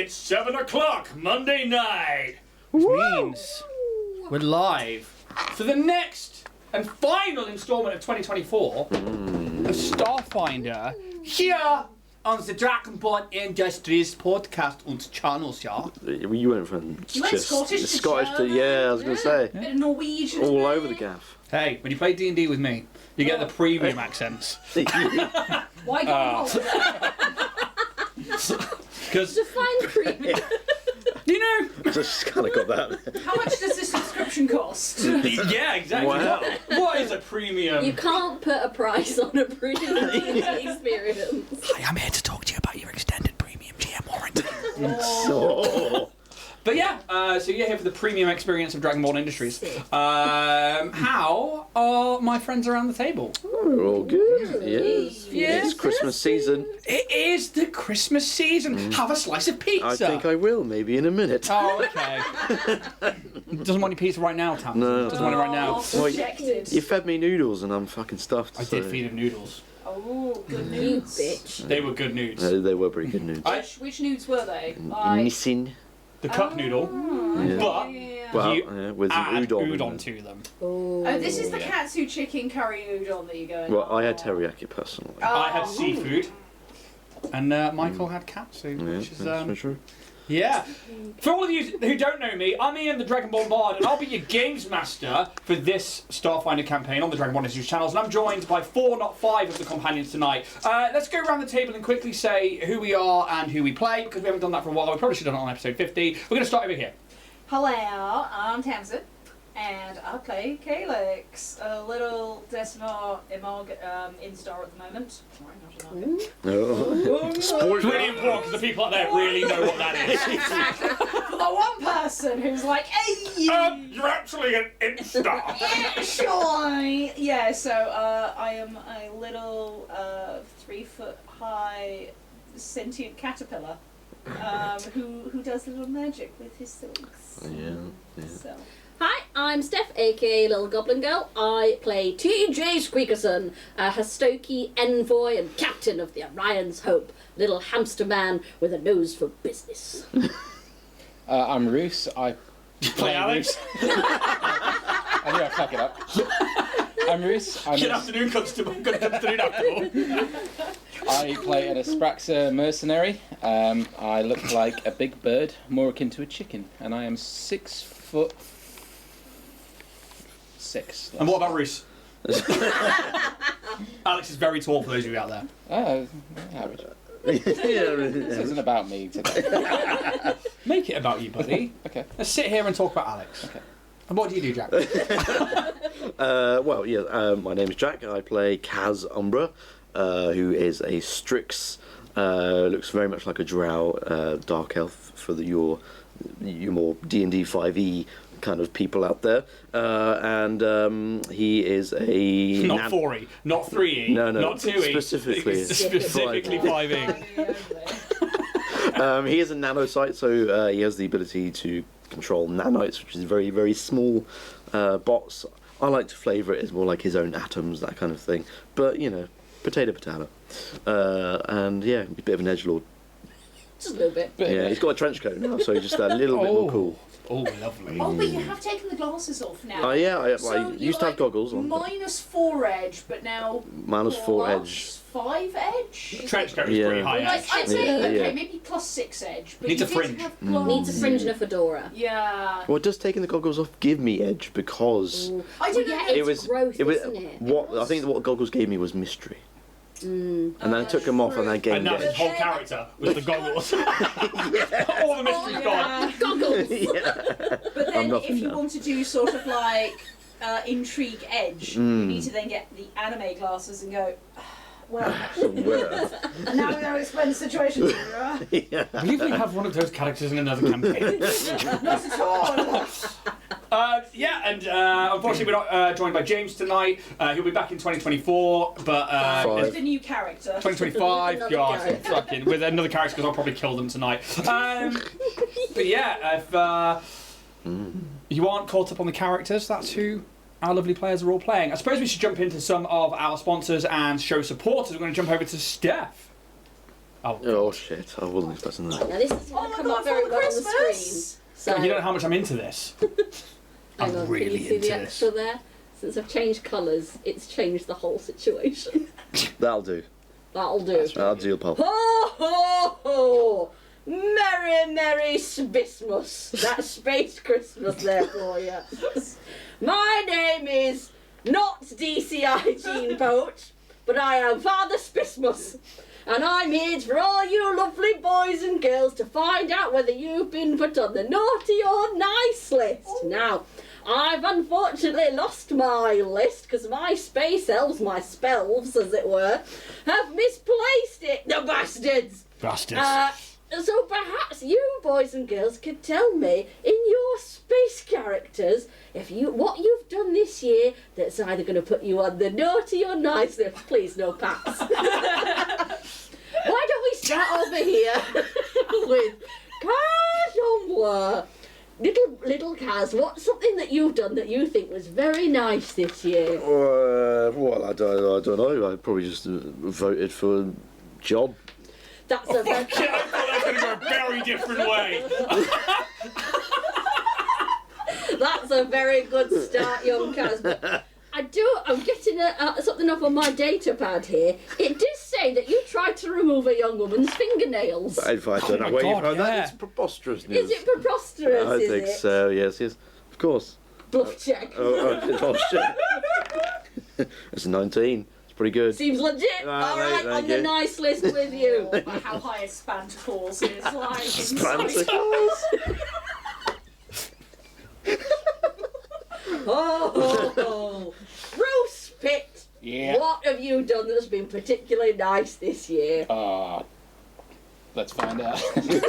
It's 7 o'clock Monday night, which means we're live for the next and final instalment of 2024 of Starfinder here on the Dragonborn Industries podcast and channels, yeah. You went from Scottish to Scottish to German, yeah, I was going to say. Bit of Norwegian. All over the gaff. Hey, when you play D&D with me, you get the premium accents. Why go on holiday? Because, Define premium. you know... I just kind of got that. How much does this subscription cost? Yeah, exactly. Wow. What is a premium? You can't put a price on a premium experience. Hi, I'm here to talk to you about your extended premium GM warranty. So, But yeah, so you're here for the premium experience of Dragonborn Industries. How are my friends around the table? we're all good. Yes. Yes. It's Christmas season. It is the Christmas season. Have a slice of pizza. I think I will, maybe in a minute. Oh, okay. Doesn't want any pizza right now, Tam. No. Doesn't want it right now. Well, Rejected. You fed me noodles and I'm fucking stuffed. I so- did feed him noodles. Oh, good You nudes. bitch. They were good nudes. They were pretty good noodles. Which nudes were they? Nissin. The cup noodle, Yeah. but Yeah. Well, You yeah, with some add udon. in udon it. to them. Oh, Oh, this is the yeah. katsu chicken curry udon that you're going. Well, I had Oh. teriyaki personally. I had Oh. seafood, and Michael had katsu, Yeah, which is that's for sure. yeah. For all of you who don't know me, I'm Ian, the Dragonborn Bard, and I'll be your games master for this Starfinder campaign on the Dragonborn Industries channels. And I'm joined by 4, not 5, of the companions tonight. Let's go around the table and quickly say who we are and who we play, because we haven't done that for a while. We probably should have done it on episode 50. We're going to start over here. Hello, I'm Tamsin, and I play Calyx, a little Decimar in-star at the moment. Sorry, not an Arg. Oh. It's really important because the people out there really know what that is. For the one person who's like, hey! You're actually an instar. Yeah, sure. Yeah, so I am a little 3-foot high sentient caterpillar who does a little magic with his silks. Yeah. So. Hi, I'm Steph, aka Little Goblin Girl. I play T.J. Squeakerson, a Hastoki envoy and captain of the Orion's Hope, little hamster man with a nose for business. I'm Roos. I Play Alex. I knew I'd fuck it up. I'm Roos. Good afternoon, Constable. Good afternoon, Constable. I play an Aspraxa mercenary. I look like a big bird, more akin to a chicken, and I am 6'6". And what about Reese? Alex is very tall for those of you out there. Average. Yeah. This isn't about me today. Make it about you, buddy. Okay. Let's sit here and talk about Alex. Okay. And what do you do, Jack? My name is Jack. I play Kaz Umbra, who is a Strix. Looks very much like a drow dark elf for your more D&D 5e kind of people out there. And he is a... Not 4E, not 3E, No, not 2E. specifically. Specifically 5E. He is a nanocyte, so he has the ability to control nanites, which is very, very small bots. I like to flavour it as more like his own atoms, that kind of thing. But, you know, potato. And yeah, a bit of an edgelord. Just a little bit. Yeah, he's got a trench coat now, so he's just a little bit more cool. Oh, lovely. Oh, but you have taken the glasses off now. Oh yeah, I So used you're to have goggles on. -4 edge, but now -4 edge. +5 edge. Trench coat is Yeah. pretty high Like, edge. I'd say Yeah. okay, maybe +6 edge. But Needs you a did fringe. have gloves. Needs a fringe and a fedora. Yeah. Well, does taking the goggles off give me edge because Ooh. I don't Well, know. yeah, it it's was growth, it was isn't it? what I think what goggles gave me was mystery, and then I took them off and I And gained now his edge. whole character with the goggles. All the mystery's gone. Goggles! But I'm then nothing if you now. want to do sort of like intrigue edge, you need to then get the anime glasses and go, well, Well, now we know to explain the situation. yeah. I believe we have one of those characters in another campaign. Not at all. Unfortunately we're not joined by James tonight. He'll be back in 2024, but Fine. With a new character. 2025, With another God, character. fucking with another character because I'll probably kill them tonight. But yeah, if you aren't caught up on the characters, that's who our lovely players are all playing. I suppose we should jump into some of our sponsors and show supporters. We're going to jump over to Steph. Oh shit! I wasn't expecting that. Now this is going to come up very well on the screen. So, You don't know how much I'm into this. hang I'm on, really can you see into the extra there? Since I've changed colours, it's changed the whole situation. That'll do. That'll do. That'll do, pal. Ho ho ho! Merry, merry Sbismus. That's Space Christmas there for you. My name is not DCI Gene Poach, but I am Father Sbismus. And I'm here for all you lovely boys and girls to find out whether you've been put on the naughty or nice list. Now, I've unfortunately lost my list because my space elves, my spelves as it were, have misplaced it, the bastards! Bastards. So perhaps you boys and girls could tell me in your space characters what you've done this year that's either going to put you on the naughty or nice list. Please, no pass. Why don't we start over here with Kaz. Little Kaz, what's something that you've done that you think was very nice this year? Well, I don't know. I probably just voted for a job. That's a very... I thought that was going to go a very different way. That's a very good start, young Kaz. But I'm getting something up on my data pad here. It does say that you tried to remove a young woman's fingernails. If I don't know my where you God, found that, yeah. it's preposterous news. Is it preposterous, I think it? so, yes, of course. Bluff check. Oh, shit. It's 19. It's pretty good. Seems legit. Ah, All right, thank on the you. nice list with you. About how high is Spanta Claus is like Spanta inside. Oh, Bruce Pitt. Yeah. What have you done that's been particularly nice this year? Let's find out. Do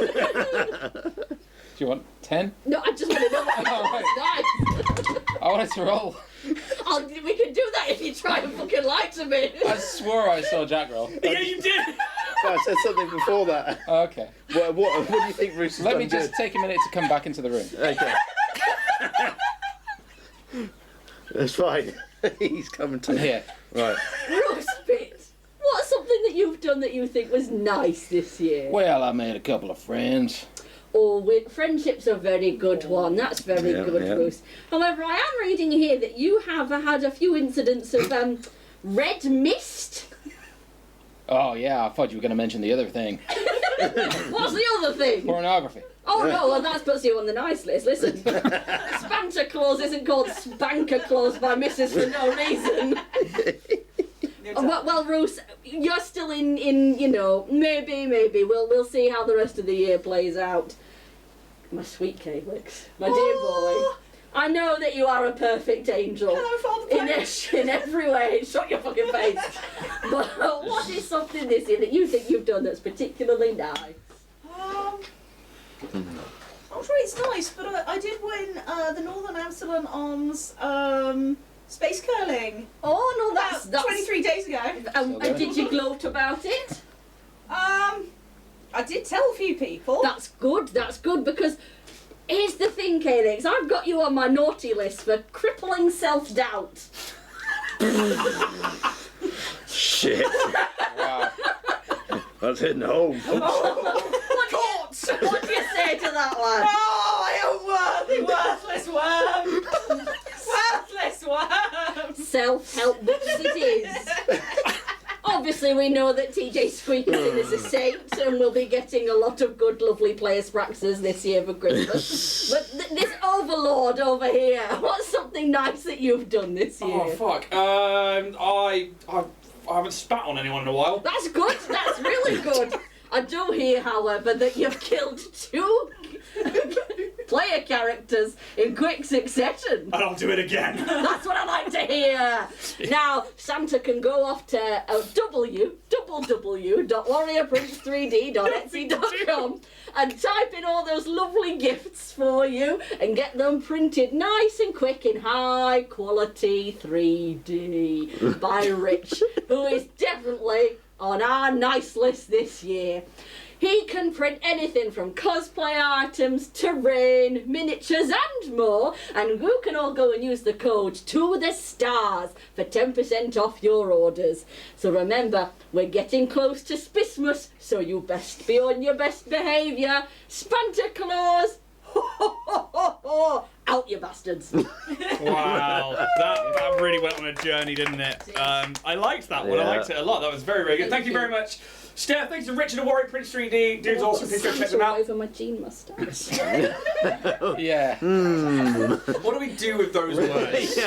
you want 10? No, I just want to know what you've done that's nice. I wanted to roll. We can do that if you try and fucking lie to me. I swore I saw Jack roll. Yeah, you did. I said something before that. Okay. What do you think Bruce has Let done me just good? take a minute to come back into the room. Okay. That's fine. He's coming to I'm here. Right. Bruce Pitt, what's something that you've done that you think was nice this year? Well, I made a couple of friends. Oh, friendship's a very good one. That's very Yeah, good, yeah. Bruce. However, I am reading here that you have had a few incidents of red mist. Oh, yeah, I thought you were going to mention the other thing. What's the other thing? Pornography. Oh no, well that puts you on the nice list. Listen, Spanta Claus isn't called Spanker Claus by Mrs. for no reason. Well, Bruce, you're still in maybe. We'll see how the rest of the year plays out. My sweet Calyx, my dear boy. I know that you are a perfect angel. Hello, Father Claus. In every way. Shut your fucking face. But what is something this year that you think you've done that's particularly nice? I'm sure it's nice, but I did win the Northern Amsterdam Arms space curling Oh no, that's 23 days ago. And did you gloat about it? I did tell a few people. That's good because here's the thing, Calyx, I've got you on my naughty list for crippling self-doubt. Shit. Wow. That's hitting home. What do you say to that, lad? Oh, I am worthless worm! Worthless worm! Self-help books it is. Obviously, we know that TJ Squeakerson is a saint and we'll be getting a lot of good, lovely player Spraxers this year for Christmas. But this overlord over here, what's something nice that you've done this year? Oh fuck. I haven't spat on anyone in a while. That's good. That's really good. I do hear, however, that you've killed 2 player characters in quick succession. And I'll do it again. That's what I like to hear. Now, Santa can go off to www.warriorprince3d.etsy.com and type in all those lovely gifts for you and get them printed nice and quick in high quality 3D by Rich, who is definitely on our nice list this year. He can print anything from cosplay items, terrain, miniatures and more, and you can all go and use the code to the stars for 10% off your orders. So remember, we're getting close to Spismus, so you best be on your best behaviour. Spanta Claus! Out, you bastards. Wow, that really went on a journey, didn't it? I liked that one. I liked it a lot. That was very, very good. Thank you very much, Steph. Thanks to Richard and Warwick, Prince 3D. Dudes, awesome. Please go check them out. Over my jean moustache. Yeah. What do we do with those words?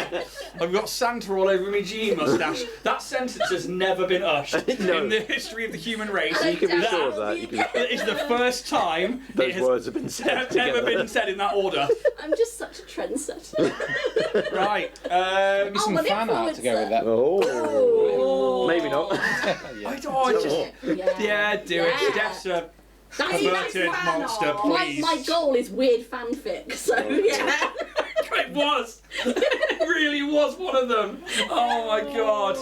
I've got Santa all over my jean moustache. That sentence has never been ushed in the history of the human race. You can be sure of that. It's the first time Those words have been said ever together. been said in that order. I'm just such a trendsetter. Right. Maybe some well, fan art to go with that. Oh. Maybe not. Yeah, do it. Steph's a perverted monster, please. My goal is weird fanfic, so yeah. It was. It really was one of them. Oh my god.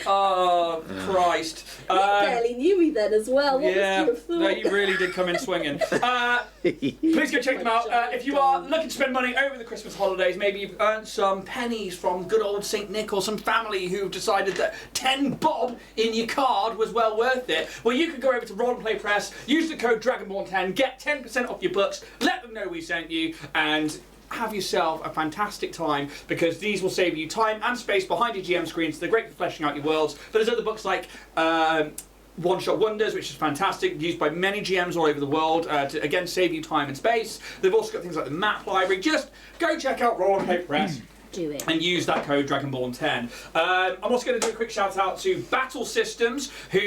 Oh Christ. You barely knew me then as well. What Yeah, would you have thought? no, you really did come in swinging. Please go check them out. If you are looking to spend money over the Christmas holidays, maybe you've earned some pennies from good old St. Nick or some family who've decided that 10 bob in your card was well worth it. Well, you could go over to Roll and Play Press, use the code Dragonborn10, get 10% off your books, let them know we sent you, and have yourself a fantastic time, because these will save you time and space behind your GM screens. They're great for fleshing out your worlds. But there's other books like One-Shot Wonders, which is fantastic, used by many GMs all over the world to, again, save you time and space. They've also got things like the map library. Just go check out Roll and Play Press. Do it. And use that code Dragonborn10. I'm also going to do a quick shout out to Battle Systems, who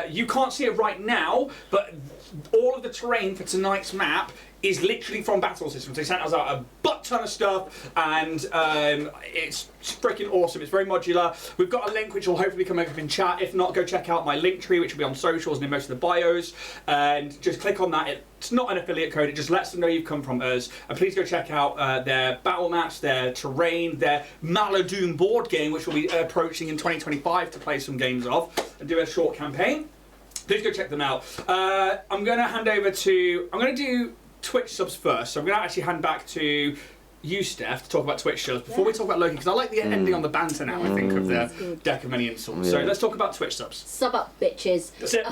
you can't see it right now, but all of the terrain for tonight's map is literally from Battle Systems. They sent us out a butt ton of stuff, and it's freaking awesome. It's very modular. We've got a link which will hopefully come up in chat. If not, go check out my link tree, which will be on socials and in most of the bios, and just click on that. It's not an affiliate code, it just lets them know you've come from us. And please go check out their battle maps, their terrain, their Maladoom board game, which will be approaching in 2025 to play some games of and do a short campaign. Please go check them out. I'm going to hand over to... I'm going to do Twitch subs first, so I'm going to actually hand back to you, Steph, to talk about Twitch subs before we talk about Loki, because I like the ending on the banter now, I think, of the Deck of Many Insults. So let's talk about Twitch subs. Sub up, bitches. That's it.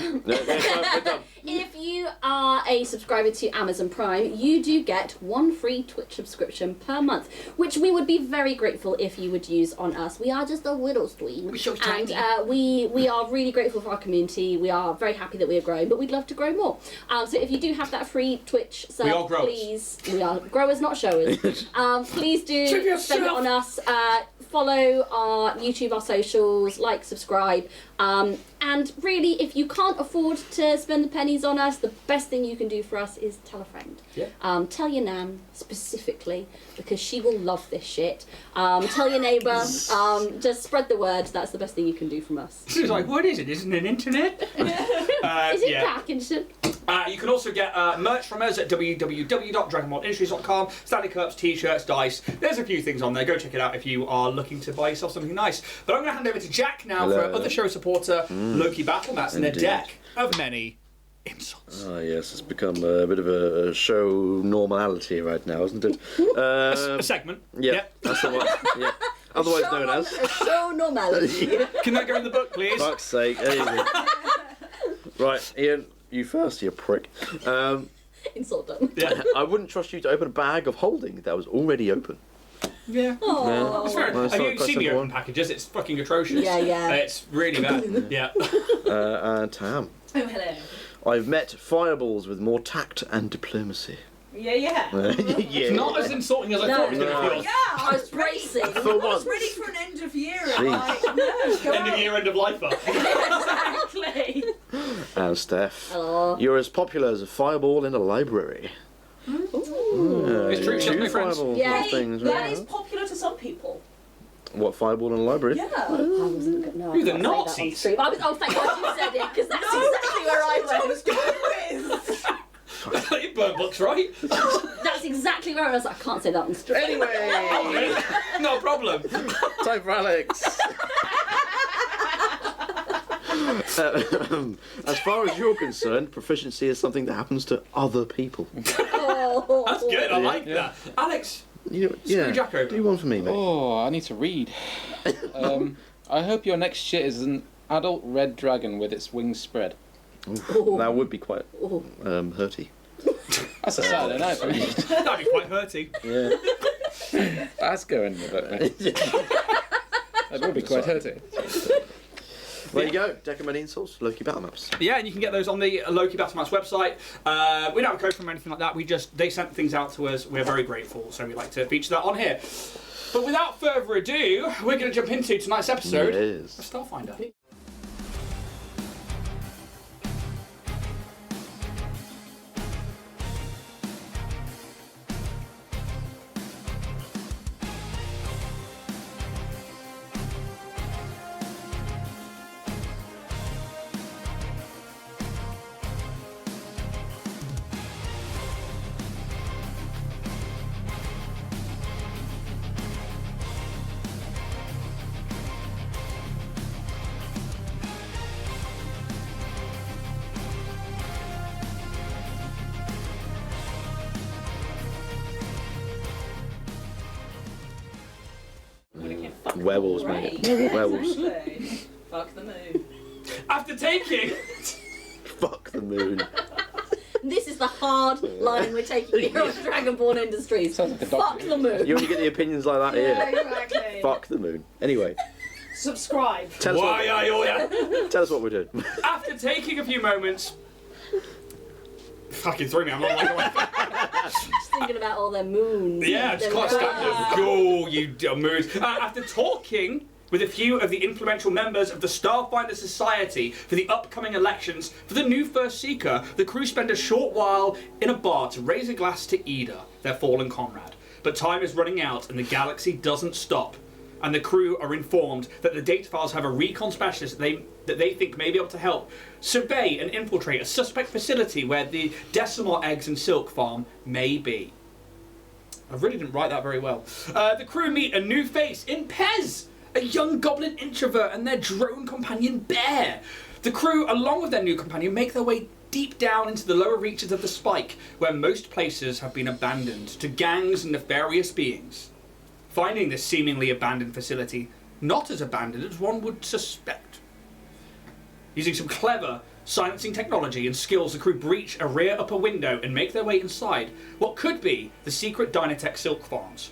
If you are a subscriber to Amazon Prime, you do get one free Twitch subscription per month, which we would be very grateful if you would use on us. We are just a little stream, We're so tiny. and we are really grateful for our community. We are very happy that we are growing, but we'd love to grow more. So if you do have that free Twitch sub, We are growers. please, we are growers, not showers. Please do spend it on us. Follow our YouTube, our socials, like, subscribe. And really, if you can't afford to spend the pennies on us, the best thing you can do for us is tell a friend. Yeah. Tell your nan, specifically, because she will love this shit. Tell your neighbour. Just spread the word. That's the best thing you can do from us. She's like, what is it? Isn't it internet? Is it Parkinson? You can also get merch from us at www.dragonbornindustries.com. Stanley Cups, t-shirts, dice. There's a few things on there. Go check it out if you are looking to buy yourself something nice. But I'm going to hand over to Jack now for other show supporter, Loki Battle Mats, and their deck of many insults. Ah, yes, it's become a bit of a show normality right now, isn't it? A segment. Yeah, that's the one. Yeah. Otherwise known as. A show normality. Can that go in the book, please? Fuck's sake. There you go. Right, Ian, you first, you prick. Insult done. Yeah. I wouldn't trust you to open a bag of holding that was already open. Yeah. Oh. It's fair. Well, it's Have not you quite seen the simple open packages? It's fucking atrocious. Yeah. It's really bad. Yeah. And Tam. Oh, hello. I've met fireballs with more tact and diplomacy. Yeah. Yeah. Not as insulting as I thought it was going to feel. Yeah, I was bracing. For I was once. ready for an end of year. Jeez. Like, no, go End of on. year, end of lifer. Exactly. And Steph. Hello. You're as popular as a fireball in a library. It's true, Two my friends. fireballs Yeah. and things. That right? is popular to some people. What, fireball in a library? Yeah. I wasn't good. No, Who, I the can't say that on Nazis? stream. Oh, thank God you said it, because that's exactly where I went. With. Burn books, right? That's exactly where I was. I can't say that on stream. Anyway, No problem. time for Alex. As far as you're concerned, proficiency is something that happens to other people. Oh. That's good. I like Yeah. that. Alex, You know, yeah. Jack over. Do one for me, mate. Oh, I need to read. I hope your next shit is an adult red dragon with its wings spread. That would be quite Oh. hurty. That's a Saturday night for me. That'd be quite hurty. Yeah. That's going with it, mate. That would be quite hurting. There you go. Deck of Many Insults, Loki Battle Maps. Yeah, and you can get those on the Loki Battlemat's website. We don't have a code from or anything like that. They sent things out to us. We're very grateful, so we like to feature that on here. But without further ado, we're going to jump into tonight's episode Yes. of Starfinder. Werewolves, mate. Werewolves. Fuck the moon. After taking... Fuck the moon. This is the hard line we're taking here on Dragonborn Industries. Sounds like a Fuck doctor. the moon. You only get the opinions like that Yeah, here. exactly. Fuck the moon. Anyway, Subscribe. tell us, Why are you here? tell us what we're doing. After taking a few moments... Fucking threw me, I'm not like... Just thinking about all their moons. Yeah, just can't stand them. Go, you dumb moons. After talking with a few of the influential members of the Starfinder Society for the upcoming elections for the new First Seeker, the crew spend a short while in a bar to raise a glass to Ida, their fallen comrade. But time is running out and the galaxy doesn't stop. And the crew are informed that the data files have a recon specialist that they think may be able to help survey and infiltrate a suspect facility where the Decimal Eggs and Silk Farm may be. I really didn't write that very well. The crew meet a new face in Pez, a young goblin introvert, and their drone companion Bear. The crew, along with their new companion, make their way deep down into the lower reaches of the Spike, where most places have been abandoned to gangs and nefarious beings. Finding this seemingly abandoned facility not as abandoned as one would suspect. Using some clever silencing technology and skills, the crew breach a rear upper window and make their way inside what could be the secret Dynatech silk farms.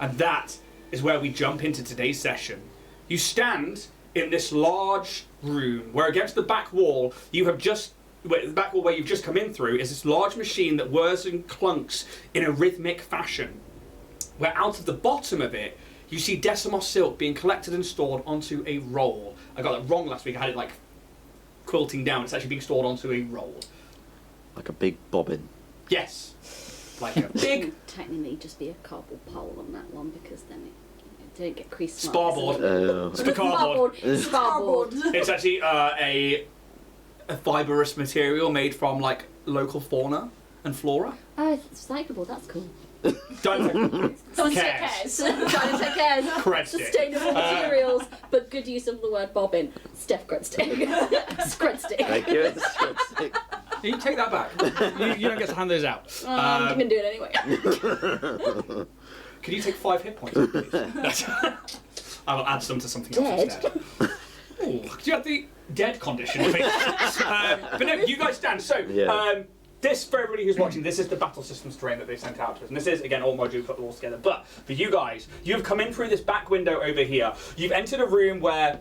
And that is where we jump into today's session. You stand in this large room where against the back wall the back wall where you've just come in through is this large machine that whirs and clunks in a rhythmic fashion. Where out of the bottom of it, you see Decimal silk being collected and stored onto a roll. I got that wrong last week. I had it like quilting down. It's actually being stored onto a roll. Like a big bobbin. Yes. Like a big Would technically just be a cardboard pole on that one because then it don't get crease marks. Sparboard. It's the cardboard. Starboard. It's actually a fibrous material made from like local fauna and flora. Oh, it's recyclable. That's cool. Don't Don't Cares. Dynatech cares. Correct. Sustainable materials, but good use of the word bobbin. Steph Grudstick. Scrudstick. Thank you. You take that back. You don't get to hand those out. I'm gonna do it anyway. Can you take 5 hit points, please? I will add some to something else Dead? instead. Ooh, do you have the dead condition? But no, you guys stand. So, Yeah. this, for everybody who's watching, this is the battle systems terrain that they sent out to us. And this is, again, all modules put all together. But for you guys, you've come in through this back window over here. You've entered a room where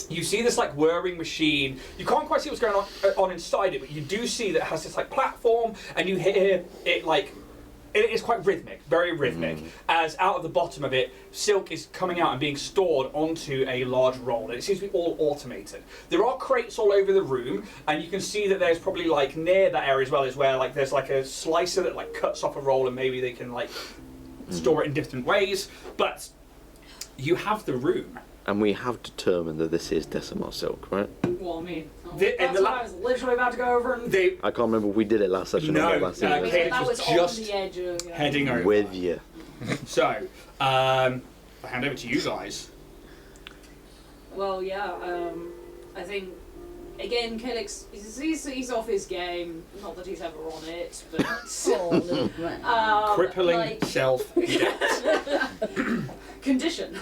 you see this like whirring machine. You can't quite see what's going on inside it, but you do see that it has this like platform, and you hear it like, it is quite rhythmic, very rhythmic, as out of the bottom of it, silk is coming out and being stored onto a large roll. And it seems to be all automated. There are crates all over the room, and you can see that there's probably like near that area as well is where like there's like a slicer that like cuts off a roll, and maybe they can like store it in different ways. But you have the room. And we have determined that this is Decimal silk, right? Well, I mean, The- in the that's what la- I was literally about to go over and... They I can't remember if we did it last session No, or not last okay. season. Cadence that was was just on the edge of... heading over. With you. So, I hand over to you guys. Well, yeah, I think again, Calix, he's off his game. Not that he's ever on it, but Oh, little man. Crippling like, self debt. condition.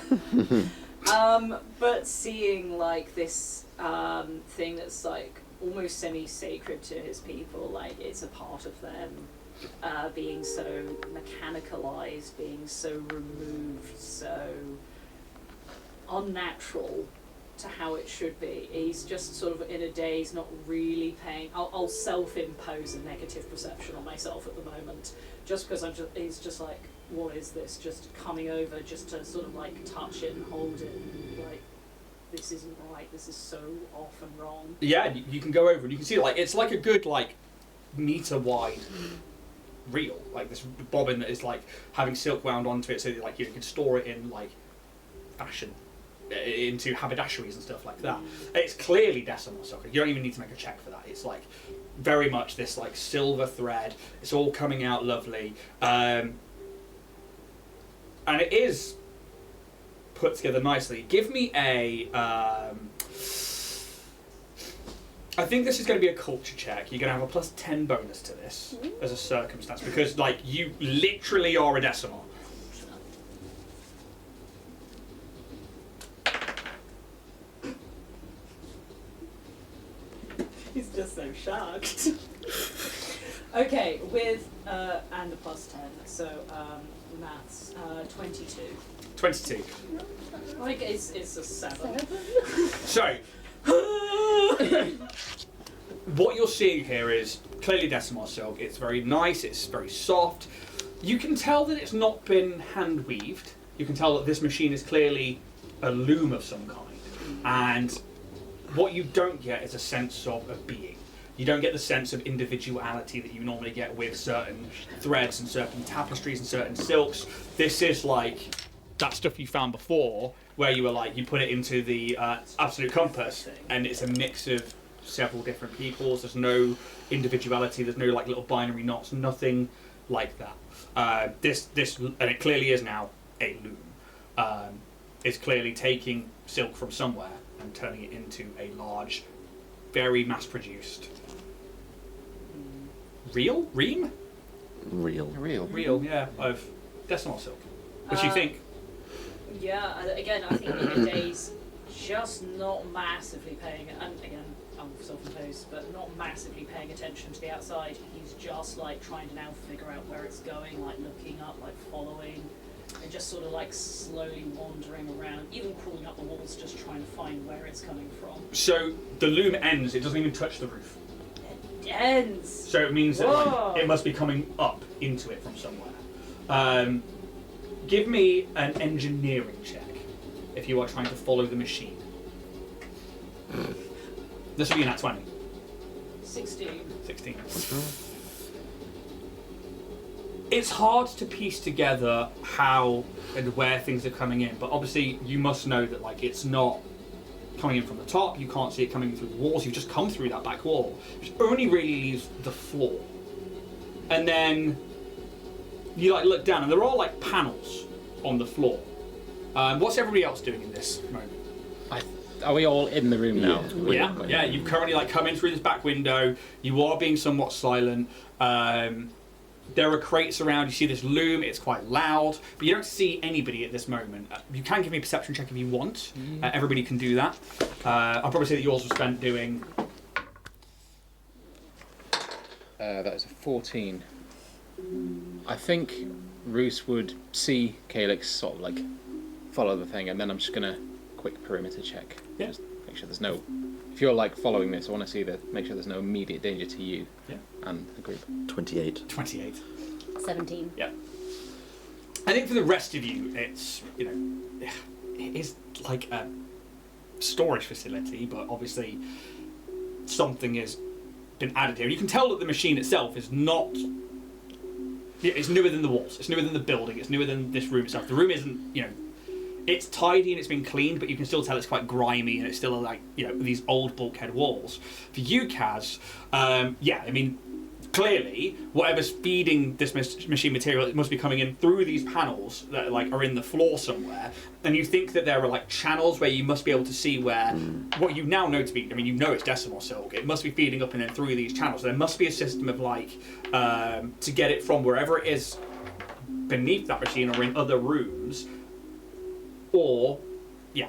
But seeing like this thing that's like almost semi-sacred to his people, like it's a part of them, being so mechanicalized, being so removed, so unnatural to how it should be. He's just sort of in a daze, not really paying. I'll self-impose a negative perception on myself at the moment, just because he's just like, what is this? Just coming over, just to sort of like touch it and hold it, and like, this isn't right. This is so off and wrong. Yeah, you can go over and you can see like it's like a good like meter wide reel, like this bobbin that is like having silk wound onto it, so that, like you can store it in like fashion, into haberdasheries and stuff like that. It's clearly decimal silk. You don't even need to make a check for that. It's like very much this like silver thread. It's all coming out lovely, and it is put together nicely. Give me a. I think this is going to be a culture check. You're going to have a +10 bonus to this as a circumstance, because like you literally are a decimal. He's just so shocked. Okay, with and a +10, so maths, 22. 22. Like it's a 7. So, what you're seeing here is clearly decimal silk. It's very nice, it's very soft. You can tell that it's not been hand weaved. You can tell that this machine is clearly a loom of some kind. And what you don't get is a sense of a being. You don't get the sense of individuality that you normally get with certain threads and certain tapestries and certain silks. This is like that stuff you found before, where you were like, you put it into the absolute compass, and it's a mix of several different peoples. There's no individuality. There's no like little binary knots. Nothing like that. This and it clearly is now a loom. It's clearly taking silk from somewhere and turning it into a large, very mass-produced ream, yeah, of decimal silk. What do you think? Yeah, again, I think in a day's just not massively paying, and again, I'm self-imposed, but not massively paying attention to the outside. He's just like trying to now figure out where it's going, like looking up, like following, and just sort of like slowly wandering around, even crawling up the walls, just trying to find where it's coming from. So the loom ends, it doesn't even touch the roof. It ends! So it means that like, it must be coming up into it from somewhere. Give me an engineering check if you are trying to follow the machine. This will be an at 20. 16. 16. It's hard to piece together how and where things are coming in, but obviously you must know that like it's not coming in from the top. You can't see it coming through the walls. You've just come through that back wall, which only really leaves the floor. And then you like look down, and there are like panels on the floor. What's everybody else doing in this moment? Are we all in the room now? Yeah. You've currently like come in through this back window. You are being somewhat silent. There are crates around. You see this loom. It's quite loud, but you don't see anybody at this moment. You can give me a perception check if you want. Everybody can do that. I'll probably say that yours was spent doing. That is a 14. I think Roos would see Calix sort of like follow the thing, and then I'm just gonna quick perimeter check. Yeah. Just make sure there's no. If you're like following this, I want to see make sure there's no immediate danger to you and the group. 28. 28. 17. Yeah. I think for the rest of you, it's it is like a storage facility, but obviously something has been added here. You can tell that the machine itself is not. It's newer than the walls. It's newer than the building. It's newer than this room itself. The room isn't, it's tidy and it's been cleaned, but you can still tell it's quite grimy and it's still like, these old bulkhead walls. For you, Kaz, I mean, clearly, whatever's feeding this machine material, it must be coming in through these panels that like are in the floor somewhere. And you think that there are like channels where you must be able to see where what you now know to be. I mean, you know it's decimal silk. It must be feeding up and then through these channels. There must be a system of like to get it from wherever it is beneath that machine or in other rooms, or. Yeah.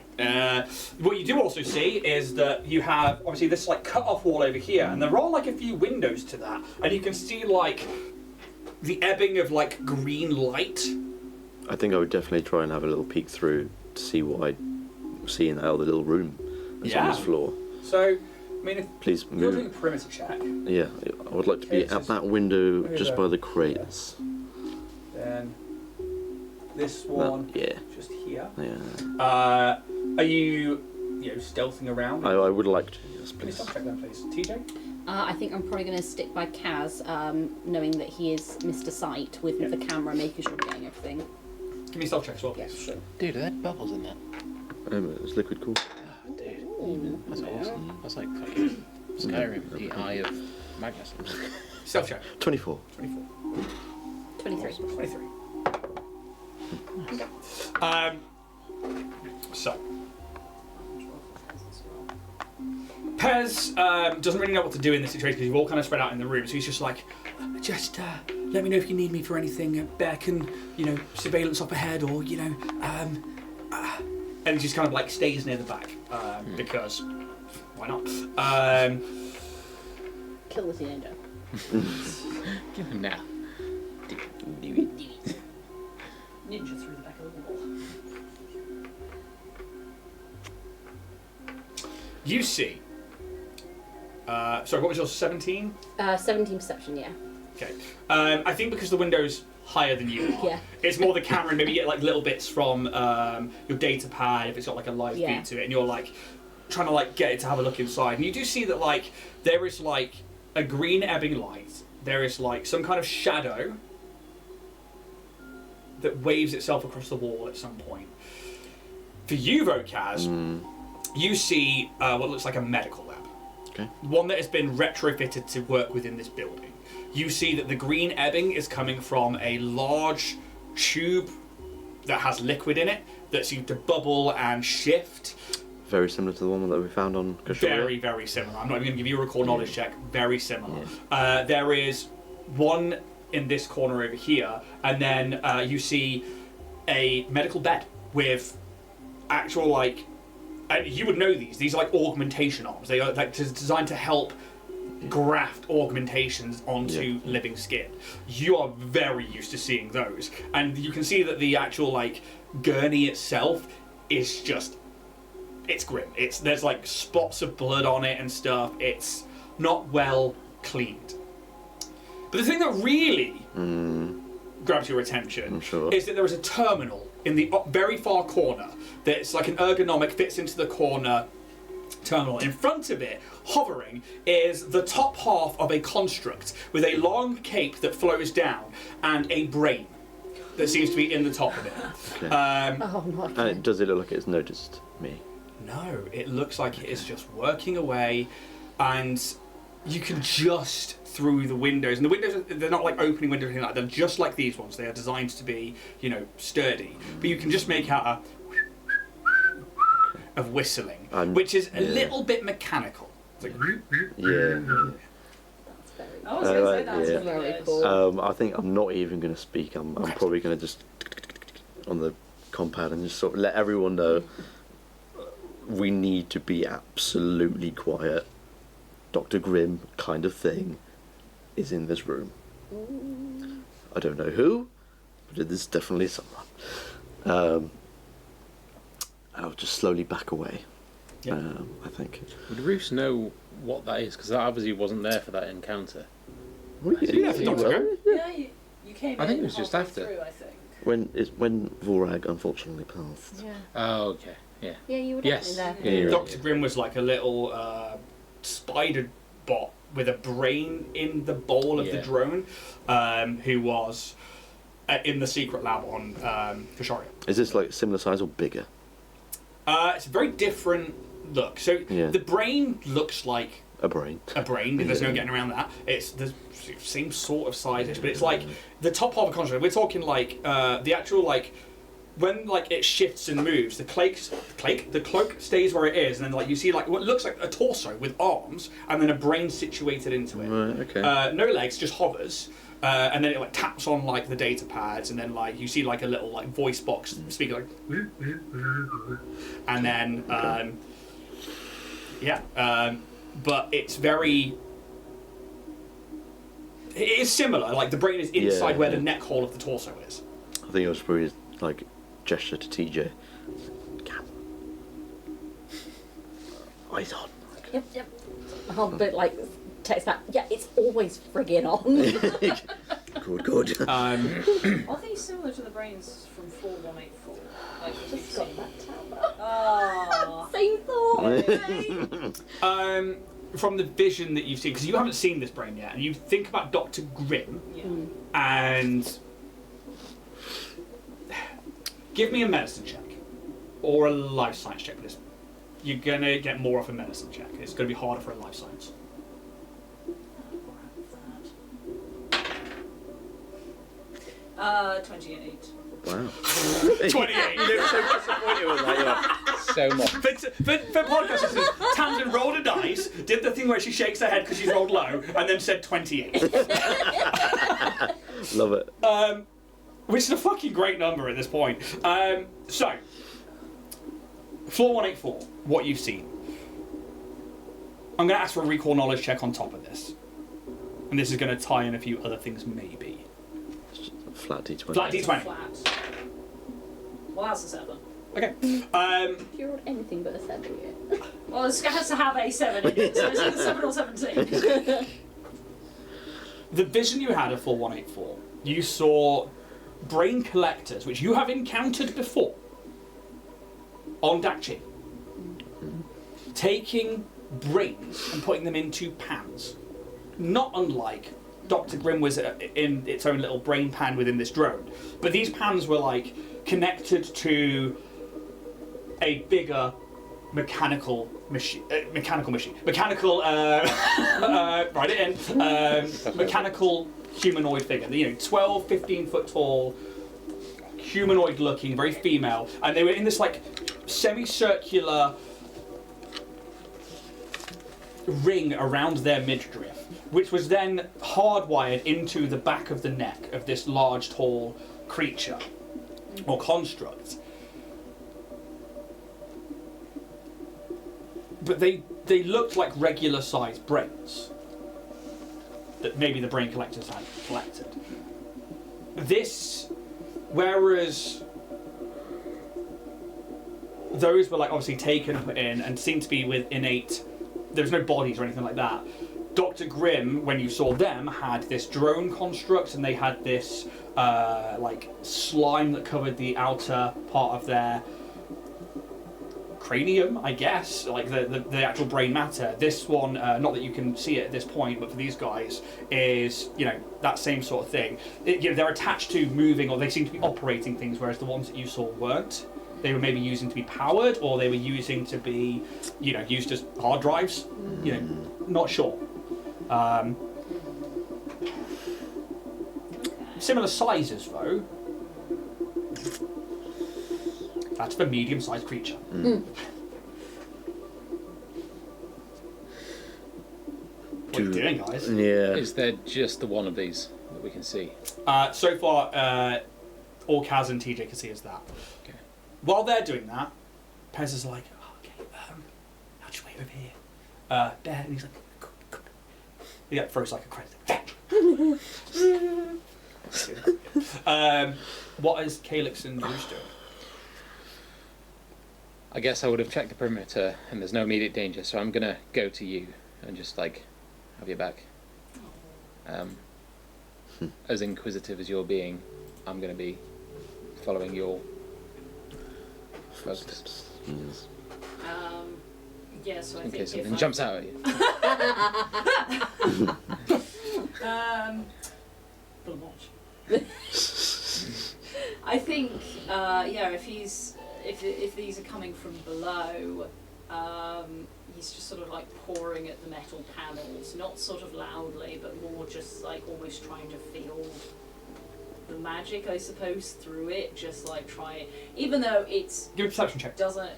What you do also see is that you have obviously this like cut-off wall over here, and there are like a few windows to that, and you can see like the ebbing of like green light. I think I would definitely try and have a little peek through to see what I see in that other little room that's on this floor. So, I mean, if Please you're doing a move. perimeter check, Yeah, I would like to be at that window just by the crates. then this one Yeah, just here. yeah. Are you stealthing around? I would like to, yes, Can you please. stop check then, please, TJ? I think I'm probably going to stick by Kaz, knowing that he is Mr. Sight with the camera, making sure we're getting everything. Give me a stealth check as well, Yeah, please. sure. Dude, are there bubbles in that? It's liquid cool. Oh, dude. That's awesome. That's like fucking Skyrim, the Eye of Magnus. Stealth check. 24. 24. 23. 23. So. Pez doesn't really know what to do in this situation because you've all kind of spread out in the room, so he's just like, just let me know if you need me for anything. Beck and, surveillance up ahead, or, and he just kind of like stays near the back because why not? Kill the teenager. Give him now. Ninja through the back of the wall. You see. Sorry, what was your 17? 17 perception, yeah. Okay. I think because the window's higher than you are, Yeah. it's more the camera, and maybe you get like little bits from your data pad if it's got like a live feed to it, and you're like trying to like get it to have a look inside. And you do see that like there is like a green ebbing light. There is like some kind of shadow that waves itself across the wall at some point. For you, Vokaz, you see what looks like a medical lab. Okay. One that has been retrofitted to work within this building. You see that the green ebbing is coming from a large tube that has liquid in it that seems to bubble and shift. Very similar to the one that we found on Kashuria. Very, very similar. I'm not even going to give you a recall knowledge check. Very similar. There is one in this corner over here, and then you see a medical bed with actual like, and you would know these are like augmentation arms. They are like designed to help graft augmentations onto living skin. You are very used to seeing those, and you can see that the actual like gurney itself is just, it's grim. There's like spots of blood on it and stuff. It's not well cleaned. But the thing that really grabs your attention is that there is a terminal in the very far corner that's like an ergonomic, fits into the corner terminal. In front of it, hovering, is the top half of a construct with a long cape that flows down and a brain that seems to be in the top of it. Okay. Oh, not And does it look like it's noticed me? No, it looks like it is just working away, and you can just through the windows, and the windows, they're not like opening windows or anything like that, they're just like these ones. They are designed to be, sturdy, but you can just make out a of whistling, which is a little bit mechanical. It's like, Yeah. I was going to say that's yeah. really Very good. cool. I think I'm not even going to speak. I'm probably going to just on the compad and just sort of let everyone know we need to be absolutely quiet. Dr. Grimm kind of thing is in this room. I don't know who, but it is definitely someone. I'll just slowly back away. I think. Would Roos know what that is? Because that obviously wasn't there for that encounter. Yeah, for Dr. Grimm. Yeah, you came I think in it was just halfway after. through, I think. When Vorag unfortunately passed. Yeah. Oh, okay. Yeah. Yeah, you were Yes. definitely Yeah, there. you're right. Dr. Grimm was like a little spider bot with a brain in the bowl of the Yeah. drone, who was in the secret lab on Kashuria. Is this like similar size or bigger? It's a very different look. So Yeah. the brain looks like A brain. There's no getting around that. It's the same sort of size-ish, but it's like the top half of a construct. We're talking like the actual like when like it shifts and moves. The cloak stays where it is, and then like you see like what looks like a torso with arms, and then a brain situated into it. Right. Okay. No legs, just hovers. And then it like taps on like the data pads, and then like you see like a little like voice box speaker like, and then but it's very. It is similar. Like the brain is inside where the neck hole of the torso is. I think it was probably like gesture to TJ. Eyes on. Yep. Hobbit like text back. Yeah, it's always friggin' on. Good. Are they similar to the brains from 4184? Like Just got that tab. Oh. Same thought. From the vision that you've seen, because you haven't seen this brain yet, and you think about Dr. Grimm, and give me a medicine check or a life science check for this. You're gonna get more off a medicine check. It's gonna be harder for a life science. 28. Wow. 28. You look so disappointed with that. So much. For podcast listeners, Tamsin rolled a dice, did the thing where she shakes her head because she's rolled low, and then said 28. Love it. Which is a fucking great number at this point. So, floor 184, what you've seen. I'm going to ask for a recall knowledge check on top of this. And this is going to tie in a few other things, maybe. Flat D20. Flat D20. Flat. Well, that's a 7. Okay. You rolled anything but a 7 yet. Well, this has to have a 7 in it, so it's either 7 or 17. The vision you had of floor 184, you saw brain collectors, which you have encountered before, on Dakchi, taking brains and putting them into pans. Not unlike Dr. Grimm was in its own little brain pan within this drone. But these pans were like connected to a bigger mechanical machine. Write it in. Mechanical humanoid figure. 12, 15 foot tall, humanoid looking, very female. And they were in this like semicircular ring around their midriff, which was then hardwired into the back of the neck of this large, tall creature or construct. But they looked like regular-sized brains that maybe the brain collectors had collected. This, whereas those were like obviously taken and put in and seemed to be with innate. There's no bodies or anything like that. Dr. Grimm, when you saw them, had this drone construct, and they had this like slime that covered the outer part of their cranium, I guess, like the actual brain matter. This one, not that you can see it at this point, but for these guys, is that same sort of thing. They're attached to moving, or they seem to be operating things, whereas the ones that you saw weren't. They were maybe using to be powered, or they were using to be, used as hard drives. Not sure. Similar sizes, though. That's the medium-sized creature. Mm. What are you doing, guys? Yeah. Is there just the one of these that we can see? So far, all Kaz and TJ can see is that. Okay. While they're doing that, Pez is like, okay, I'll just wait over here. There, and he's like, come. He throws like a credit. What is Calyx and Bruce doing? I guess I would have checked the perimeter, and there's no immediate danger, so I'm gonna go to you and just like have your back. As inquisitive as you're being, I'm gonna be following your footsteps. Yes. Yeah, so I In think case if something jumps out at you. I think, if these are coming from below, He's just sort of like pouring at the metal panels, not sort of loudly, but more just like almost trying to feel the magic, I suppose, through it. Just like try, even though it's Give me a perception check. doesn't.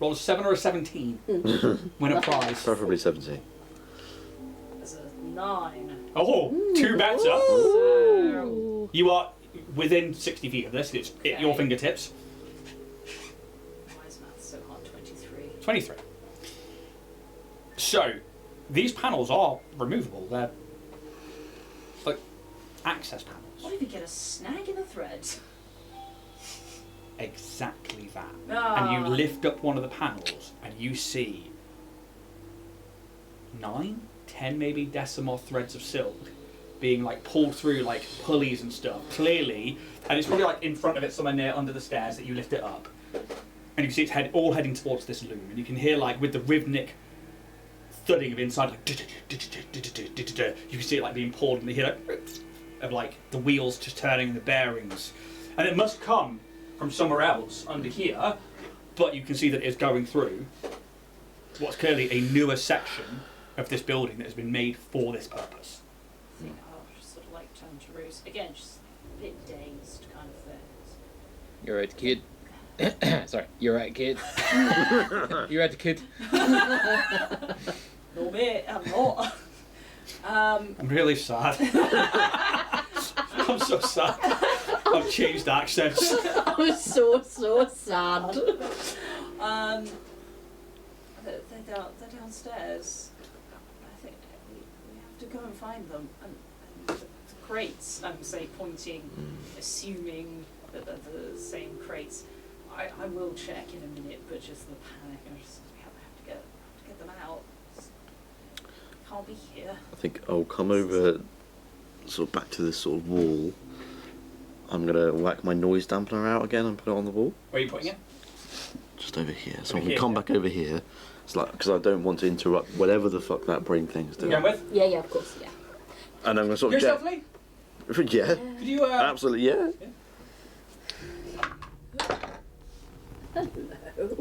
Roll a 7 or a 17. Win a prize. Preferably 17. There's a 9. Oh, 2 better. So You are within 60 feet of this. It's at your Okay. fingertips. why is math so hard? 23. 23. So, these panels are removable. They're like access panels. What if you get a snag in the thread? Exactly that. Ah. And you lift up one of the panels and you see 9, 10 maybe decimal threads of silk being like pulled through like pulleys and stuff, clearly, and it's probably like in front of it somewhere near under the stairs that you lift it up. And you can see it's all heading towards this loom, and you can hear like with the rhythmic thudding of inside, like you can see it like being pulled, and you hear like of like the wheels just turning and the bearings, and it must come from somewhere else under here, but you can see that it's going through what's clearly a newer section of this building that has been made for this purpose. I think I'll just sort of like turn to Roos again, just a bit dazed kind of thing. You're right, kid. Sorry, you're right, kid. You're right, kid. No, mate, I'm not. I'm really sad. I'm so sad. I've changed accents. I was so sad. They're downstairs. I think we have to go and find them. And the crates, I'm say pointing, assuming that they're the same crates. I will check in a minute, but just the panic. We have to get them out. Can't be here. I think I'll come over sort of back to this sort of wall. I'm going to whack my noise dampener out again and put it on the wall. Where are you putting it? Just over here. So Over I'm going here, to come yeah. back over here. It's like, because I don't want to interrupt whatever the fuck that brain thing's You doing. going with? Yeah, of course, yeah. And I'm going to sort You're of stealthily? Yeah, Could you, absolutely, yeah.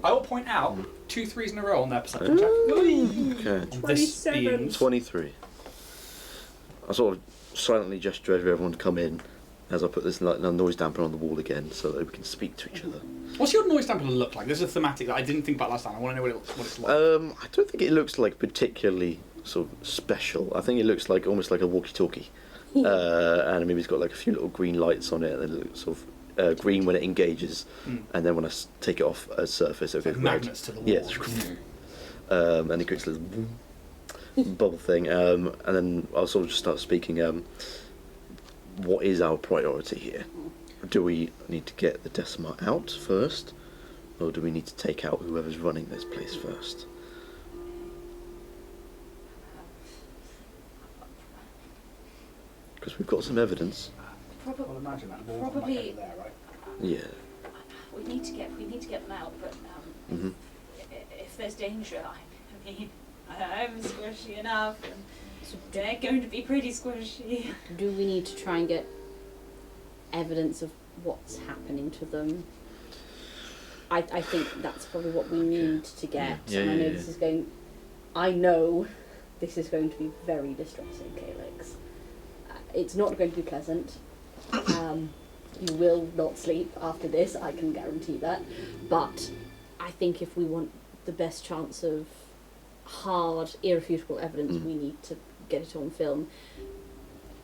I will point out 2 3s in a row on their perception check. Okay. This being 23. I sort of silently gesture over everyone to come in as I put this like, noise dampener on the wall again so that we can speak to each other. What's your noise dampener look like? This is a thematic that I didn't think about last time. I want to know what it's like. I don't think it looks like particularly sort of special. I think it looks like almost like a walkie-talkie. And maybe it's got like a few little green lights on it and then it looks sort of green when it engages, and then when I take it off a surface, it goes red. Magnets to the wall. Yeah, and it creates a little bubble thing, and then I'll sort of just start speaking. What is our priority here? Do we need to get the Decima out first, or do we need to take out whoever's running this place first? Because we've got some evidence. Well, imagine that wall Probably- over there, right? Yeah. We need to get them out, but Mhm. if there's danger, I mean, I'm squishy enough, and they're going to be pretty squishy. Do we need to try and get evidence of what's happening to them? I think that's probably what we need to get. Yeah, and I know yeah, this is going. I know this is going to be very distressing, Calyx. It's not going to be pleasant. You will not sleep after this, I can guarantee that. But I think if we want the best chance of hard, irrefutable evidence, we need to get it on film.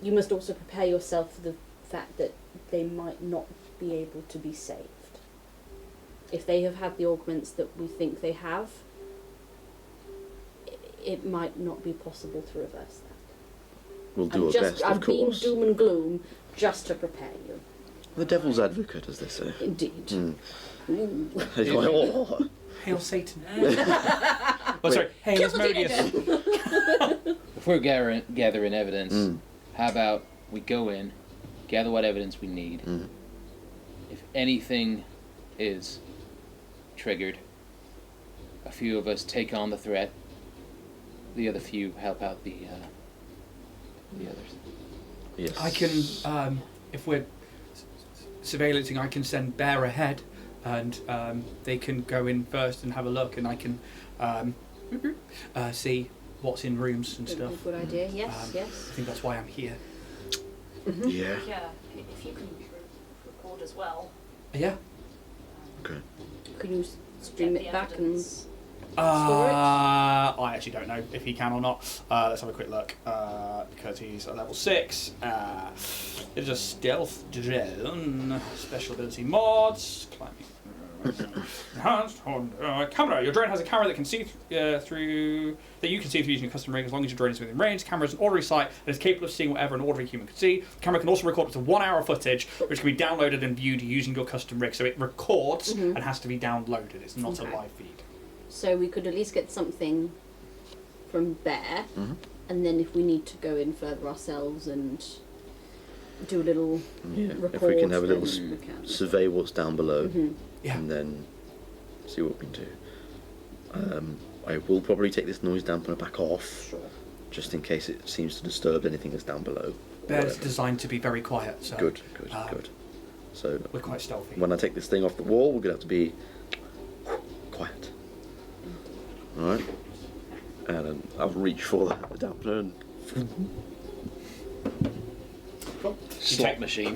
You must also prepare yourself for the fact that they might not be able to be saved. If they have had the augments that we think they have, it might not be possible to reverse that. We'll do our best, I'm of being course. doom and gloom just to prepare you. The devil's advocate, as they say. Indeed. Mm. Ooh. It's like, oh. Hail Satan. Oh, sorry. Hail Kill the Asmodeus. If we're gathering evidence, Mm. how about we go in, gather what evidence we need. Mm. If anything is triggered, a few of us take on the threat. The other few help out the others. Yes. I can, if we're surveillancing, I can send Bear ahead and they can go in first and have a look, and I can see what's in rooms and stuff. Good idea. Yes, I yes. think that's why I'm here. Mm-hmm. Yeah. Yeah, if you can record as well. Yeah. Okay. Can you stream get it the back evidence. I actually don't know if he can or not. Let's have a quick look. Because he's at level 6. It's a stealth drone. Special ability mods. Climbing. Camera. Your drone has a camera that can see through that you can see through using a custom rig as long as your drone is within range. The camera is an orderly sight and is capable of seeing whatever an ordinary human can see. The camera can also record up to 1 hour of footage, which can be downloaded and viewed using your custom rig. So it records and has to be downloaded. It's not a live feed. So we could at least get something from Bear, and then if we need to go in further ourselves and do a little report, if we can have a little then we can. survey what's down below, Yeah. and then see what we can do. I will probably take this noise dampener back off, Sure. just in case it seems to disturb anything that's down below. Bear's designed to be very quiet, so Good. So we're quite stealthy. when I take this thing off the wall, we're gonna have to be quiet. All right. And then I'll reach for the dampener and Slot machine. You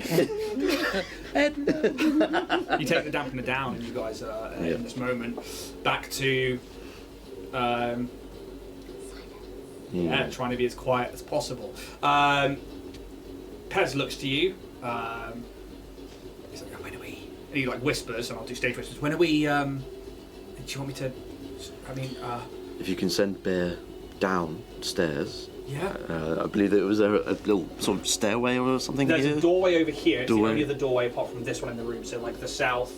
take the dampener down, and you guys are in this moment back to trying to be as quiet as possible. Pez looks to you. He's like, "When are we?" And he like whispers, and I'll do stage whispers. When are we? Do you want me to? I mean, if you can send Bear downstairs. yeah. I believe there was a little sort of stairway or something There's here. a doorway over here. It's Doorway. the only other doorway apart from this one in the room. So like the south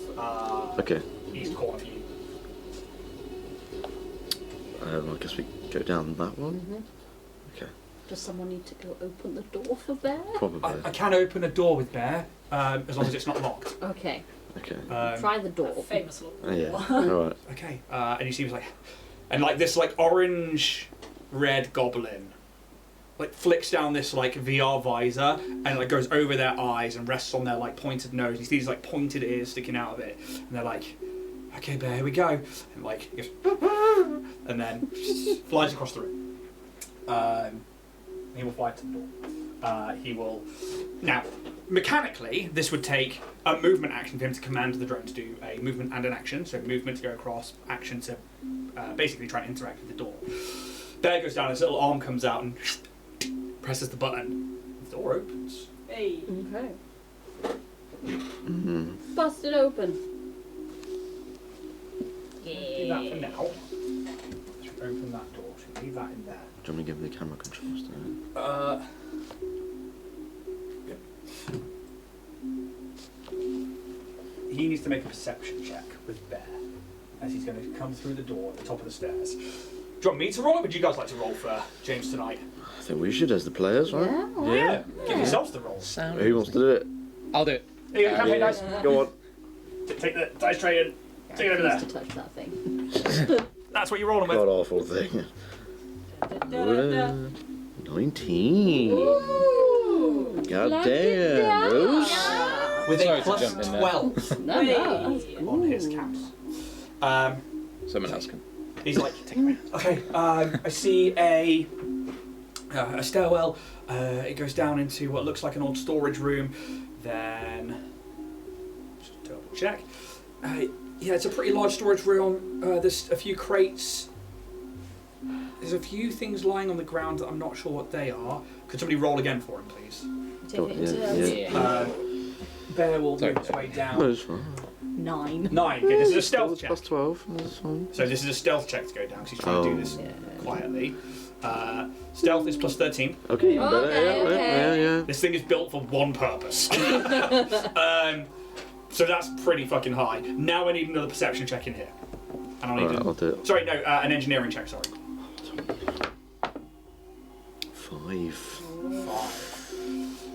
Okay. east corner for you. I guess we go down that one. Okay. Does someone need to go open the door for Bear? Probably. I can open a door with Bear as long as it's not locked. Okay. Okay. Try the door. Famous look. Yeah. All right. Okay, and he seems like, and like this like orange red goblin, like flicks down this like VR visor and like goes over their eyes and rests on their like pointed nose. You see these like pointed ears sticking out of it, and they're like, "Okay, Bear, here we go," and like he goes, and then flies across the room. He will fly to the door. He will now. Mechanically, this would take a movement action for him to command the drone to do a movement and an action. So movement to go across, action to basically try and interact with the door. Bear goes down, his little arm comes out and presses the button. The door opens. Hey. Okay. Mm-hmm. Bust it open. Do that for now. Let's open that door. So leave that in there. Do you want me to give him the camera controls to He needs to make a perception check with Bear as he's going to come through the door at the top of the stairs. Do you want me to roll it, or would you guys like to roll for James tonight? I think we should as the players, right? Yeah. Give yourselves the roll. Sound. Who wants to do it? I'll do it. Here you go, campaign dice. Go on. Take the dice tray and take it over there. To touch that thing. That's what you're rolling with. God awful thing. Da-da-da-da. 19. Ooh. God Lucky damn, down. Rose. With Sorry a to plus jump in there. 12 No, no. That's on his caps. Someone else can. He's like, take a minute. Okay, I see a stairwell. It goes down into what looks like an old storage room. Then, just double check. Yeah, it's a pretty large storage room. There's a few crates. There's a few things lying on the ground that I'm not sure what they are. Could somebody roll again for him, please? Take it into Yeah. Bear will Sorry. move his way No, down. it's fine. 9. 9. Okay, this is a stealth check. Plus 12. That's fine. So this is a stealth check to go down because he's trying to do this quietly. Stealth is plus 13. Okay, even better. Okay. Yeah. This thing is built for one purpose. So that's pretty fucking high. Now I need another perception check in here. And I'll need Alright, I'll do it. Sorry, no, an engineering check, sorry. 5. 5.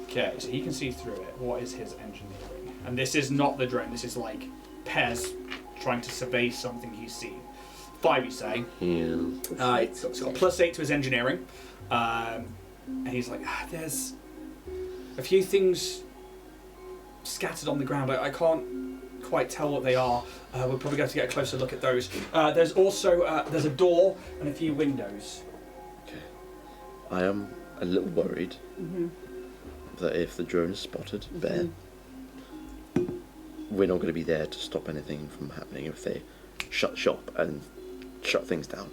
Okay, so he can see through it. What is his engineering? And this is not the drone, this is like Pez trying to survey something he's seen. 5, you say? Yeah. He's got a plus 8 to his engineering. And he's like, there's a few things scattered on the ground. I can't quite tell what they are. We're probably going to get a closer look at those. There's also there's a door and a few windows. Okay. I am a little worried that if the drone is spotted, Bear, we're not going to be there to stop anything from happening if they shut shop and shut things down.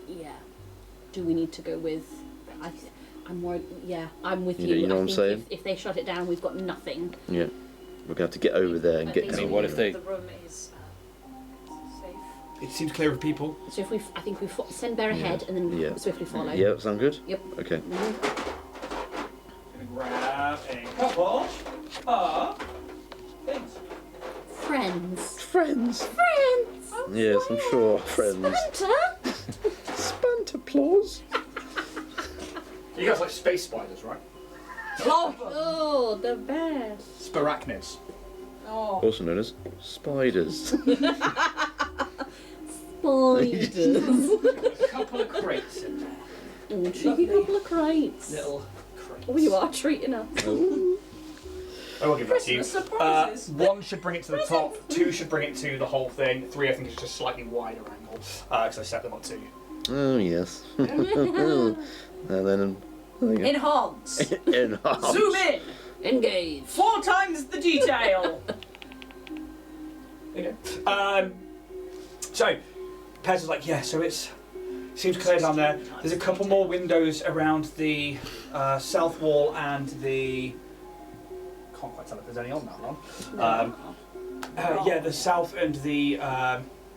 Yeah. Do we need to go with? I'm worried. Yeah, I'm with you. You know I what I'm think saying? If they shut it down, we've got nothing. Yeah. We're going to have to get over there and At get least I mean, down. what if they- The room is safe. It seems clear of people. So if I think we send Bear ahead and then Yeah. swiftly follow. Yeah, sound good? Yep. Okay. Gonna grab a couple of things. Friends. Friends. Friends. Yes, I'm sure. Friends. Santa. Spantaplours. You guys like space spiders, right? Oh, the best. Sparachnids. Oh. Also known as spiders. Spiders. A couple of crates in there. Cheeky couple of crates. Little crates. Oh, you are treating us. I will give that to you. Christmas surprises. One should bring it to the top. Two should bring it to the whole thing. Three, I think, is just slightly wider angle because I set them up to you. Oh, yes. And then... Enhance. Enhance. Zoom in. Engage. 4 times the detail. Okay. So, Pez is like, yeah, so seems clear down there. There's a couple more windows around the south wall and the... Can't quite tell if there's any on that one. Yeah, the south and the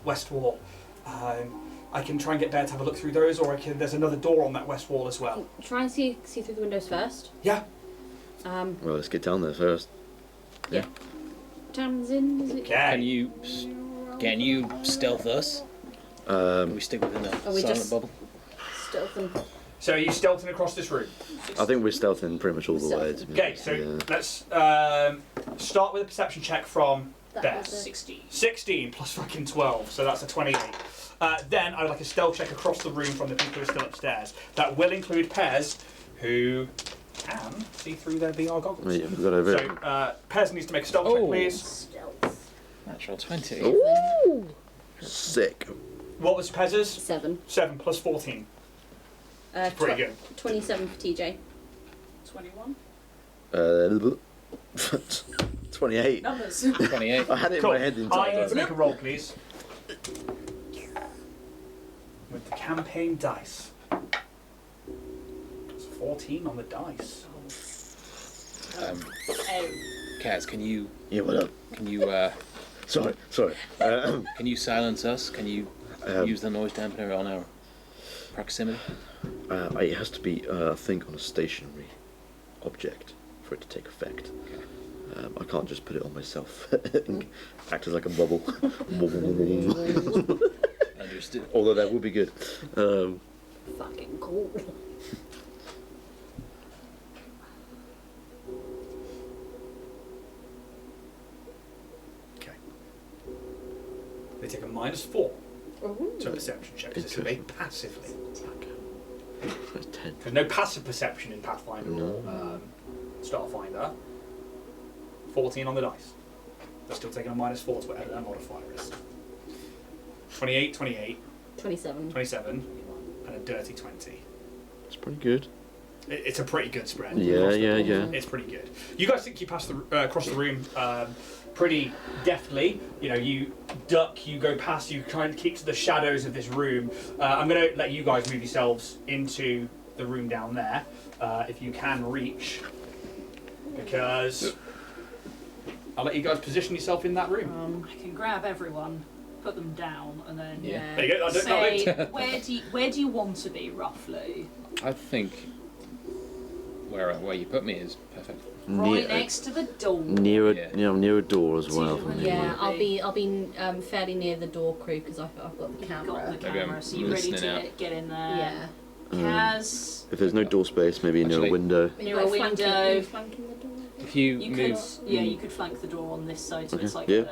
west wall. I can try and get Bear to have a look through those, or there's another door on that west wall as well. Try and see through the windows first. Yeah. Well, let's get down there first. Tamsin, is it? Okay. Can you stealth us? Can we stick within a we silent just- bubble? Stealth and... So are you stealthing across this room? I think we're stealthing pretty much all the way. to be Okay, honest. so Yeah. let's start with a perception check from That Bear. was it. 60. 16 plus fucking 12, so that's a 28. Then I'd like a stealth check across the room from the people who are still upstairs. That will include Pez, who can see through their VR goggles. Yeah, we've got over So Pez needs to make a stealth check, Oh. please. Stealth. Natural 20. Ooh! Sick. What was Pez's? 7. 7 plus 14. Pretty good. 27 for TJ. 21. 28. Numbers. 28. I had it Cool. in my head the I entire need to time. make a roll, please. With the campaign dice. It's 14 on the dice. Oh. Kaz, can you Yeah, what up? Sorry. can you silence us? Can you Um, use the noise dampener on our proximity? It has to be, I think, on a stationary object for it to take effect. I can't just put it on myself and act as like a bubble. Understood. Although that would be good. Fucking cool. Okay. They take a -4 Ooh. to a perception check because it's made passively. That's 10. There's no passive perception in Pathfinder No. or Starfinder. 14 on the dice. They're still taking a -4 to whatever their modifier is. 28, 28, 27. 27, and a dirty 20. It's pretty good. It's a pretty good spread. Yeah. It's pretty good. You guys think you pass across the room pretty deftly. You know, you duck, you go past, you try and keep to the shadows of this room. I'm going to let you guys move yourselves into the room down there, if you can reach, because I'll let you guys position yourself in that room. I can grab everyone, put them down, and then Yeah. There you go. say, where do you want to be roughly? I think where you put me is perfect. Right next to the door. Near Yeah. near a door as well. To for me. Yeah, I'll be fairly near the door crew because I've got the You've camera. got the Maybe I'm camera, so you're ready listening to out. get in there. Yeah. Kaz, If there's no door space, maybe near a Actually- window. near a Flanking- window. flanking the door. If you, You move, could, you could flank the door on this side, so Okay, it's like yeah.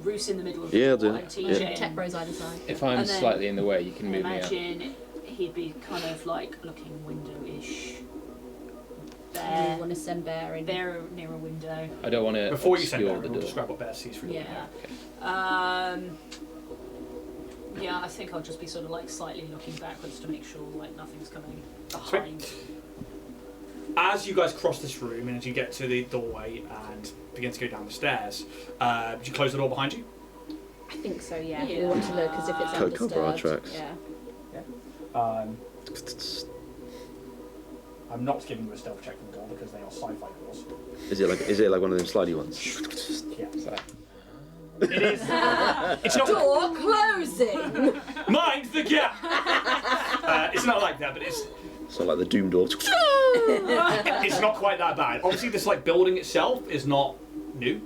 Roos in the middle of the Yeah, I'll door do and it. TJ. Yeah. in. Tech bros either side. if I'm And then slightly in the way, you can move me out. Imagine he'd be kind of like looking window-ish. You want to send Bear in? Bear near a window. I don't want to Before you send obscure Bear, the we'll door. describe what Bear sees through the Yeah. window. Yeah, I think I'll just be sort of like slightly looking backwards to make sure like nothing's coming behind. As you guys cross this room and as you get to the doorway and begin to go down the stairs, did you close the door behind you? I think so, yeah. Yeah. We want to look as if it's Could cover our undisturbed. tracks. Yeah. I'm not giving you a stealth check from the door because they are sci-fi doors. Is it like one of them slidey ones? Yeah. So, It is. It's not. Door closing! Mind the gap! It's not like that, but it's So like the Doom door. it's not quite that bad. Obviously, this like building itself is not new,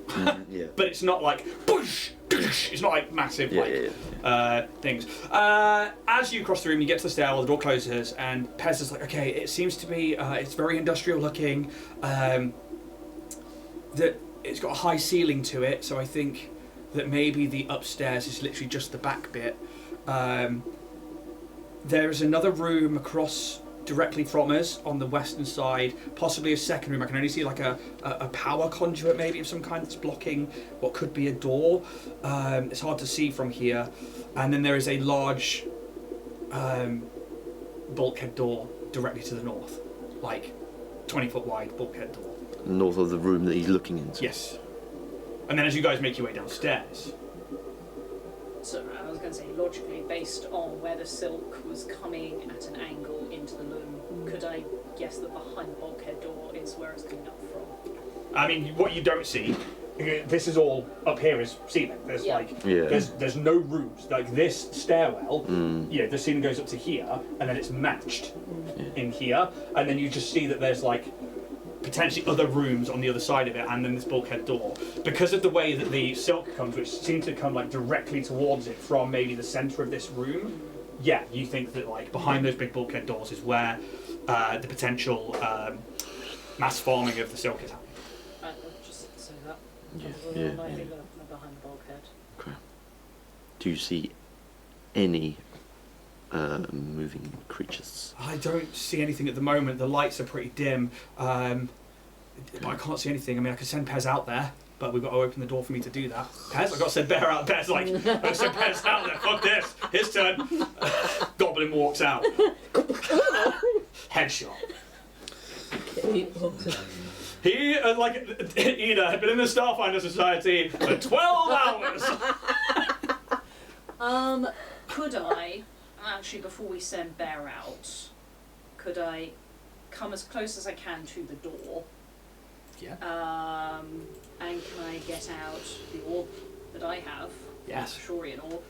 Yeah. but it's not like boosh, boosh. It's not like massive things. As you cross the room, you get to the stairwell. The door closes, and Pez is like, "Okay, it seems to be it's very industrial looking. That it's got a high ceiling to it, so I think that maybe the upstairs is literally just the back bit. There is another room across directly from us on the western side, possibly a second room. I can only see like a power conduit maybe of some kind that's blocking what could be a door. It's hard to see from here. And then there is a large bulkhead door directly to the north, like 20-foot wide bulkhead door. North of the room that he's looking into. Yes. And then as you guys make your way downstairs, So I was going to say, logically, based on where the silk was coming at an angle into the loom, could I guess that behind the bulkhead door is where it's coming up from? I mean, what you don't see, this is all up here is ceiling. There's there's no rooms. Like this stairwell, the ceiling goes up to here, and then it's matched in here, and then you just see that there's like potentially other rooms on the other side of it, and then this bulkhead door. Because of the way that the silk comes, which seems to come like directly towards it from maybe the centre of this room, you think that like behind those big bulkhead doors is where the potential mass farming of the silk is happening. Right, I'll just say that. Yeah. I think they're behind the bulkhead. Okay. Do you see any moving creatures? I don't see anything at the moment. The lights are pretty dim. But I can't see anything. I mean, I could send Pez out there, but we've got to open the door for me to do that. Pez? I've got to send Bear out. Pez like, I've got to send Pez out there. Fuck this. His turn. Goblin walks out. Headshot. He, like Ida, had been in the Starfinder Society for 12 hours. Could I, actually before we send Bear out, could I come as close as I can to the door? Yeah. And can I get out the orb that I have? Yes. The Shorian orb.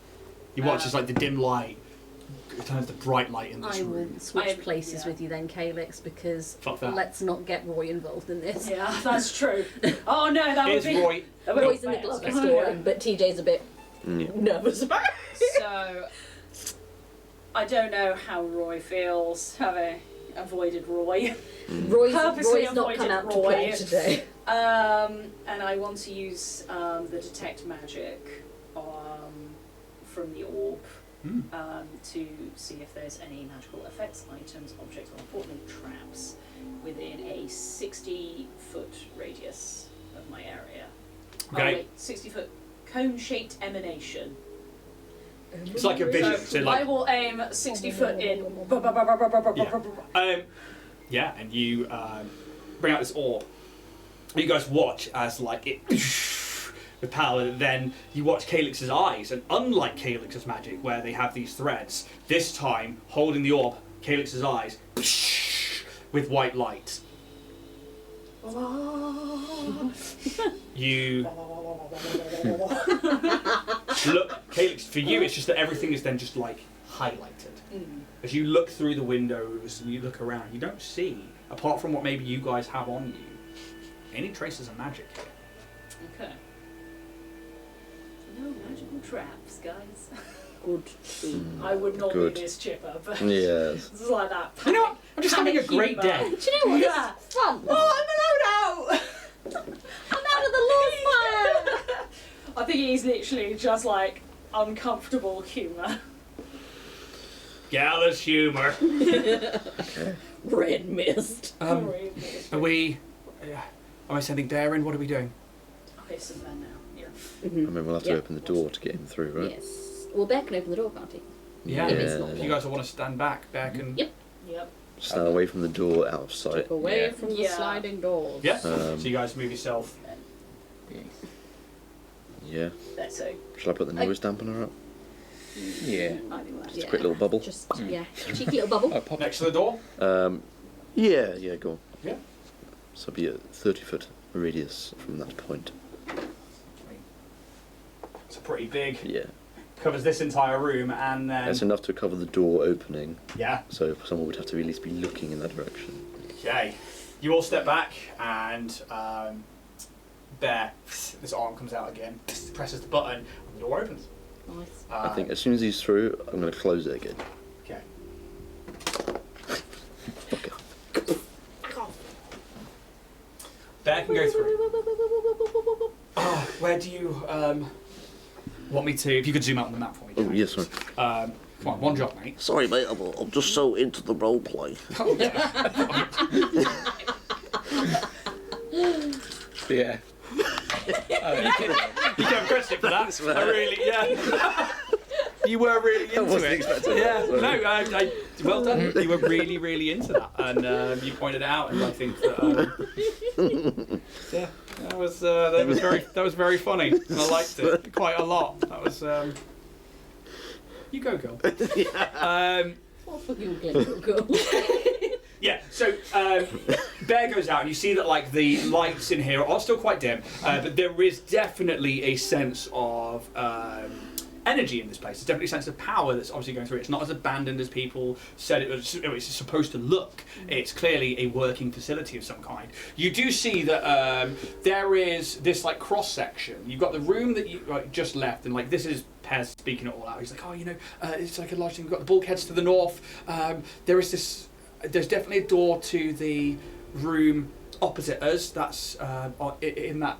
You watch as like the dim light turns to bright light in this I will room. switch places with you then, Calyx, because Fuck that. let's not get Roy involved in this. Yeah, that's true. Oh no, that would Here's be... Roy. That would Roy's be in the bad. glove story, but TJ's a bit nervous about it. So, I don't know how Roy feels, having avoided Roy. Roy's not avoided come out to Roy. play today. And I want to use the detect magic from the orb to see if there's any magical effects, items, objects, or importantly traps within a 60-foot radius of my area. Okay. Oh wait, 60-foot cone-shaped emanation. It's like a vision. So I like, will aim 60 foot in. and you bring out this orb. You guys watch as like it with power. Then you watch Calyx's eyes, and unlike Calyx's magic, where they have these threads, this time holding the orb, Calyx's eyes with white light. You look, Calyx, for you it's just that everything is then just like highlighted. As you look through the windows and you look around, you don't see, apart from what maybe you guys have on you, any traces of magic here. Okay. No magical traps, guys. Good. I would not Good. be this chipper, but Yes. this is like that. You know what? I'm just having a great humour. day. Do you know what? Yeah. This is fun. Oh, I'm allowed out! I'm out of the Lord's fire! I think he's literally just like uncomfortable humour. Gallus humor. red mist. Are we? Am I sending Bear in? What are we doing? Okay, so then now. Yeah. I mean, we'll have to Yeah. open the door to get him through, right? Yes. Well, Bear can open the door, can't he? Yeah. If it's not If you guys all want to stand back, Bear can. Yep. Yep. Stand away from the door, out of sight. Keep away Yeah. from the Yeah. sliding doors. Yeah. So you guys move yourself. Yeah. That's so. Shall I put the noise dampener up? Yeah. I do that. Just a quick little bubble. Just, yeah, cheeky little bubble. Oh, pop Next to the door. Yeah, go on. Yeah. So it'll be a 30-foot radius from that point. It's a pretty big. Yeah. Covers this entire room, and then. That's enough to cover the door opening, Yeah. so someone would have to at least be looking in that direction. Okay. You all step back, and Bear, this arm comes out again, presses the button, and the door opens. Nice. I think as soon as he's through, I'm going to close it again. Okay. Okay. Bear can go through. Where do you want me to? If you could zoom out on the map for me. Oh, Jack. yes, sorry. Come on, one job, mate. Sorry, mate, I'm just so into the role play. Oh, yeah. Yeah. You get credit for that. I really, yeah. You were really into wasn't it. expecting Yeah, that, no, well done. You were really, really into that, and you pointed it out, and I think that yeah, that was very funny, and I liked it quite a lot. That was you go, girl. What fucking go. Yeah, so Bear goes out and you see that like the lights in here are still quite dim, but there is definitely a sense of energy in this place. There's definitely a sense of power that's obviously going through it. It's not as abandoned as people said it's supposed to look. It's clearly a working facility of some kind. You do see that there is this like cross section. You've got the room that you just left, and like this is Pez speaking it all out. He's like, oh, it's like a large thing. We've got the bulkheads to the north. There is this. There's definitely a door to the room opposite us. That's in that.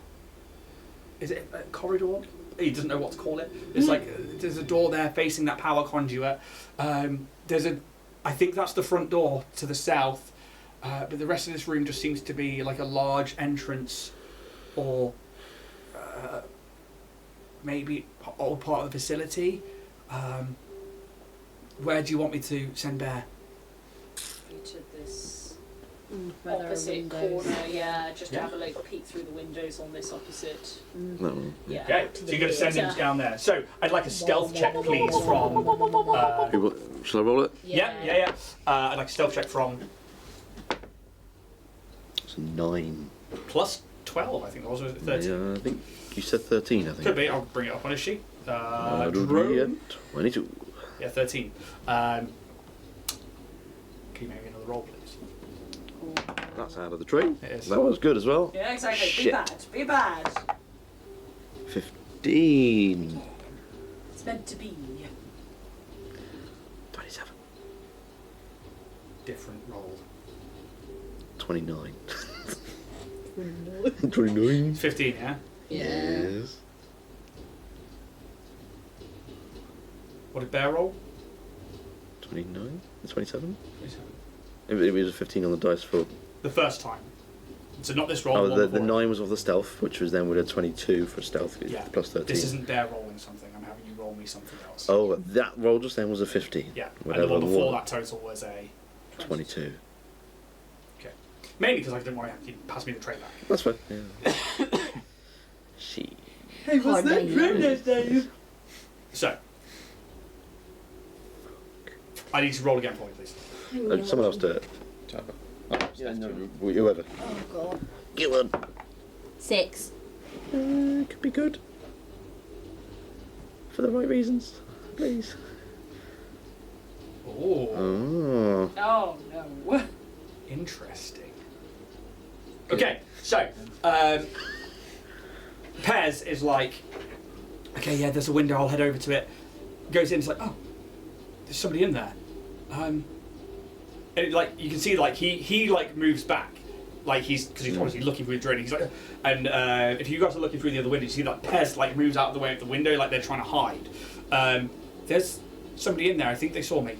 Is it a corridor? He doesn't know what to call it. It's like there's a door there facing that power conduit. I think that's the front door to the south. But the rest of this room just seems to be like a large entrance, or maybe all part of the facility. Where do you want me to send Bear? To this Where there are opposite windows. corner, yeah, just to Yeah. have a look, peek through the windows on this opposite. No. Yeah. Okay, so you're going to send him down there. So I'd like a stealth check, please, from. Shall I roll it? Yeah. I'd like a stealth check from It's a 9. plus 12, I think it was, or was it 13? Yeah, I think you said 13, I think. Could be, I'll bring it up on his sheet. Yeah, Drone. 22. Yeah, 13. Can you make me another roll, please? That's out of the train. It is. That was good as well. Yeah, exactly. Be Shit. bad. Be bad. 15. It's meant to be. 27. Different roll. 29. 29. 15, yeah? Yes. What did Bear roll? 29? 27? 27. It was a 15 on the dice for. The first time. So not this roll. Oh, one the before it. 9 was of the stealth, which was then with a 22 for stealth, Yeah. plus 13. This isn't Bear rolling something, I'm having you roll me something else. Oh, that roll just then was a 15. Yeah, Whatever and the one before one. that total was a... 22. Mainly because I didn't want to have you pass me the tray back. That's fine. Yeah. She. Hey, what's that pregnant, Dave? So, I need to roll again for me, please. Someone else do it. Yeah, no, whoever. Oh god. Get one. 6. Could be good. For the right reasons, please. Oh, Oh. Oh no. interesting. Okay, so, Pez is like, okay, yeah, there's a window, I'll head over to it. Goes in, it's like, oh, there's somebody in there. And it, like, you can see, like, he like moves back. Like, because he's obviously looking through the drain. He's like, and if you guys are looking through the other window, you see that Pez, like, moves out of the way of the window, like they're trying to hide. There's somebody in there, I think they saw me.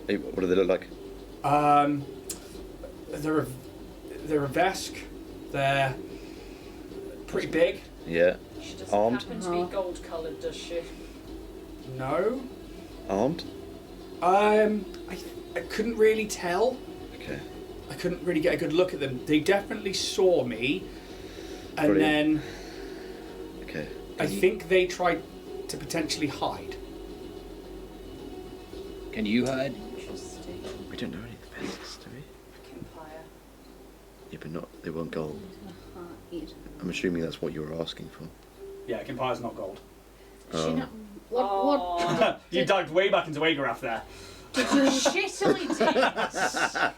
Hey, what do they look like? They're a Vesk. They're pretty big. Yeah. She doesn't Armed? happen to be gold coloured, does she? No. Armed? I couldn't really tell. Okay. I couldn't really get a good look at them. They definitely saw me, and Brilliant. then Okay. I think they tried to potentially hide. Can you hide? Interesting. We don't know any of the peasants, do we? Empire. Yeah, but not. They weren't gold. Hide. I'm assuming that's what you were asking for. Yeah, Kimpire's not gold. Oh. She not, what? You dived way back into Agraf there. Shittily did.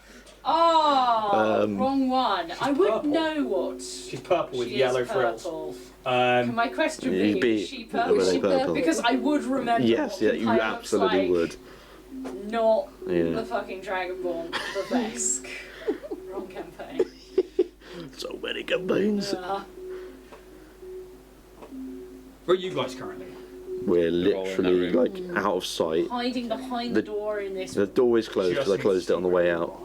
Oh, Um, wrong one. I would purple. know what. She's purple with She yellow is frills. purple. Can my question be, is she purple? Were they purple? Because I would remember Yes, what yeah, you Empire absolutely looks like. would. Not Yeah. the fucking Dragonborn, the Vesk. Wrong campaign. So many campaigns. Where are you guys currently? We're They're all in that literally room. like out of sight. Hiding behind the door in this. The door is closed because I closed it on the way out.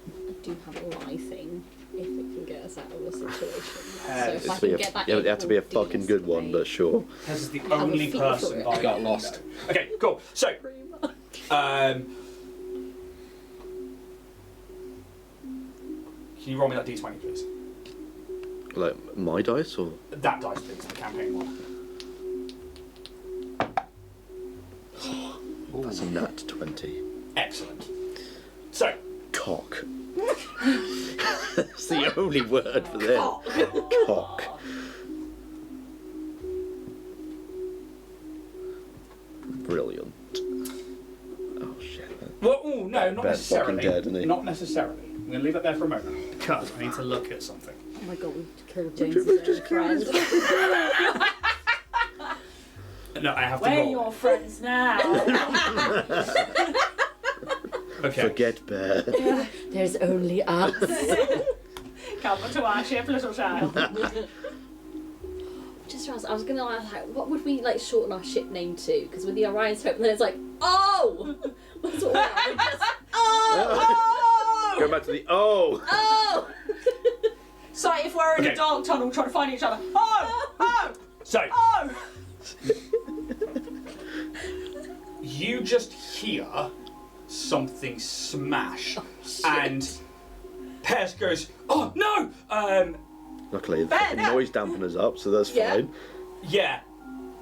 I do have a lie thing if it can get us out of the situation. So It's if I It'd be can a, get that yeah, it'd have to be a April fucking good one, but sure. Tez is the have a only feel for person it. by Got the lost. window. Okay, cool. So, can you roll me that d20, please? Like my dice or That dice, please, the campaign one. that's a nat 20. Excellent. So, Cock. That's the only word for them. Cock. Brilliant. Oh shit. well, ooh, no, not Ben's fucking necessarily. dead, isn't he? Not necessarily. I'm going to leave it there for a moment because I need to look at something. Oh my god, we've killed James' friend. No, I have to We're roll. your friends now. Okay. Forget bear. There's only us. Come to our ship, little child. Just realised, I was gonna ask, like, what would we like shorten our ship name to? Because with the Orion's Hope, and then it's like, oh, that's what we are. We're just, oh, Go back to the oh. So if we're in Okay. a dark tunnel trying to find each other, oh, So, oh, you just hear something smash, and Pez goes, "Oh no!" Luckily, the Ben, fucking noise dampener's up, so that's Yeah. fine. Yeah,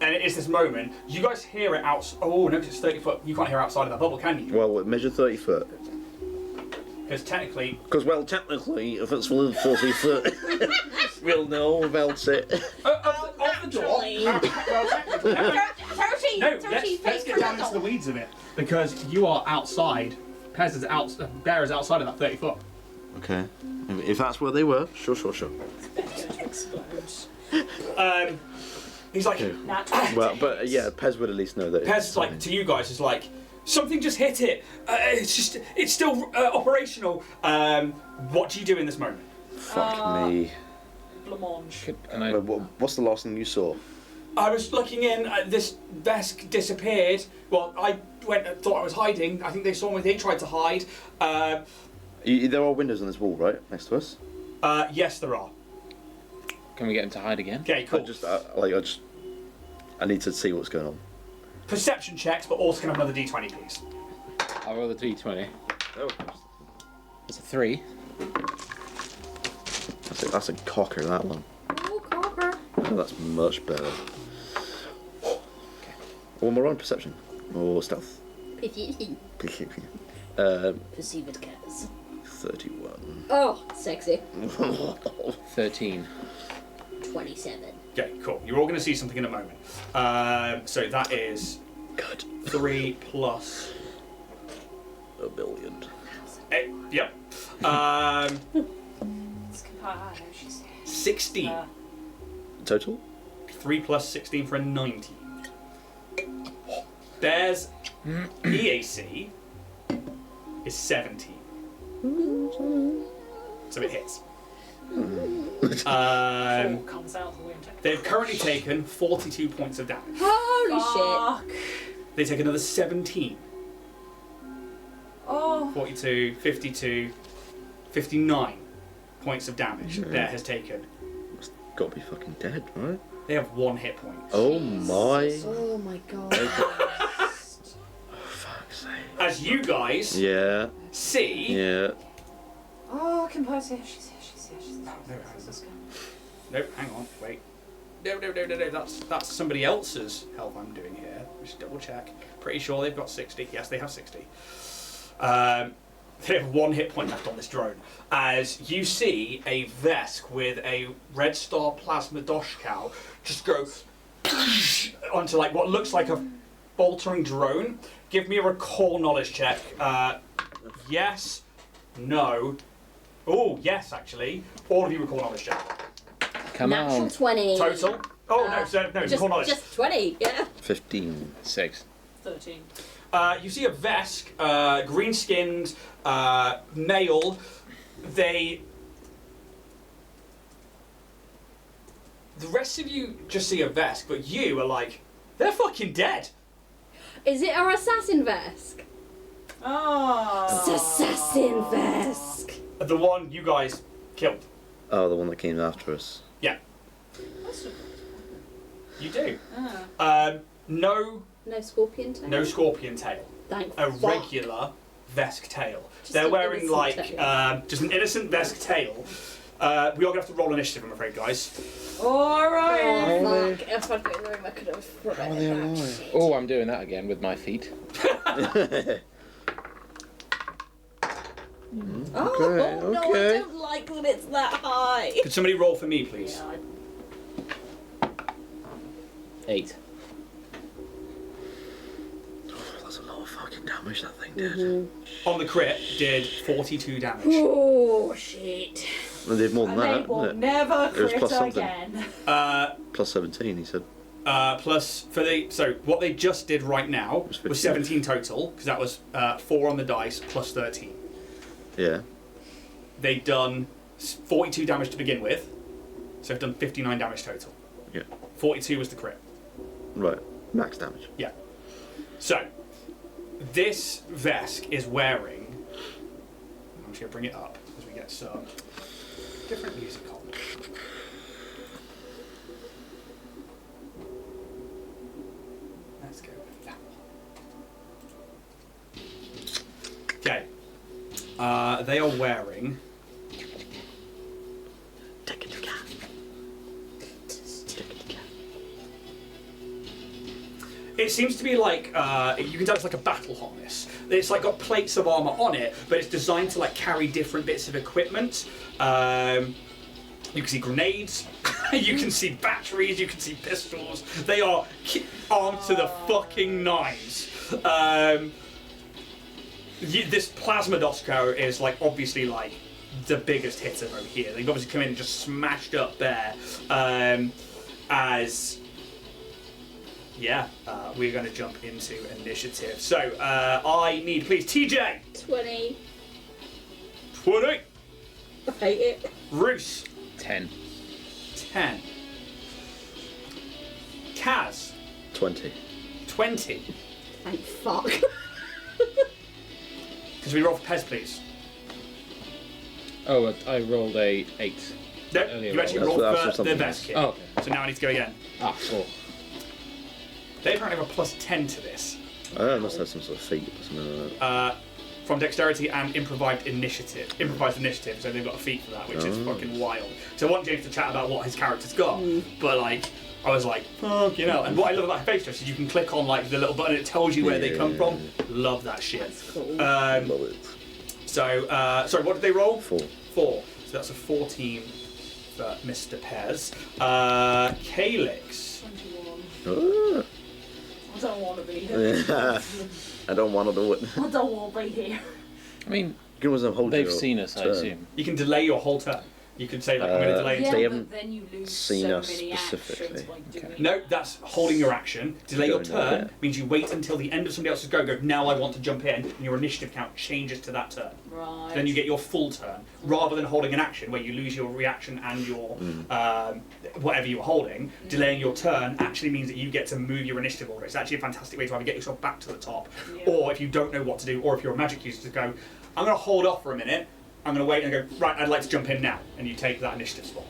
and it is this moment. You guys hear it out. Oh no, 'cause it's 30 foot. You can't hear outside of that bubble, can you? Well, measure 30 foot. Because technically, Because, well, technically, if it's within 40 foot, we'll know about it. off the door. Well, technically, no, let's get down into the weeds of it because you are outside. Pez is out. Bear is outside of that 30 foot. Okay. If that's where they were, sure. He's like, Well, but yeah, Pez would at least know that. Pez, like to you guys, is like something just hit it. It's still operational. What do you do in this moment? Fuck me. blancmange. Can I? What's the last thing you saw? I was looking in. This desk disappeared. Well, I went. Thought I was hiding. I think they saw me. They tried to hide. There are windows on this wall, right, next to us. Yes, there are. Can we get him to hide again? Okay, cool. I need to see what's going on. Perception checks, but also can have another d20, please. I'll roll the d20. Oh, It's a 3. that's a cocker, that one. Oh, cocker. Oh, that's much better. One more on perception or stealth. Perceive it, Kaz. 31. Oh, sexy. 13. 27. Okay, cool. You're all going to see something in a moment. So that is Good. 3 plus. A billion. Yep. It's I know she's 16. Total? 3 plus 16 for a 19. Bear's EAC is 17. So it hits. comes out the window. They've currently taken 42 points of damage. Holy shit. They take another 17. Oh. 42, 52, 59 points of damage Bear has taken. Got to be fucking dead, right? They have 1 hit point. Oh my. Oh my god. Oh, fuck's sake. As you guys see... Yeah. Oh, Composer, she's here. No, hang on, wait. No, that's somebody else's health I'm doing here. Just double check. Pretty sure they've got 60. Yes, they have 60. They have 1 hit point left on this drone. As you see a Vesk with a red star plasma Doshkow just go onto like what looks like a faltering drone. Give me a recall knowledge check. Yes. No. Oh, yes, actually. All of you recall knowledge check. Come Natural on. 20. Total? Oh, no, recall knowledge. Just 20, yeah. 15. 6. 13. You see a Vesk, green-skinned, male. The rest of you just see a Vesk, but you are like, they're fucking dead. Is it our assassin Vesk? Oh. It's assassin Vesk. The one you guys killed. Oh, the one that came after us. Yeah, What's the- you do. Ah. No No scorpion tail? No scorpion tail. Thank A fuck. regular Vesk tail. Just They're an wearing innocent like tail. just an innocent Vesk tail. We are gonna have to roll initiative, I'm afraid, guys. Alright. Oh, fuck. If I'd been in the room, I could have prevented that. Shit. Oh, I'm doing that again with my feet. Oh, Okay, no, I okay. don't like that it's that high. Could somebody roll for me, please? Yeah, 8. That's a lot of fucking damage that thing did. Mm-hmm. On the crit, did 42 damage. Oh, shit. Well, they did more than And they that, will didn't it? never It was crit plus something. again. Plus 17, he said. Plus for so what they just did right now Was was 15. 17 total because that was 4 on the dice plus 13. Yeah. They'd done 42 damage to begin with, so they've done 59 damage total. Yeah. 42 was the crit. Right. Max damage. Yeah. So this Vesk is wearing. I'm just gonna bring it up as we get some different music on. Let's go with that one. Okay. They are wearing. It seems to be like you can tell it's like a battle harness. It's like got plates of armor on it, but it's designed to like carry different bits of equipment. You can see grenades, you can see batteries, you can see pistols. They are armed to the fucking nines. This plasma Dosko is like obviously like the biggest hitter over here. They've obviously come in and just smashed up there. We're going to jump into initiative. So I need, please, TJ. 20. 20. I hate it. Roos. 10. 10. Kaz. 20. 20. Thank fuck. Because we roll for Pez, please. Oh, I rolled a 8. No, Earlier you actually roll. rolled That's for something the else. best kit. Oh, okay. So now I need to go again. 4. They apparently have a plus 10 to this. I must have some sort of feat or something like that. From dexterity and improvised initiative, so they've got a feat for that, which is fucking wild. So I want James to chat about what his character's got, but like, I was like, fuck, you know. And what I love about Face Test is you can click on like the little button, it tells you where they come from. Love that shit. That's cool. Love it. So, sorry, what did they roll? 4. 4. So that's a 14 for Mr. Pez. Calyx. 21. Ah. I don't want to be here. I don't want to do it. I don't want to be here. I mean, You can always hold they've your seen us, I turn. assume. You can delay your whole turn. You can say like, I'm going to delay They until... haven't but then you lose seen so us many specifically. actions by doing No, that's holding your action. Delay your Going turn there. means you wait until the end of somebody else's go. Now I want to jump in, and your initiative count changes to that turn. Right. Then you get your full turn, rather than holding an action where you lose your reaction and your whatever you were holding. Delaying your turn actually means that you get to move your initiative order. It's actually a fantastic way to either get yourself back to the top, Yeah. or if you don't know what to do, or if you're a magic user, to go, I'm going to hold off for a minute. I'm going to wait and go, right, I'd like to jump in now. And you take that initiative spot.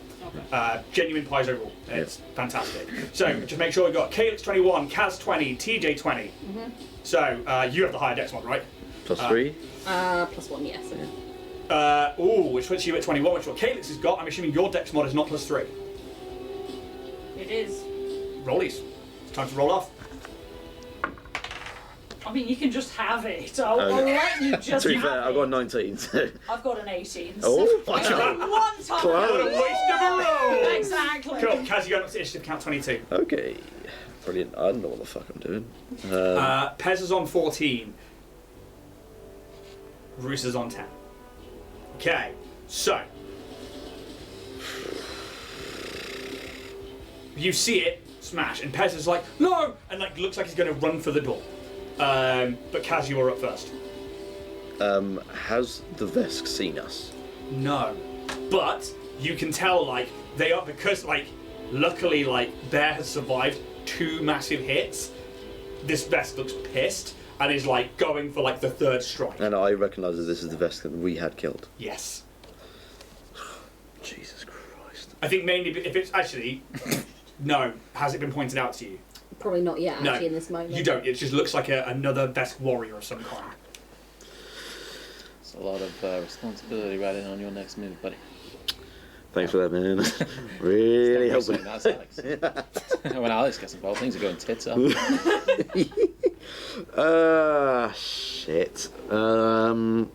Okay. Genuine pies overall. It's fantastic. So just make sure we've got Calyx 21, Kaz 20, TJ 20. So you have the higher dex mod, right? +3. +1, yes. Which puts you at 21, which is what Calyx has got. I'm assuming your dex mod is not +3. It is. Rollies. It's time to roll off. I mean, you can just have it. I'll let you just To be have fair, it. I've got 19. So. I've got an 18. Oh, so watch only out. one time. Close. What a waste of a roll! Exactly. Cool. Kaz, you got up to initiative count 22. Okay. Brilliant. I don't know what the fuck I'm doing. Pez is on 14. Roos is on 10. Okay, so. You see it smash, and Pez is like, no! And like looks like he's going to run for the door. But Kaz, you are up first. Has the Vesk seen us? No. But you can tell, like, they are, because, like, luckily, like, Bear has survived 2 massive hits. This Vesk looks pissed and is, like, going for, like, the 3rd strike. And I recognise that this is the Vesk that we had killed. Yes. Jesus Christ. I think mainly if it's actually. No. Has it been pointed out to you? Probably not yet, No. actually, in this moment. You don't. It just looks like another Vesk warrior of some kind. It's a lot of responsibility riding on your next move, buddy. Thanks for that, man. Really Don't helping. be saying that's Alex. When Alex gets involved, things are going tits up. Shit. Oh,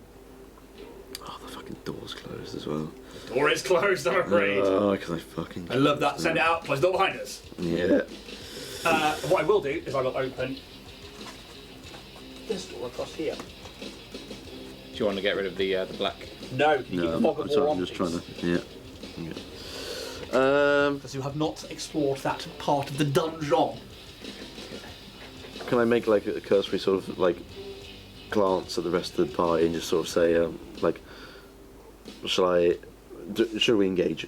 the fucking door's closed as well. The door is closed, I'm afraid. Oh, because I fucking. I love that. Send it out. Close the door behind us. Yeah. What I will do is I will open this door across here. Do you want to get rid of the black? No, can you No, keep I'm, the fog of I'm sorry. war I'm on, just trying please? to. Yeah. Okay. Because you have not explored that part of the dungeon. Can I make like a cursory sort of like glance at the rest of the party and just sort of say, like, should we engage?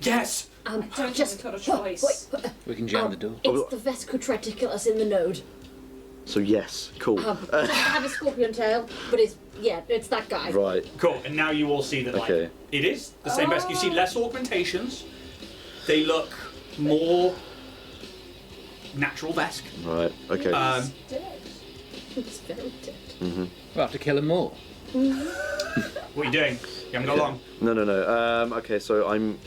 Yes! I don't just think we've got a choice. Wait, We can jam the door. it's the Vesk who tried to kill us in the node. So yes, cool. Doesn't have a scorpion tail, but it's that guy. Right. Cool, and now you all see that like, Okay. it is the same Vesk. You see less augmentations. They look more natural Vesk. Right. Okay. Dead. He's very dead. We'll have to kill him more. What are you doing? You haven't got long. No. Okay, so I'm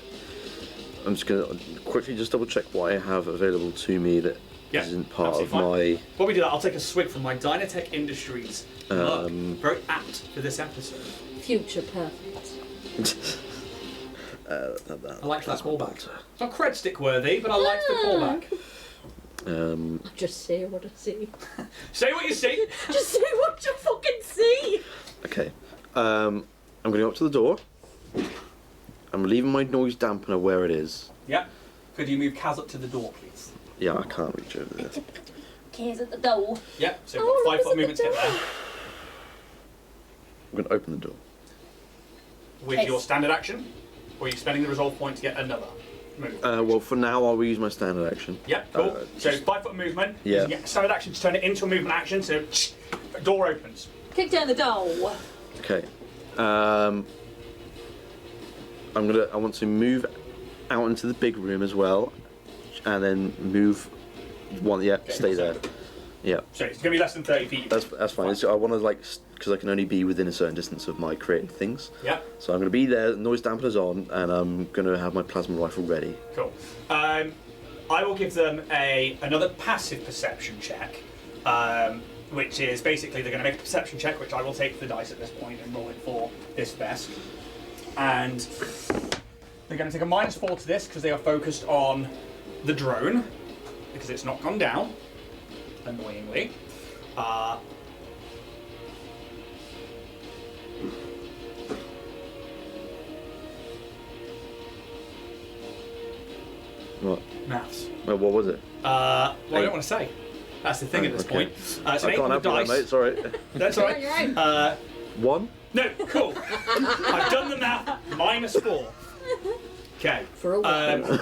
just gonna quickly just double check what I have available to me that Yeah, not part of absolutely my. While we do that, I'll take a swig from my Dynatech Industries mug. Very apt for this episode. Future perfect. I like that callback. It's not cred stick worthy, but I like the callback. Just say what I see. Say what you see. Just say what you fucking see! Okay. I'm gonna go up to the door. I'm leaving my noise dampener where it is. Yeah. Could you move Kaz up to the door, please? Yeah, I can't reach over there. Cares at the door. Yeah. So Oh, 5 foot look, movement to get there. I'm gonna open the door. With Yes. your standard action, or are you spending the resolve point to get another move? Well, for now, I'll use my standard action. Yeah, cool. Uh, So 5 foot movement. Yeah. You can get standard action to turn it into a movement action. So door opens. Kick down the door. Okay. I want to move out into the big room as well, and then move one. Yeah, stay there. Yeah, So it's gonna be less than 30 feet. that's fine. So I want to because I can only be within a certain distance of my created things. Yeah. So I'm going to be there. Noise dampener's on, and I'm going to have my plasma rifle ready. Cool. I will give them another passive perception check, which is basically they're going to make a perception check, which I will take the dice at this point and roll it for this Vesk. And they're going to take a -4 to this because they are focused on the drone, because it's not gone down, annoyingly. What? Maths. Well, what was it? Well, I don't want to say. That's the thing at this Okay. point. It's an I 8 can't on the help you there, dice. mate. Sorry. That's all right. You're right. One. No, cool. I've done the math. -4. Okay. For a while.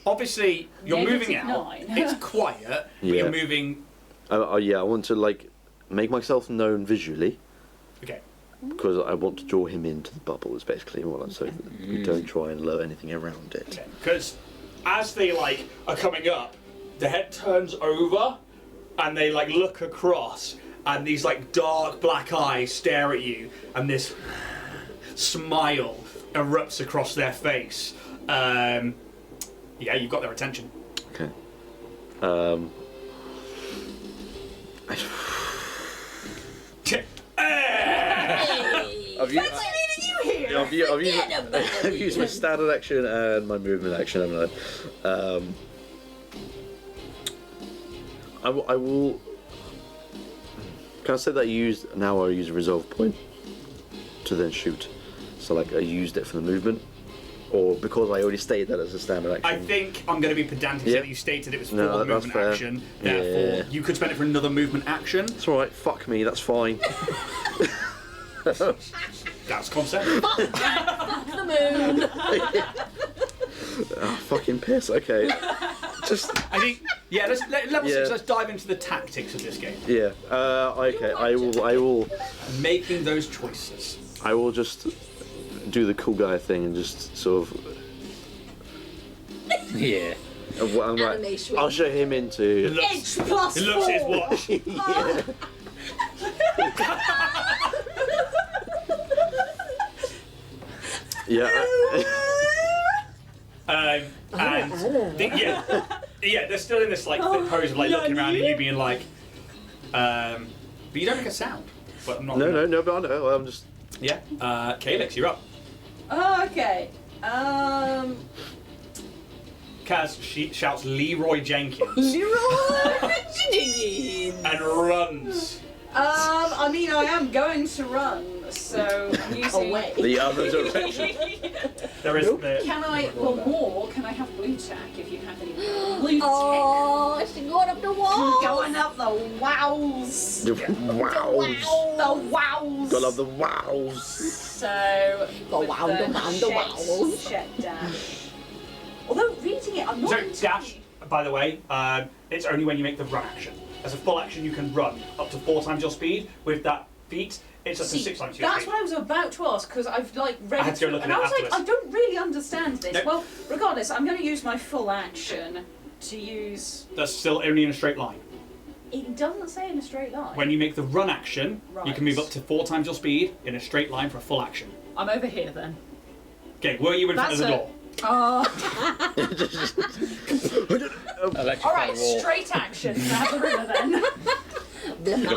Obviously, you're moving out. -9. It's quiet, but Yeah. you're moving. Yeah, I want to make myself known visually. Okay. because I want to draw him into the bubble. Is basically what I'm saying. So we don't try and lure anything around it. Because as they like are coming up, the head turns over, and they like look across, and these like dark black eyes stare at you, and this smile erupts across their face. Yeah, you've got their attention. Okay. I've used my standard action and my movement action, haven't I? I will. Can I say that I use a resolve point to then shoot? So like I used it for the movement, or because I already stated that as a standard action. I think I'm going to be pedantic Yeah. that you stated it was for No, the that's movement fair. action. Therefore, Yeah. you could spend it for another movement action. It's all right. Fuck me. That's fine. That's concept. The moon. Oh, fucking piss. Okay. Just I think. Yeah. Level Yeah. 6. Let's dive into the tactics of this game. yeah. Okay. I will. Making those choices. I will just do the cool guy thing and just sort of. Yeah. I'm like, Animation. I'll show him into. Edge plus He looks at his 4. watch. Yeah. And they're still in this like thick pose of like looking around and you being like, but you don't make a sound. But I'm not. No. But I know. I'm just. Yeah. Calyx, you're up. Okay. Kaz shouts Leroy Jenkins and runs. I mean, I am going to run, so I'm using. Away. The other direction. There is the. Can I? Well, more. Can I have blue tack if you have any blue tack? Oh, she's going up the wall. Going up the wows. Wows. The wows. Gotta love the wows. So. The with wow, the wow, the checked- wows. checked dash. Although reading it, I'm not. So entirely- dash, by the way, it's only when you make the run action. As a full action, you can run up to 4 times your speed. With that feat, it's up to See, 6 times your that's speed. what I was about to ask because I've like read I had it to go through, look and at I it was like, I afterwards. don't really understand this. Nope. Well, regardless, I'm going to use my full action to use. That's still only in a straight line. It doesn't say in a straight line. When you make the run action, you Right. can move up to 4 times your speed in a straight line for a full action. I'm over here then. Okay, were you in front of the That's door? Electrify All right, the wall. straight action. Now the river then.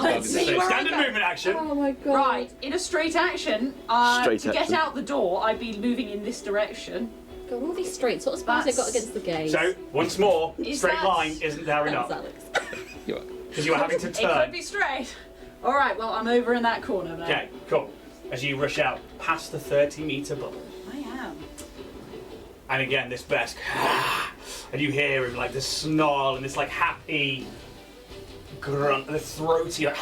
Let's see So where I standard go. movement action. Oh my god. Right, in a straight action, Straight to action. get out the door, I'd be moving in this direction. God, all these straights. What spells they got That's- against the gays? So, once more, Is straight that- line isn't there Thanks, enough. Alex. You are. Because you were having to It turn. could be straight. All right, well, I'm over in that corner then. Okay, cool. As you rush out past the 30-meter bubble. I am. And again, this Vesk, and you hear him like this snarl and this like happy grunt, the throaty like.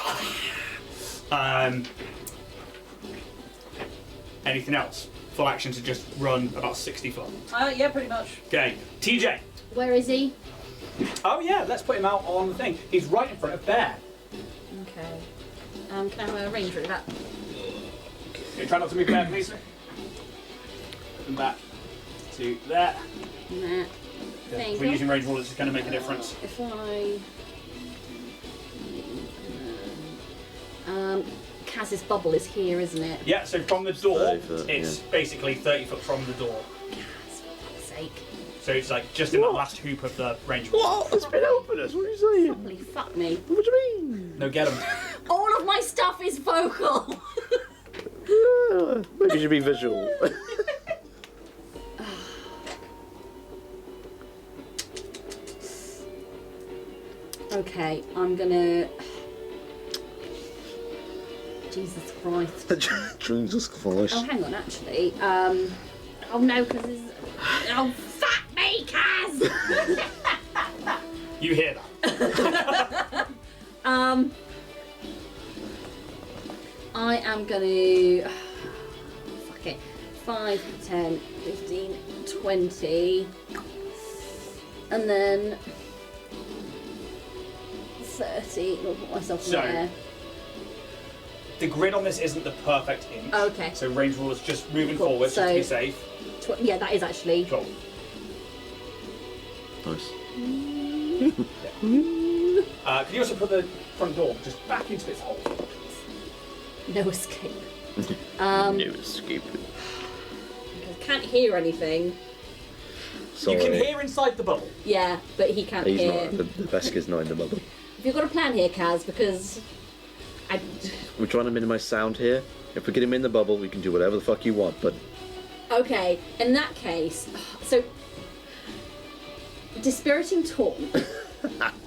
Anything else? Full action to just run about 60 foot. Yeah, pretty much. Okay, TJ. Where is he? Oh yeah, let's put him out on the thing. He's right in front of Bear. Okay. Can I have a range through that? Okay, try not to move Bear, please. And back to there. Nah. Thank We're you. using range rulers, it's going to make a difference. If I... Kaz's bubble is here, isn't it? Yeah, so from the door, 30 foot, it's yeah. basically 30 foot from the door. Kaz, for fuck's sake. So it's like just in the last hoop of the range ruler. What? It's been open. What are you saying? Holy fuck me. What do you mean? No, get him. All of my stuff is vocal! Yeah, maybe you should be visual. Okay, I'm gonna... Jesus Christ. Jesus Christ. Oh, hang on, actually. Oh no, because this... Oh, fuck me, Kaz! You hear that? I am gonna... Fuck it. 5, 10, 15, 20... And then... 30. I'll put myself So- there. the grid on this isn't the perfect inch. Okay. So range rule is just moving Cool. forward, just to be So- safe. Yeah, that is actually. Cool. Nice. Can you also put the front door just back into its hole? No escape. No escape. I can't hear anything. Sorry. You can hear inside the bubble. Yeah, but he can't He's hear. not. The Vesca's not in the bubble. Have you got a plan here, Kaz? Because We're trying to minimise sound here. If we get him in the bubble, we can do whatever the fuck you want. But okay, in that case, so dispiriting taunt.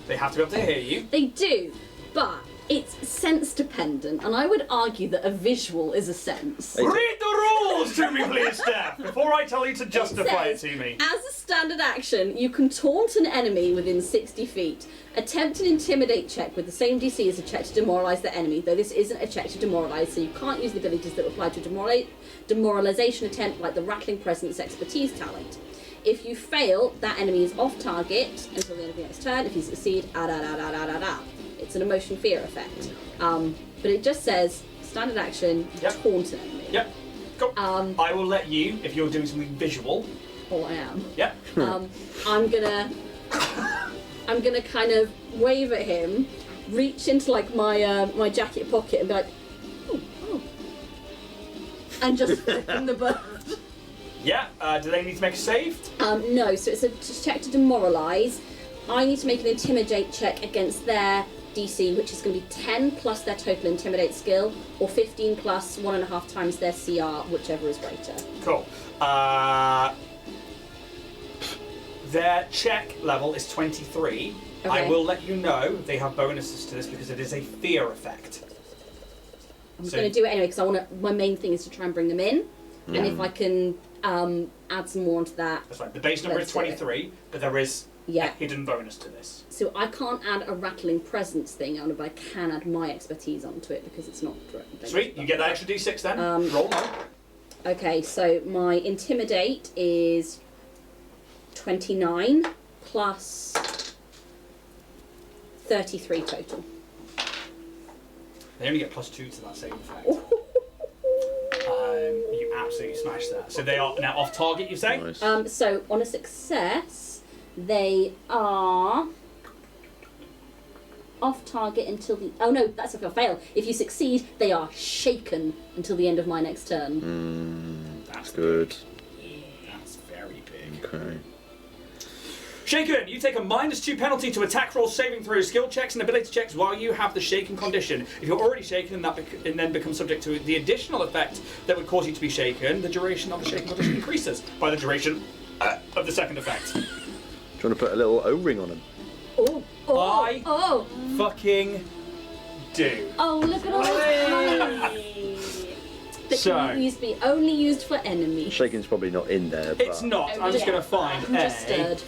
They have to be able to hear you. They do, but it's sense dependent, and I would argue that a visual is a sense. Hey, Read the rules to me, please, Steph, before I tell you to justify it says, to me. As a standard action, you can taunt an enemy within 60 feet. Attempt an intimidate check with the same DC as a check to demoralise the enemy, though this isn't a check to demoralise, so you can't use the abilities that apply to demoralisation attempt, like the rattling presence expertise talent. If you fail, that enemy is off target until the end of the next turn. If you succeed, It's an emotion fear effect. But it just says standard action, Yep. taunt an enemy. Yep. Cool. I will let you, if you're doing something visual. Oh, I am. Yep. I'm gonna kind of wave at him, reach into like my jacket pocket and be like, oh, and just open the bird. Yeah. Do they need to make a save? No, so it's a check to demoralise. I need to make an intimidate check against their DC, which is going to be 10 plus their total intimidate skill, or 15 plus 1.5 times their CR, whichever is greater. Cool. Their check level is 23. Okay. I will let you know they have bonuses to this because it is a fear effect. I'm So- going to do it anyway because I want to. My main thing is to try and bring them in, and if I can add some more onto that. That's right. The base number Let's is do it. 23, but there is Yeah. a hidden bonus to this. So I can't add a rattling presence thing on it, but I can add my expertise onto it because it's not. Sweet. You get that extra d6 then. Um, Roll now. Okay, so my intimidate is 29 plus 33 total. They only get +2 to that same effect. You absolutely smashed that. So they are now off target, you say? Nice. So on a success, they are off target until the. Oh no, that's if I fail. If you succeed, they are shaken until the end of my next turn. That's Good. big. That's very big. Okay. Shaken, you take a -2 penalty to attack roll, saving throws, skill checks, and ability checks while you have the shaken condition. If you're already shaken and then become subject to the additional effect that would cause you to be shaken, the duration of the shaken condition increases by the duration of the second effect. Do you want to put a little O-ring on him? Oh, I- oh, Fucking do. oh! Look at all this money. That So- can be only used for enemies. Shaken's probably not in there. But It's not. I'm just Yeah. going to find I'm just stirred.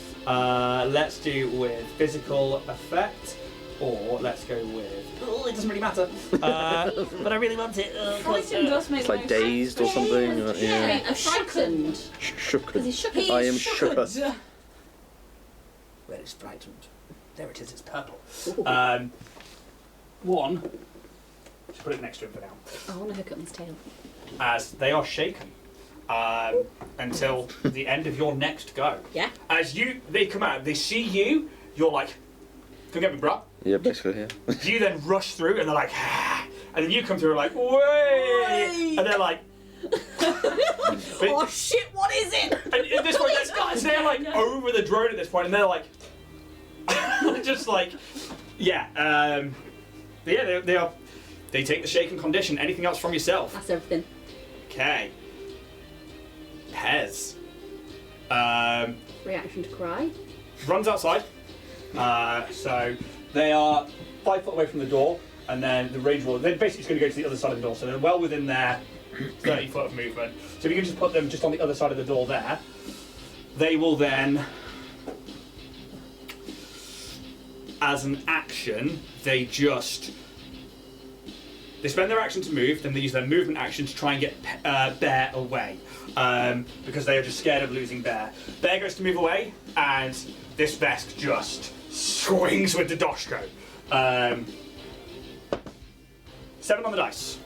let's do with physical effect, or let's go with. Oh, it doesn't really matter. But I really want it. Frightened does make It's like no dazed or sense. something. Yeah, I'm frightened. Shook. Because he's shook. I am shook. Where is frightened? There it is. It's purple. Ooh. One. Just put it next to him for now. I want to hook up his tail. As they are shaken until the end of your next go. Yeah. As they come out, they see you. You're like, "Come get me, bruh." Yeah, basically, yeah. You then rush through, and they're like, "Ah," and then you come through, and like, "Way!" and they're like, Oh shit! What is it? and at this point, they're like over the drone at this point, and they're like, just like, yeah, they are. They take the shaken condition. Anything else from yourself? That's everything. Okay. Pez. Reaction to cry. Runs outside. So they are 5 foot away from the door, and then the range roller. They're basically just going to go to the other side of the door, so they're well within their 30 foot of movement. So if you can just put them just on the other side of the door there, they will then, as an action, they spend their action to move, then they use their movement action to try and get Bear away. Because they are just scared of losing Bear. Bear goes to move away, and this Vesk just swings with the Doshko. 7 on the dice.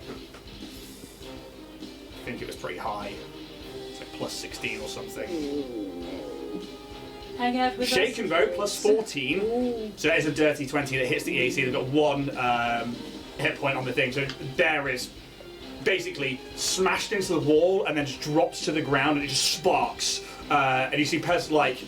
I think it was pretty high. It's like plus 16 or something. Hang out with Shake us. and vote plus 14. So that is a dirty 20 that hits the AC. They've got 1 hit point on the thing. So Bear is basically smashed into the wall and then just drops to the ground and it just sparks. And you see Pez like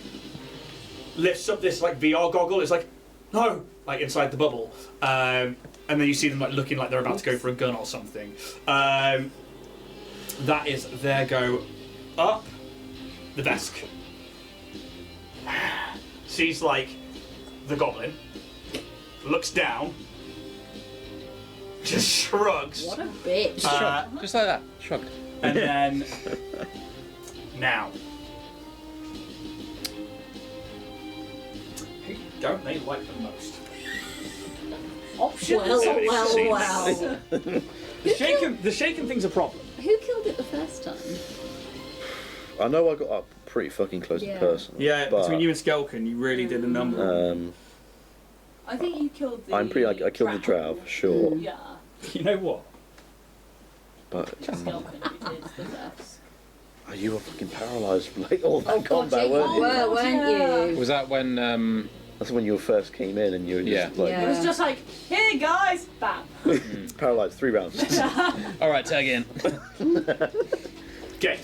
lifts up this like VR goggle. It's like, no, like inside the bubble. And then you see them like looking like they're about to go for a gun or something. That is their go up the desk. Sees like the goblin, looks down, just shrugs, What a bitch. Just like that. Shrugged. and then now. Who don't they like the most? Options. Well. The shaken thing's a problem. Who killed it the first time? I know I got up pretty fucking close Yeah. to personally. Yeah, but, between you and Skelkin, you really did a number. I think you killed the. I'm pretty. I killed the drow for sure, Yeah. You know what? but Skelkin, you did the best. you were fucking paralysed from like all that Oh, God, combat, yeah, weren't you? were, weren't you? Was that when? That's when you first came in and you were just Yeah. like It was just like, hey guys, bam. paralysed 3 rounds. All right, tag in. Okay,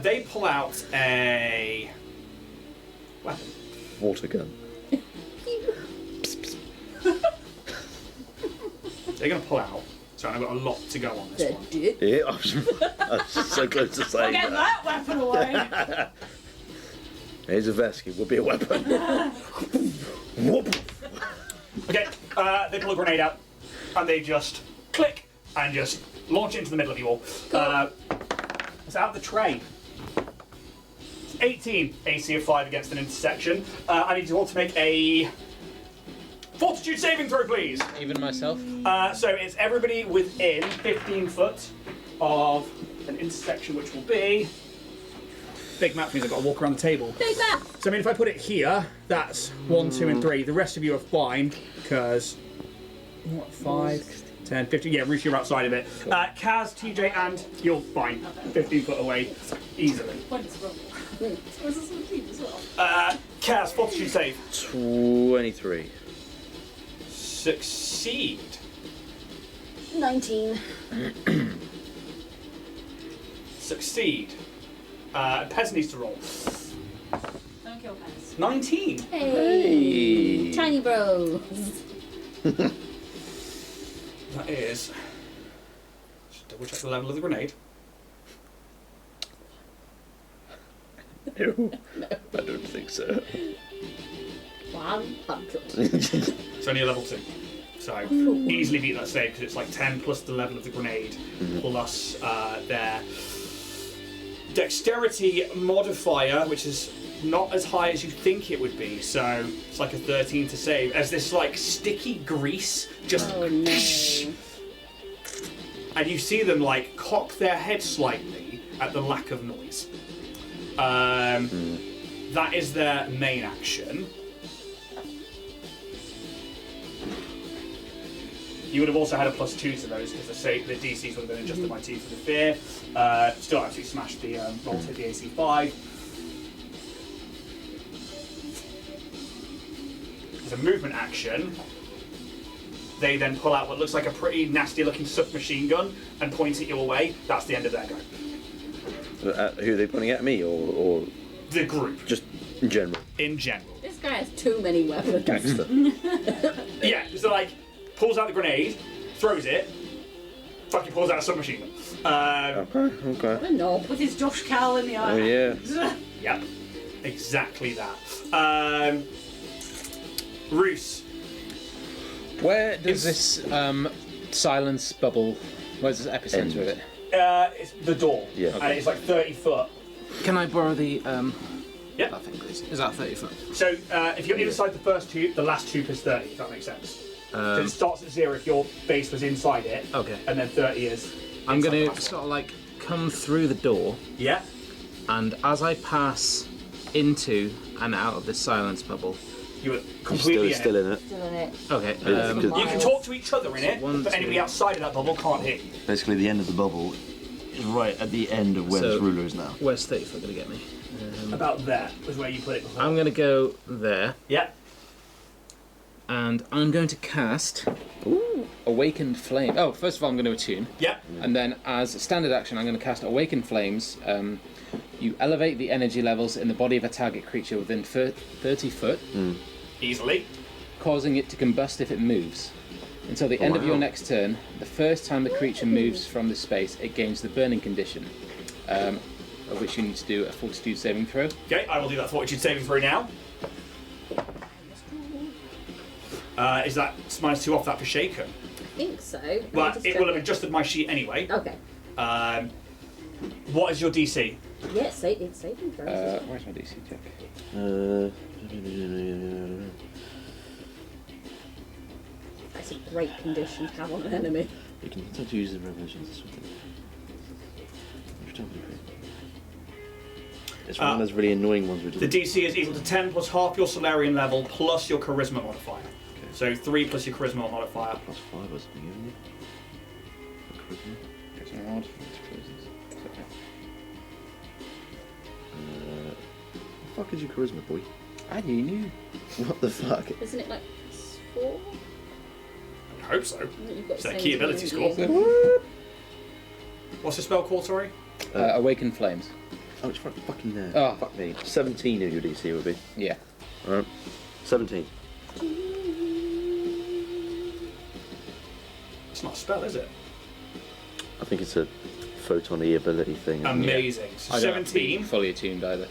they pull out a weapon. Water gun. They're going to pull out. So I've got a lot to go on this The one. dick. Yeah, I was so close to saying Get that. that weapon away. Here's a Vesky, will be a weapon. Whoop. Okay, they pull a grenade out, and they just click and just launch it into the middle of you all. It's out of the tray. It's 18 AC of 5 against an intersection. I need you all to make a fortitude saving throw, please. Even myself. So it's everybody within 15 foot of an intersection, which will be. Big map means I've got to walk around the table. Big map. So I mean, if I put it here, that's 1, 2, and 3. The rest of you are fine because 5, 10, 15. Yeah, Ruth, you're outside of it. Kaz, TJ, and you're fine. 15 foot away, easily. What's wrong? Was this on team as well? Kaz, fortitude save. 23. Succeed. 19. Succeed. Pez needs to roll. Don't kill Pez. 19. Hey. Tiny bro. That is. Just double check the level of the grenade. No, I don't think so. 100. It's only a level 2. So easily beat that save because it's like 10 plus the level of the grenade plus their dexterity modifier, which is not as high as you think it would be. So it's like a 13 to save as this like sticky grease just Oh no. and you see them like cock their head slightly at the lack of noise. That is their main action. You would have also had a +2 to those because the DCs would have been adjusted by 2 for the fear. Still absolutely smashed the roll to hit the AC 5. As a movement action, they then pull out what looks like a pretty nasty looking submachine gun and point it your way. That's the end of their go. Who are they pointing at, me or The group, just in general? in general. This guy has too many weapons. Gangster. Yeah, so like, pulls out the grenade, throws it, fucking pulls out a submachine gun. Okay. What a knob. With his Josh Cal in the eye. Oh yeah. Yep, exactly that. Roos. Where does this silence bubble? Where's the epicenter of it? It's the door. Yeah. And it's like 30 foot. Can I borrow the Yep. that thing, please? Is that 30 foot? So if you're inside the first tube, the last tube is 30, if that makes sense. So it starts at 0 if your base was inside it. Okay. And then 30 is. I'm inside the gonna last sort of like come through the door, one. Yeah. and as I pass into and out of this silence bubble, You were You're completely still in it. in it. Still in it. Okay. Because- You can talk to each other in it, One, but anybody two. outside of that bubble can't hear you. Basically, the end of the bubble is right at the end of where So- this ruler is now. Where's 30 foot going to get me? About there was where you put it before. I'm going to go there, Yeah. and I'm going to cast Awakened Flame. Oh, first of all, I'm going to attune. Yeah. And then, as a standard action, I'm going to cast Awakened Flames. You elevate the energy levels in the body of a target creature within 30 foot, Easily. causing it to combust if it moves. Until the end of your wow. next turn, the first time the creature moves from this space, it gains the burning condition, of which you need to do a fortitude saving throw. Okay, I will do that fortitude saving throw now. Is that -2 off that for shaken? I think so. Let me Well, just it check will have adjusted my sheet anyway. Okay. What is your DC? Yes, it's saving throws. Where's my DC check? That's a great condition to have on an enemy. You can attempt to use the revelations or something. It's one of those really annoying ones we do. The DC is equal to 10 plus half your Solarian level plus your Charisma modifier. Okay. So 3 plus your Charisma modifier. +5 was something, isn't it? Charisma. There's an odd. What the fuck is your charisma, boy? I knew. What the fuck? Isn't it like 4? I hope so. You've got Is that the key same ability as score? you. What's the spell called, sorry? Awakened Flames. Oh, it's fucking there. Oh. Fuck me. 17 of your DC would be. Yeah. Alright. 17. It's not a spell, is it? I think it's a photon-y ability thing. isn't it? Amazing. So I don't have to be 17. fully attuned either.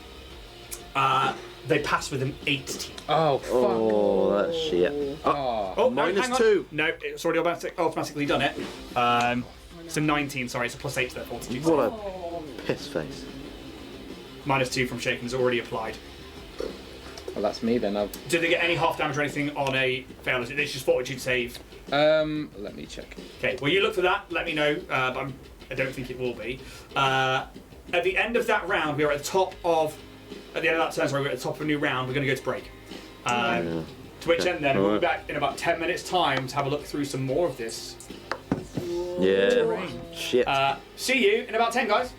They pass with an 18. Oh, fuck. Oh, that's shit. Oh. Oh, no, minus hang on. 2. No, it's already automatically done it. It's a 19, sorry, it's a +8 to their fortitude. What a piss face. -2 from shaking is already applied. Well, that's me then. Do they get any half damage or anything on a fail? Is it just fortitude save? Let me check. Okay, well you look for that, let me know, but I don't think it will be. At the end of that round, we are at the top of, at the end of that turn, sorry, we're at the top of a new round, we're going to go to break. To which Okay. end then, we'll be Alright. back in about 10 minutes time to have a look through some more of this. Yeah. Shit. See you in about 10, guys.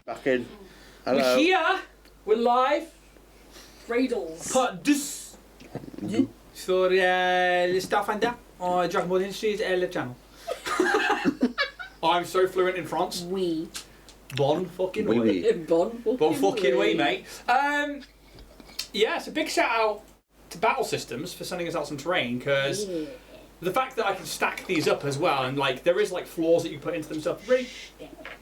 Back in. We're Hello. here. We're live. Radles. Part this. För Starfinder och Dragonborn Industries eller channel. I'm so fluent in France. We. Bon fucking Oui, way. oui. Bon fucking way, mate. Yeah, so big shout out to Battle Systems for sending us out some terrain, because the fact that I can stack these up as well, and like there is like floors that you put into them, stuff.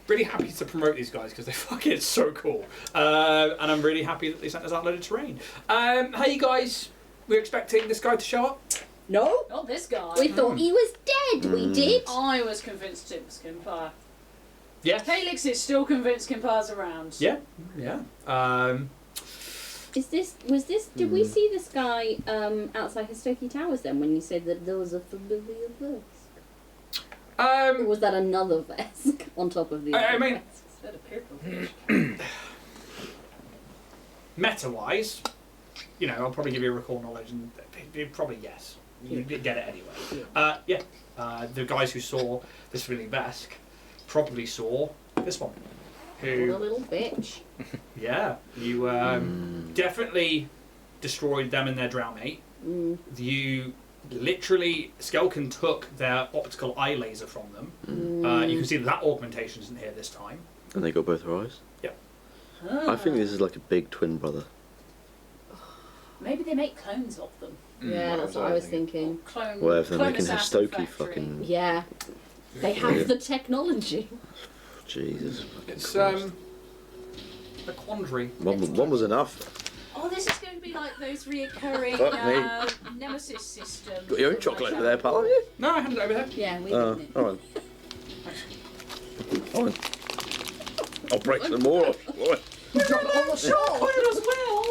Really happy to promote these guys because they fucking it's so cool, and I'm really happy that they sent us out a load of terrain. How you guys? We're expecting this guy to show up. No. Not this guy. We thought he was dead. We did. I was convinced it was Kimpar. Yeah. Helix is still convinced Kimpar's around. Yeah. Yeah. Was this? Did we see this guy outside Histoki Towers then? When you said that there was a familiar Vesk, or was that another Vesk on top of the? I other mean- Vesks? Is that a purple? Meta-wise, you know, I'll probably give you a recall knowledge, and probably yes, you get it anyway. Yeah. The guys who saw this really Vesk probably saw this one. What a Who? little bitch. Yeah. You definitely destroyed them and their drow mate. Mm. You literally, Skelkin took their optical eye laser from them. You can see that augmentation isn't here this time. And they got both their eyes. I think this is like a big twin brother. Maybe they make clones of them. Yeah, that's what I was thinking. Clone. Well, if they're clone making assassin Histoki factory. fucking... Yeah, they have the technology. Jesus fucking It's Christ. a quandary. One was enough. Oh, this is going to be like those reoccurring Fuck me. Nemesis systems. Got your own chocolate over there, pal, haven't you? No, I handed it over there. Yeah, we Oh, did. alright. Alright. I'll break some more off. Alright. Drop it on the shore as well.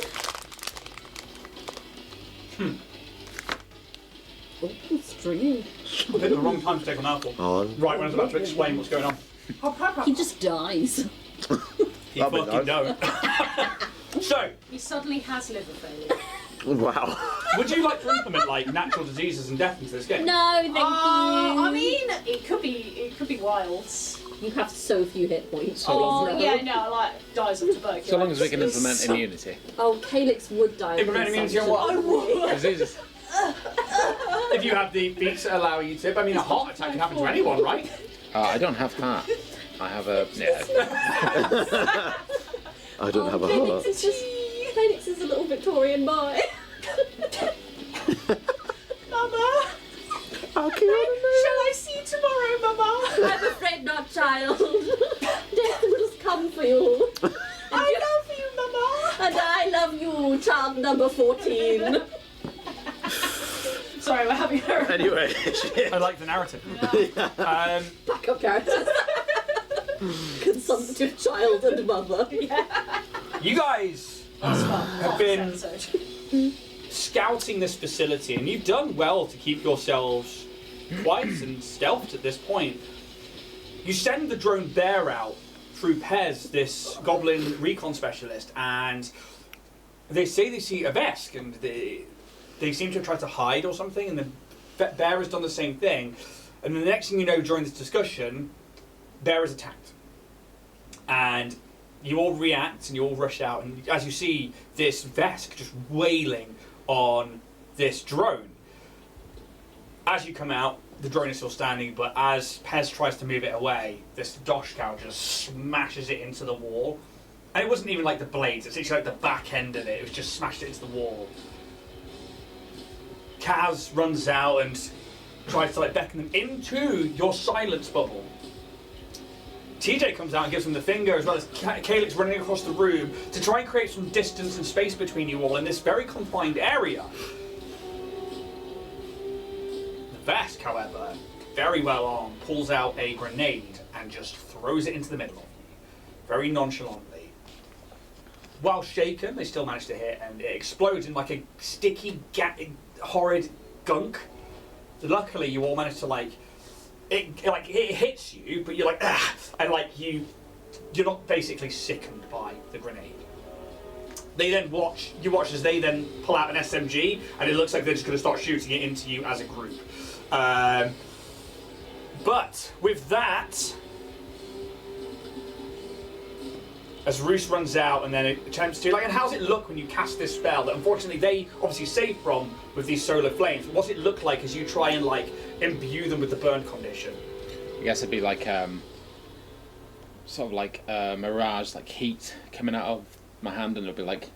Oh, string. I picked the wrong time to take on Alpha. On. Right when I was about to explain what's going on. He just dies. He That'd be fucking nice. don't. So, He suddenly has liver failure. Wow. would you like to implement like natural diseases and death into this game? No, thank you. I mean, it could be wild. You have so few hit points. Oh please, no. yeah, no, like dies of tuberculosis. So long as we can implement immunity. Oh, Calyx would die. of Implement immunity on consumption. what? Diseases. If you have the beats that allow you to. I mean, a heart attack can happen to anyone, right? I don't have heart. I have a... Yeah. I don't have a Calyx heart. is just Calyx is a little Victorian boy. Mama, I'll kill you. shall I see you tomorrow, Mama? I'm afraid not, child. Death will just come for you. I love you, Mama. And I love you, child number 14. Sorry, we're having her. Anyway. I like the narrative. Backup characters. Consumptive child and mother. You guys have been scouting this facility, and you've done well to keep yourselves quiet and stealthed at this point. You send the drone Bear out through Pez, this goblin recon specialist, and they say they see a Vesk, and they seem to have tried to hide or something, and the Bear has done the same thing. And the next thing you know, during this discussion, Bear is attacked. And you all react and you all rush out, and as you see this Vesk just wailing on this drone. As you come out, the drone is still standing, but as Pez tries to move it away, this Dosh cow just smashes it into the wall. And it wasn't even like the blades, it's actually like the back end of it. It was just smashed it into the wall. Kaz runs out and tries to like beckon them into your silence bubble. TJ comes out and gives him the finger, as well as Calyx running across the room to try and create some distance and space between you all in this very confined area. The Vesk, however, very well armed, pulls out a grenade and just throws it into the middle of you, very nonchalantly. While shaken, they still manage to hit, and it explodes in like a sticky, horrid gunk. Luckily, you all manage to it hits you, but you're like, ah, and you're not basically sickened by the grenade. They then watch as they then pull out an SMG, and it looks like they're just going to start shooting it into you as a group. But with that, as Roos runs out and then it attempts to, and how does it look when you cast this spell that unfortunately they obviously save from with these solar flames? What's it look like as you try and imbue them with the burn condition? I guess it'd be like sort of like a mirage, like heat coming out of my hand, and it'll be like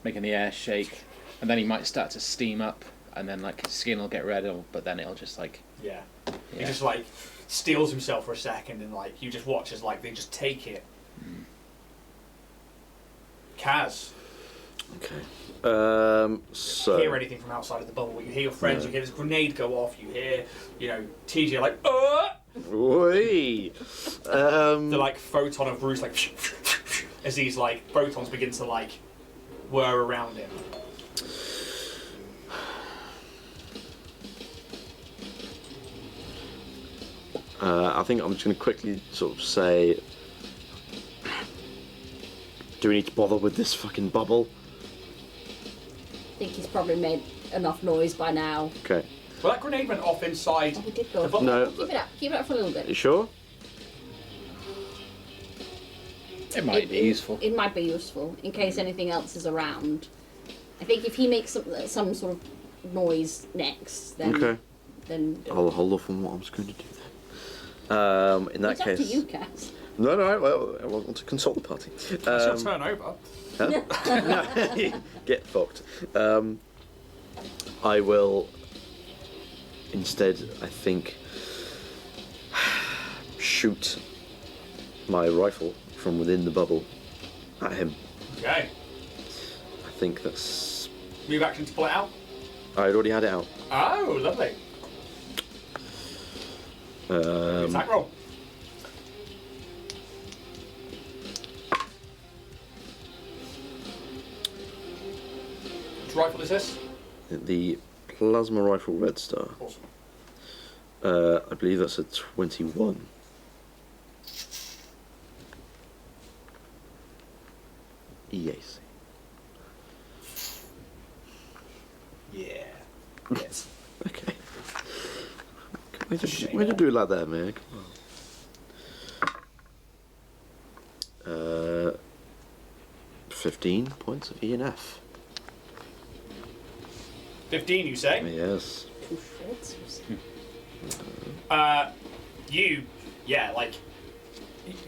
making the air shake, and then he might start to steam up, and then his skin will get red, but then it'll just yeah. He just steals himself for a second, and you just watch as they just take it. Kaz. Okay. You hear anything from outside of the bubble? You hear your friends. You hear this grenade go off. You hear, TJ Oi! The photon of Bruce as these photons begin to whir around him. I think I'm just going to quickly sort of say, do we need to bother with this fucking bubble? I think he's probably made enough noise by now. Okay. Well, that grenade went off inside. Oh, we did go. The bubble. No. Keep it up for a little bit. You sure? it might be useful. It might be useful in case anything else is around. I think if he makes some sort of noise next, then Okay. then I'll hold off on what I was going to do then. In that it's case. up to you, Cass. No, well, I want to consult the party. It's your turn over. Huh? Get fucked. I will instead, I think, shoot my rifle from within the bubble at him. Okay. I think that's... Move action to pull it out. I'd already had it out. Oh, lovely. Attack roll. Which rifle is this? The plasma rifle Red Star. Awesome. I believe that's a 21. Yes. Yeah. Yes. Okay. Why'd you do it like that, man? Come on. 15 points of ENF. 15, you say? Yes. 2 shots.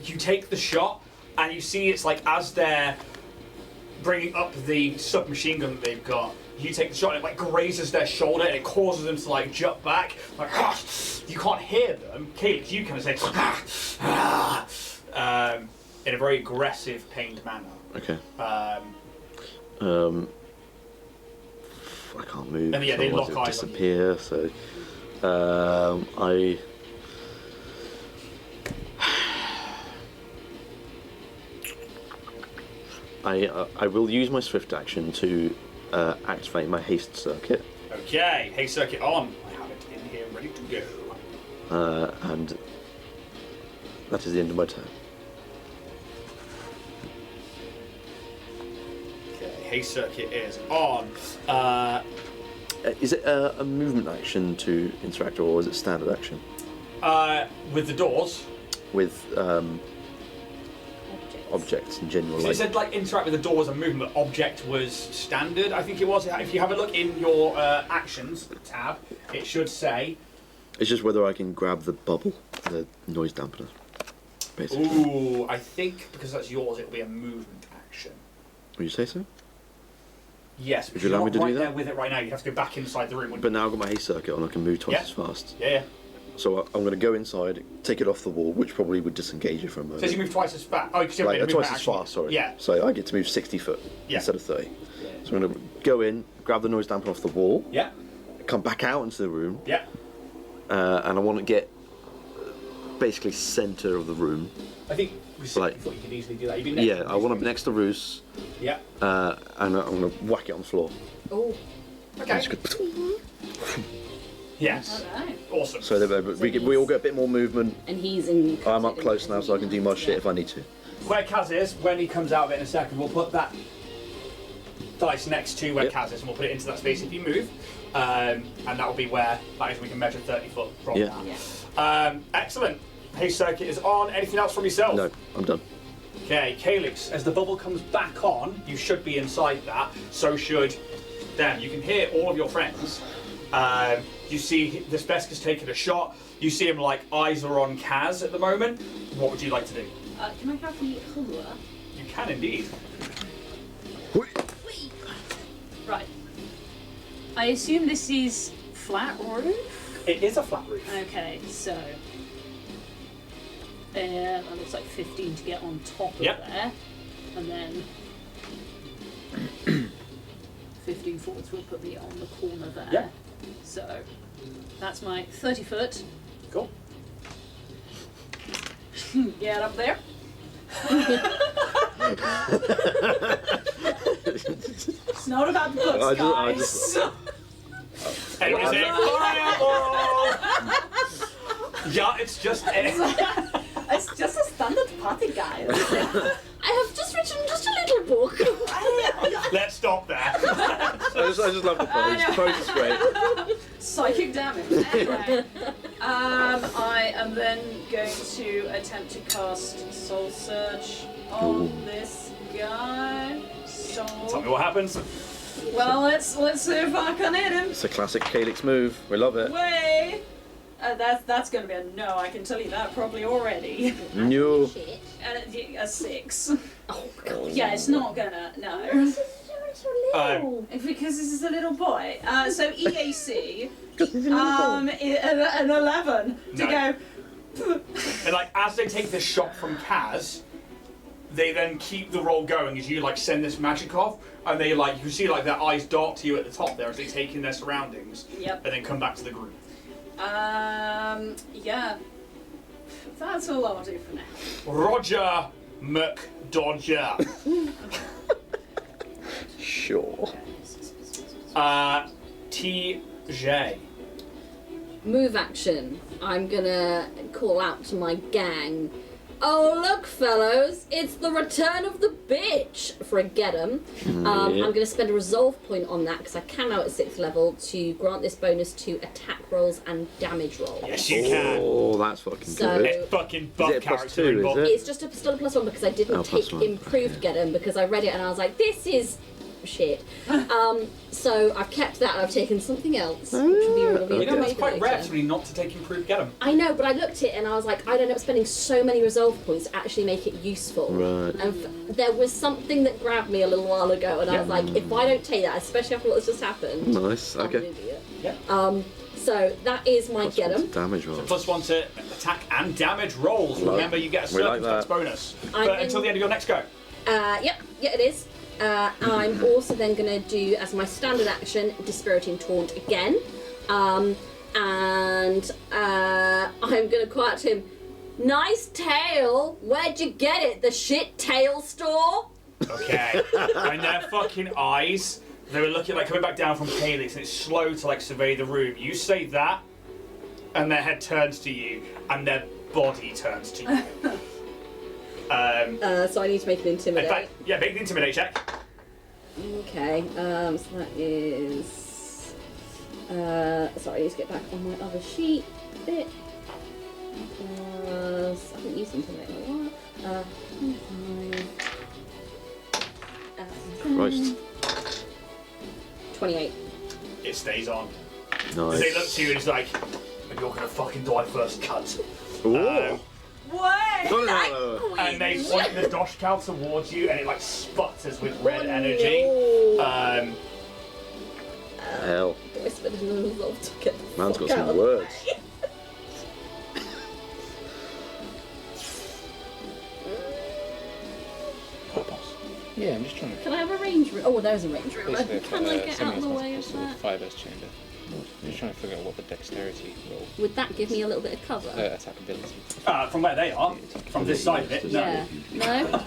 You take the shot, and you see it's as they're bringing up the submachine gun that they've got, you take the shot and it grazes their shoulder and it causes them to jump back. You can't hear them. Calix, you kind of say in a very aggressive, pained manner. Okay. I can't move. And yeah, they lock eyes on disappear. So, I will use my swift action to activate my haste circuit. Okay, haste circuit on. I have it in here ready to go. And that is the end of my turn. Okay, haste circuit is on. Is it a movement action to interact, or is it standard action? With the doors. With objects in general. So you said interact with the door was a movement, but object was standard. I think it was. If you have a look in your actions tab, it should say. It's just whether I can grab the bubble, the noise dampener, basically. Ooh, I think because that's yours, it'll be a movement action. Would you say so? Yes, Would you allow me to do right that? there with it right now. You have to go back inside the room. But now I've got my haste circuit on, I can move twice as fast. Yeah. So I'm going to go inside, take it off the wall, which probably would disengage it for a moment. Says you move twice as fast. Oh, because you have twice as fast, sorry. Yeah. So I get to move 60 foot instead of 30. Yeah. So I'm going to go in, grab the noise dampener off the wall, Yeah. come back out into the room, Yeah. and I want to get basically centre of the room. I think we thought you could easily do that. You'd be next Yeah, I want to be next to Roos, Yeah. and I'm going to whack it on the floor. Oh, Okay. Just go- Yes. Alright. Awesome. So we all get a bit more movement. and he's in. I'm up close now, so I can do my shit if I need to. Where Kaz is, when he comes out of it in a second, we'll put that dice next to where Yep. Kaz is, and we'll put it into that space if you move. And that will be where that is. We can measure 30 foot from Yeah. that. Yeah. Excellent. Haste circuit is on. Anything else from yourself? No, I'm done. Okay, Calyx, as the bubble comes back on, you should be inside that. So should them. You can hear all of your friends. You see this Besk's taking a shot. You see him like eyes are on Kaz at the moment. What would you like to do? Can I have the hula? You can indeed. Right. I assume this is flat roof? It is a flat roof. Okay, so... that looks like 15 to get on top of there. And then... 15 forwards will put me on the corner there. Yep. So, that's my 30 foot. Cool. Get up there. It's not about the books, guys. Enemies in fireball! Yeah, it's just It's just a standard party, guys. I have just written just a little book. Let's stop there. I just love the pose. The pose is great. Psychic damage. Anyway, I am then going to attempt to cast Soul Search on this guy. Tell me what happens. Well, let's see if I can hit him. It's a classic Calyx move. We love it. Way. That's going to be a no. I can tell you that probably already. No. Shit. A 6. Oh god. Yeah, it's not gonna. No. This is so little. Because this is a little boy. So EAC, He's a little boy. an 11 to No. go. And like as they take this shot from Kaz, they then keep the roll going as you like send this magic off, and they like you can see like their eyes dart to you at the top there as they take in their surroundings, Yep. and then come back to the group. Yeah. That's all I'll do for now. Roger McDodger. Sure. TJ. Move action. I'm gonna call out to my gang. Oh look, fellows! It's the return of the bitch for a get 'em. I'm gonna spend a resolve point on that because I can now at 6th level to grant this bonus to attack rolls and damage rolls. Yes, you can. Oh, that's fucking So- good. It's fucking Is buff it a plus character. 2, involved. is it? It's just still a +1 because I didn't Oh, take +1. improved get 'em because I read it and I was like, this is shit. So I've kept that and I've taken something else, which will be revealed You know, that's later. quite rare for me not to take improved get 'em. I know, but I looked at it and I was like, I'd end up spending so many resolve points to actually make it useful. Right. And there was something that grabbed me a little while ago, and I was like, if I don't take that, especially after what has just happened, Nice. I'm an Okay. idiot. Yeah. So that is my Plus get 'em. one to damage roll. +1 to attack and damage rolls. Like- Remember, you get a we like circumstance that. bonus. I'm But in- until the end of your next go. Yep, yeah, it is. I'm also then going to do, as my standard action, Dispiriting Taunt again. And I'm going to call out to him, nice tail! Where'd you get it? The shit tail store? Okay. And their fucking eyes, they were looking like coming back down from Calyx, and it's slow to like survey the room. You say that, and their head turns to you, and their body turns to you. So I need to make an In Intimidate. fact, yeah, make the intimidate check. Okay, so that is... sorry, I need to get back on my other sheet a bit. I haven't used Intimidate in a while. 28. It stays on. Nice. They look to you and it's like, and you're gonna fucking die first, cunt. Ooh. What? No. And they point the dosh cow towards you, and it like sputters with red energy. No. Hell. Do I spend another resolve to get the Man's fuck got out some of words. Yeah, I'm just trying to. Can I have a range room? Oh, there's a range room. Basically, Can I get out of the way of sort that? of 5S chamber. I'm just trying to figure out what the dexterity roll Would that give me a little bit of cover? attack ability. From where they are, from this side of it. No. Yeah.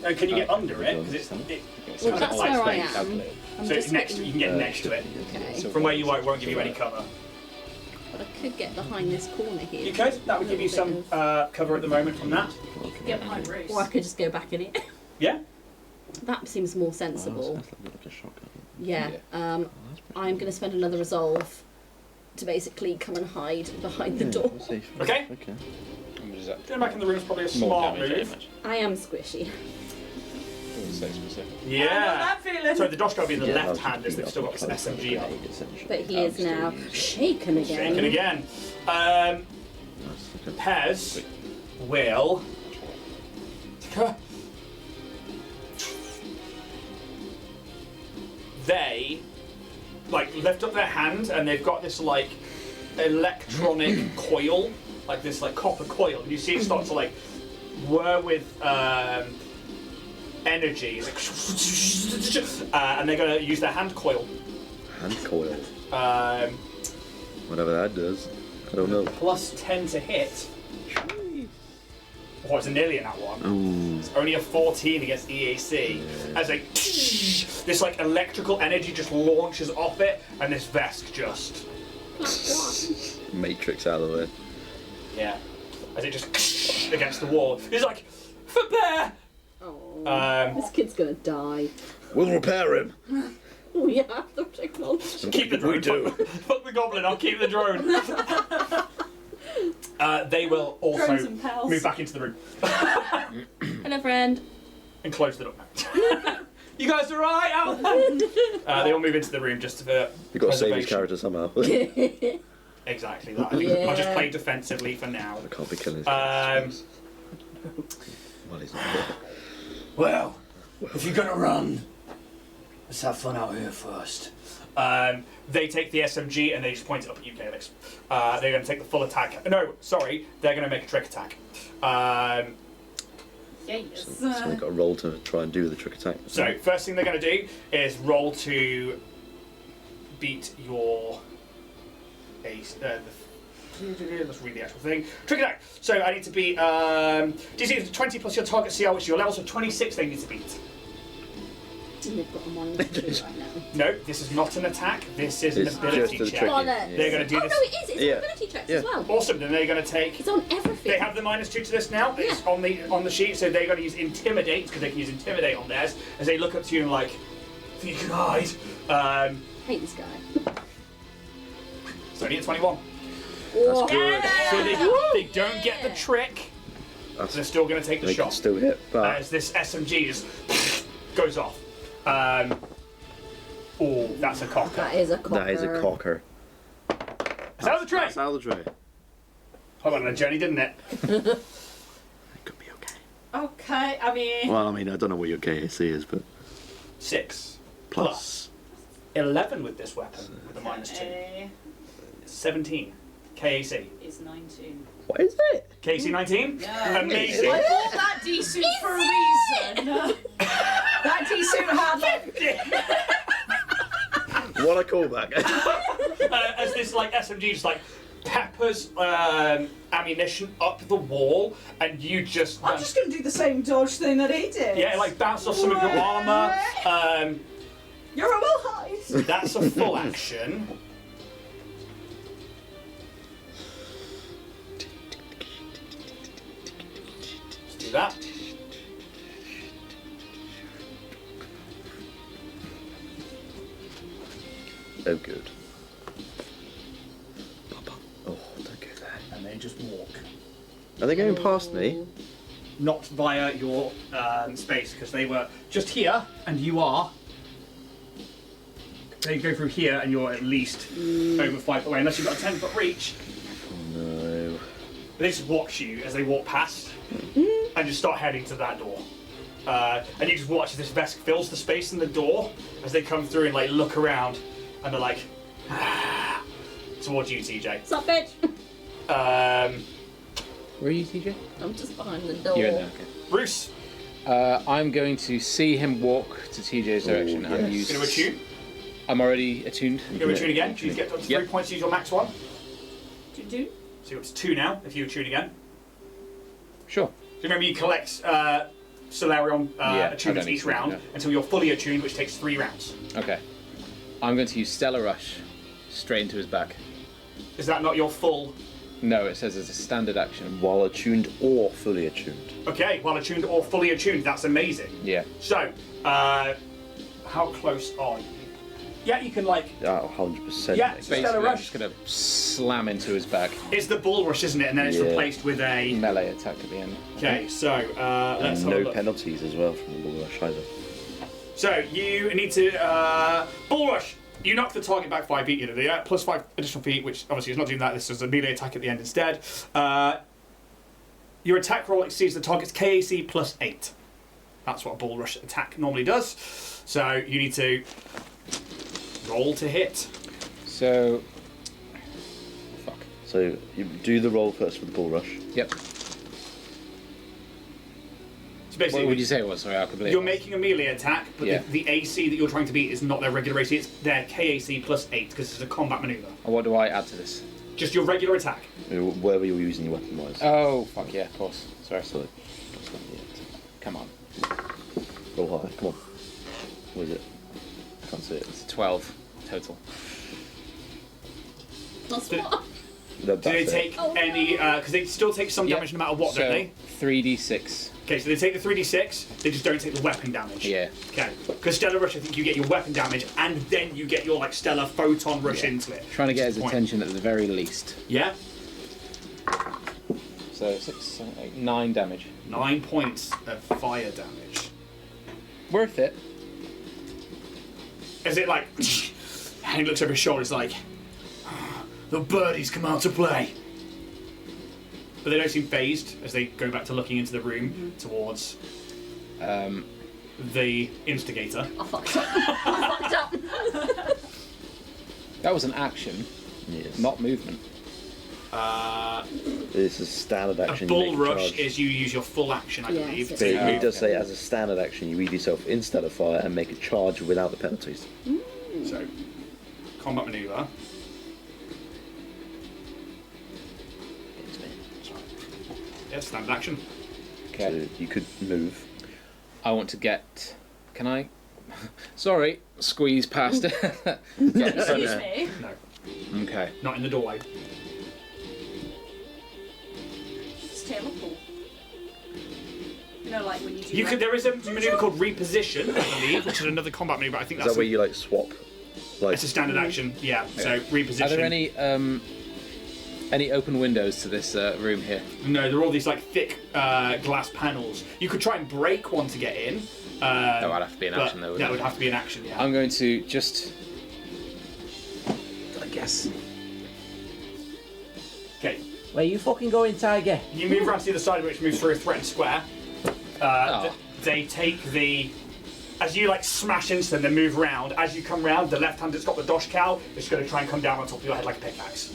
No? Can you get under it? Because it's Okay, Well, it's that's an where I space am. tablet. I'm so it's just next. You looking- can get next to it. Okay. So From where you are, it won't give you any cover. But I could get behind this corner here. You could. That would give you some cover at the moment from that. Get behind Bruce. Or I could just go back in it. Yeah. That seems more sensible. Yeah. I'm going to spend another resolve to basically come and hide behind the door. Okay. I'm charges up. Going back in the room is probably a More smart damage, move. much. I am squishy. Doesn't say specific. I know Yeah. that feeling. So the Dosh will be in the Yeah, left that was hand as they've still got this close to SMG up. grenade, essentially. But he is Still now use it. shaken again. Shaken again. Nice, okay. Pez will. They like lift up their hand and they've got this like electronic coil, like this like copper coil, and you see it start to like whir with energy. It's like, and they're gonna use their hand coil. Hand coil. Um, Whatever that does. I don't know. plus 10 to hit. Oh, it's a nearly in that one. Ooh. It's only a 14 against EAC. As like this like electrical energy just launches off it, and this Vesk just Matrix out of the way. yeah, as it just against the wall. He's like, for bear. Oh, this kid's gonna die. We'll repair him. We have the technology. Keep the drone. We do. Fuck the goblin. I'll keep the drone. They will also Drones and pals. move back into the room Hello, friend. and close the door. You guys all right out there? They all move into the room just for You've got to save his preservation. character somehow. Exactly that. I think I'll just play defensively for now. I can't be killing his Well, he's not here. Well, if you're gonna run, let's have fun out here first. They take the SMG and they just point it up at you, Calyx. They're going to take the full attack. No, sorry, they're going to make a trick attack. Yes. So they've got a roll to try and do the trick attack. So, first thing they're going to do is roll to beat your ace. Let's read the actual thing. Trick attack. So I need to beat DC is 20 plus your target CR, which is your level, so 26 they need to beat. And they've got a -2 right now. No, this is not an attack. This is an It's ability just a check. trick. Bollocks. They're going to do Oh this. no, it is. It's Yeah. on ability checks Yeah. as well. Awesome. Then they're going to take. It's on everything. They have the -2 to this now. It's on the sheet, so they're going to use intimidate because they can use intimidate on theirs as they look up to you and like, think you can hide. Hate this guy. It's only a 21. Whoa. good. So they don't get the trick. That's, They're still going to take the they can shot still hit, but as this SMG just goes off. Oh, that's a cocker. That is a cocker. that is a cocker. Is that the trick? That's out of the tray. Hold on a journey, didn't it? It could be okay. Okay, I mean. Well, I mean, I don't know what your KAC is, but 6 plus. 11 with this weapon with the -2. A 17. KAC. is 19. What is it? KC 19? No. Amazing. I bought that D-suit for a reason. That D-suit had like. What a callback. As this like SMG just like peppers ammunition up the wall, and you just I'm just gonna do the same dodge thing that he did. yeah, like bounce off some of your armor. You're a will hide. That's a full action. Let's do that. Oh, good. Papa. Oh, don't go there. And they just walk. Are they going past me? Not via your space, because they were just here, and you are. They go through here, and you're at least over 5 foot away, unless you've got a 10-foot reach. No. They just watch you as they walk past, and just start heading to that door. And you just watch as this Vesk fills the space in the door as they come through and like look around, and they're like towards you, TJ. What's up, bitch? Where are you, TJ? I'm just behind the door. You're in there, okay. Bruce, I'm going to see him walk to TJ's direction and yes. use. going to attune. I'm already attuned. You're going to attune again. You get up to 3 Yep. points. Use your max one. Do. So you're up to 2 now. If you attune again. Sure. So remember, you collect Solarion Yeah, I attunements don't need each to, round no. until you're fully attuned, which takes 3 rounds. Okay. I'm going to use Stellar Rush straight into his back. Is that not your full? No, it says it's a standard action. While attuned or fully attuned. Okay, well attuned or fully attuned. That's amazing. Yeah. So, how close are you? Yeah, you can like. Oh, 100%. Yeah, make it's sense. Stellar Basically, I'm Rush. just gonna slam into his back. It's the bull rush, isn't it? And then it's Yeah. replaced with a. Melee attack at the end. Okay, so let's And have a no look. penalties as well from the bull rush either. So you need to bull rush. You knock the target back 5 feet. You know, yeah, plus 5 additional feet, which obviously is not doing that. This is a melee attack at the end instead. Your attack roll exceeds the target's KAC plus 8. That's what a bull rush attack normally does. So you need to roll to hit. So, fuck. So you do the roll first for the bull rush. Yep. So basically, What would you say it was? Sorry, I completely. you're making a melee attack, but Yeah. the AC that you're trying to beat is not their regular AC. It's their KAC plus 8 because it's a combat maneuver. And what do I add to this? Just your regular attack. Wherever you're using your weapon wise. Oh, fuck yeah, of course. Sorry. So, Come on. roll high. Come on. What is it? Can't see it. It's 12 total. Plus Did- what? Do they That's it. take any? Because they still take some Yep. damage no matter what, So, don't they? 3d6. Okay, so they take the 3d6. They just don't take the weapon damage. Yeah. Okay. Because Stellar Rush, I think you get your weapon damage, and then you get your like Stellar Photon Rush Yeah. into it. Trying to get Which is his the point. attention at the very least. Yeah. So 6, 7, 8, 9 damage. 9 points of fire damage. Worth it. As it like, and he looks over his shoulder, he's like, the birdies come out to play. But they don't seem phased as they go back to looking into the room towards the instigator. I fucked up. I fucked up. That was an action, Yes. not movement. This is standard A action. bull you make rush charge. is you use your full action, I Yes, believe. it's So to- it does okay. say as a standard action, you read yourself in stellar fire and make a charge without the penalties. So, combat maneuver. Yeah, standard action. Okay. So you could move. I want to get. Can I? Sorry, squeeze past it. Excuse me. No, Okay. not in the doorway. Just tail a pool. You know, like when you do. You could. There is a maneuver called reposition, I believe, which is another combat maneuver. I think Is that's that where you like swap? Like it's a standard action. Yeah. So reposition. Are there any open windows to this room here? No, there are all these like thick glass panels. You could try and break one to get in. That would have to be an but action, though. That Wouldn't would it? have to be an action. Yeah. I'm going to just. I guess. Okay. Where you fucking going, Tiger? You move around to the other side, which moves through a threatened square. They take the. As you like smash into them, they move around. As you come round, the left hand that's got the dosh cow is going to try and come down on top of your head like a pickaxe.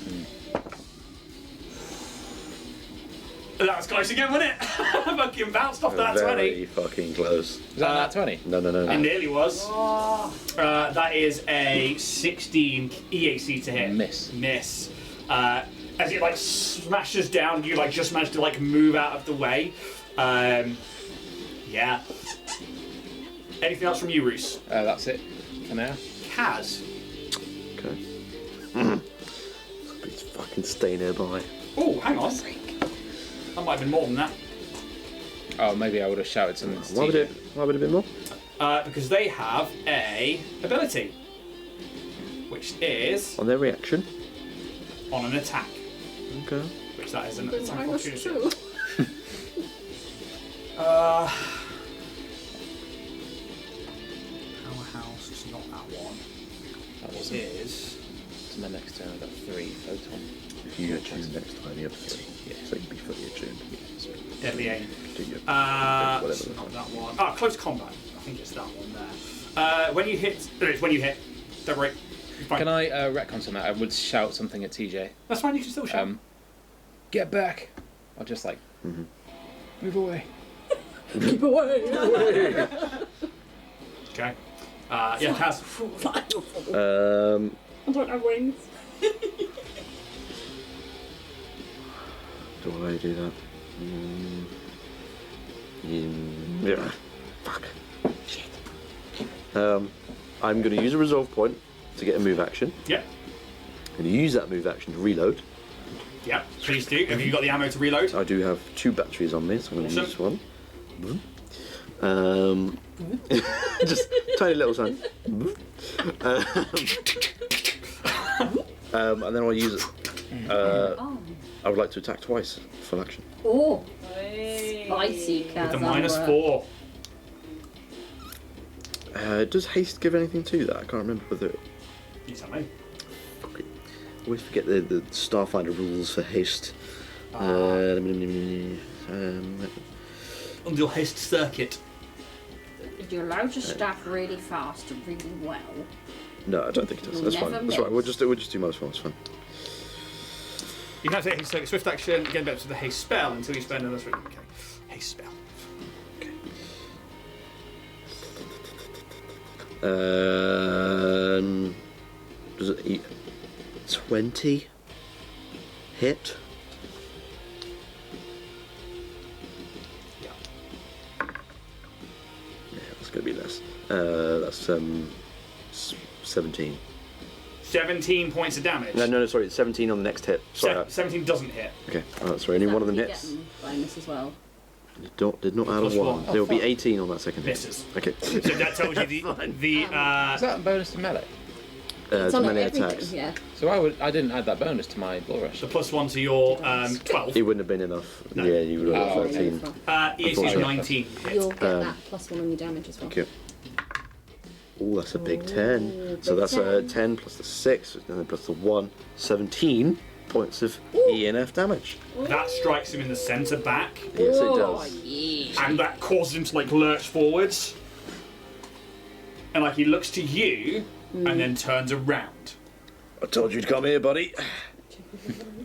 That was close again, wasn't it? Fucking bounced off that 20. very fucking close. Is that nat 20? No. It nearly was. That is a 16 EAC to hit. Miss. Miss. As it like smashes down, you like just manage to like move out of the way. Yeah. Anything else from you, Roos? That's it for now. Kaz. Okay. Please fucking stay nearby. Oh, hang on. That might have been more than that. Oh, maybe I would have shouted something to Why would TJ. it? Why would it be more? Because they have a ability, which is On their reaction. on an attack. Okay. Which that is an But attack I was opportunity. true. Powerhouse is not that one. That It wasn't. is. To my next turn, I got 3 photon. If you attune next time, you have 3. Yeah. So you'd be fully attuned. Deadly aim. Do your It's whatever. not that one. Ah, close combat. I think it's that one there. When you hit, it's when you hit. Don't worry. You're fine. Can I retcon something? I would shout something at TJ. That's fine. You can still shout. Get back! I'll just like move away. Keep away. Okay. Yeah, Kaz. I don't have wings. Do I do that? Yeah. Fuck. Shit. I'm going to use a resolve point to get a move action. Yep. I'm going to use that move action to reload. Yep. Please do. Have you got the ammo to reload? I do have 2 batteries on me, so I'm going to Awesome. use one. Just tiny little sound. And then I'll use it. I would like to attack twice, full action. Oh, Hey. spicy With cat. the -4. Does haste give anything to that? I can't remember whether. You tell me. I always forget the Starfinder rules for haste. On your haste circuit. You're allowed to staff really fast and really well. No, I don't think it does. You'll That's fine. never That's right. We'll miss. just do most of it's fine. You can take haste circuit, swift action, again back to the haste spell until you spend another. Okay. Haste spell. Does it eat 20 hit? Yeah. Yeah, that's gonna be less. That's 17. 17 points of damage. No, sorry, it's 17 on the next hit. Sorry. 17 doesn't hit. Okay, sorry. Only one of them hits. Bonus as well. Did not add a Plus 1. one. There will be 18 on that second hit. Misses. Okay. So that tells you the Is that a bonus to melee? It's to on melee everything, attacks. yeah. So I didn't add that bonus to my Blow Rush. the +1 to your 12. It wouldn't have been enough. No. Yeah, you would have Oh, got 13. EAC is Unfortunately. 19 hit. You'll get that +1 on your damage as well. Thank you. Oh, that's a big 10. So big that's 10. 10 plus the 6, and then plus the 1, 17 points of ENF damage. That strikes him in the centre back, Yes, it Oh, does. yeah. and that causes him to like lurch forwards. And like he looks to you, and then turns around. I told you to come here, buddy.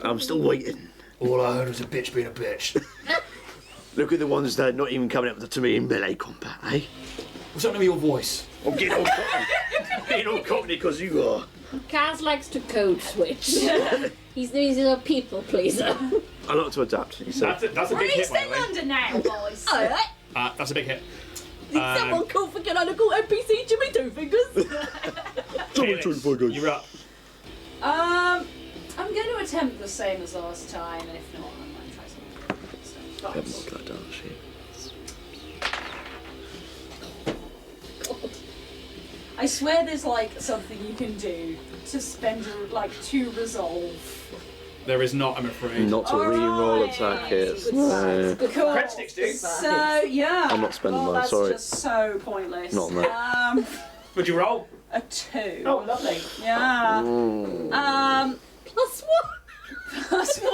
I'm still waiting. All I heard was a bitch being a bitch. Look at the ones that are not even coming up to me in melee combat, eh? What's up with your voice? I'm getting all cockney. Getting all cockney because you are. Kaz likes to code switch. He's a people pleaser. I like to adapt, you said. That's a big hit, by the in way. London now, boys. Alright. That's a big hit. Someone call for canonical NPC Jimmy Two Fingers. Felix, you're up. I'm going to attempt the same as last time, and if not, I might try something. I haven't looked that down, actually. I swear there's like something you can do to spend like 2 resolve. There is not, I'm afraid. Not to re-roll Alright. attack hits. Good No. size. Good Cool. Crit sticks do. So yeah, I'm not spending well, mine, that's sorry. just so pointless. Not on that. Would you roll? A 2. Oh, lovely. Yeah. Mm. +1. Plus 1.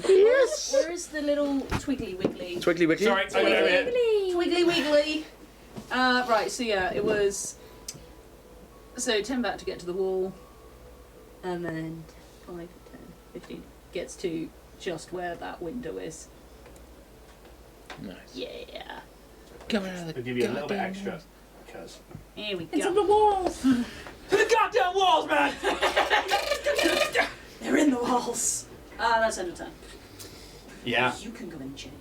Yes! Where is the little twiggly wiggly? Twiggly Wiggly. Sorry, I got over here. Twiggly wiggly. Right. So yeah, it was. So 10 back to get to the wall, and then 5, 10, 15 gets to just where that window is. Nice. Yeah. Come out of the I'll give you a little bit goddamn extra. house. Because. Here we It's on go. the walls. To the goddamn walls, man! They're in the walls. That's end of turn. Yeah. You can go in jail.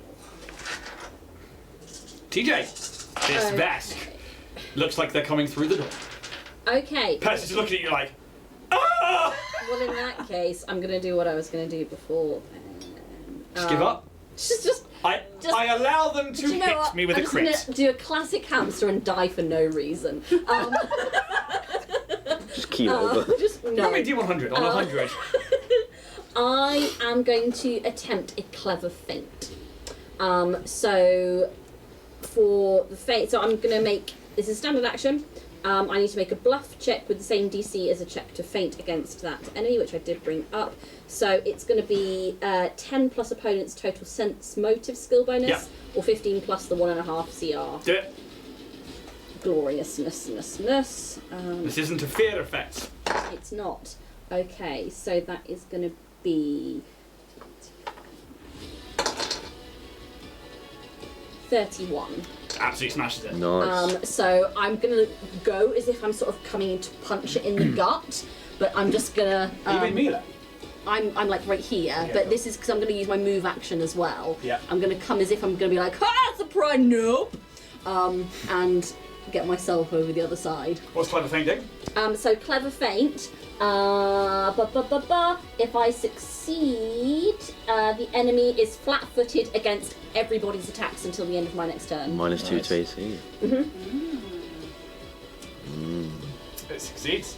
TJ, this Vesk looks like they're coming through the door. Okay. Percy's looking at you like, ah! Well, in that case, I'm gonna do what I was gonna do before. Just give up. Just I allow them to do you know hit what? me with I'm a just crit. gonna do a classic hamster and die for no reason. Just keel over. Just no. How many D100 on 100? I am going to attempt a clever feint. So for the feint, so I'm going to make this is standard action. I need to make a bluff check with the same DC as a check to feint against that enemy, which I did bring up. So it's going to be 10 plus opponent's total sense motive skill bonus, Yeah. or 15 plus the 1.5 CR. Do it. Gloriousness. This isn't a fear effect. It's not. Okay, so that is going to be 31. Absolutely smashes it. Nice. So I'm going to go as if I'm sort of coming in to punch it in the gut, but I'm just going to... Are you in melee? I'm like right here, Okay, but cool. this is because I'm going to use my move action as well. Yeah. I'm going to come as if I'm going to be like, ha, surprise, nope! And get myself over the other side. What's clever feint do? So clever feint. If I succeed, the enemy is flat-footed against everybody's attacks until the end of my next turn. -2 to AC. It succeeds.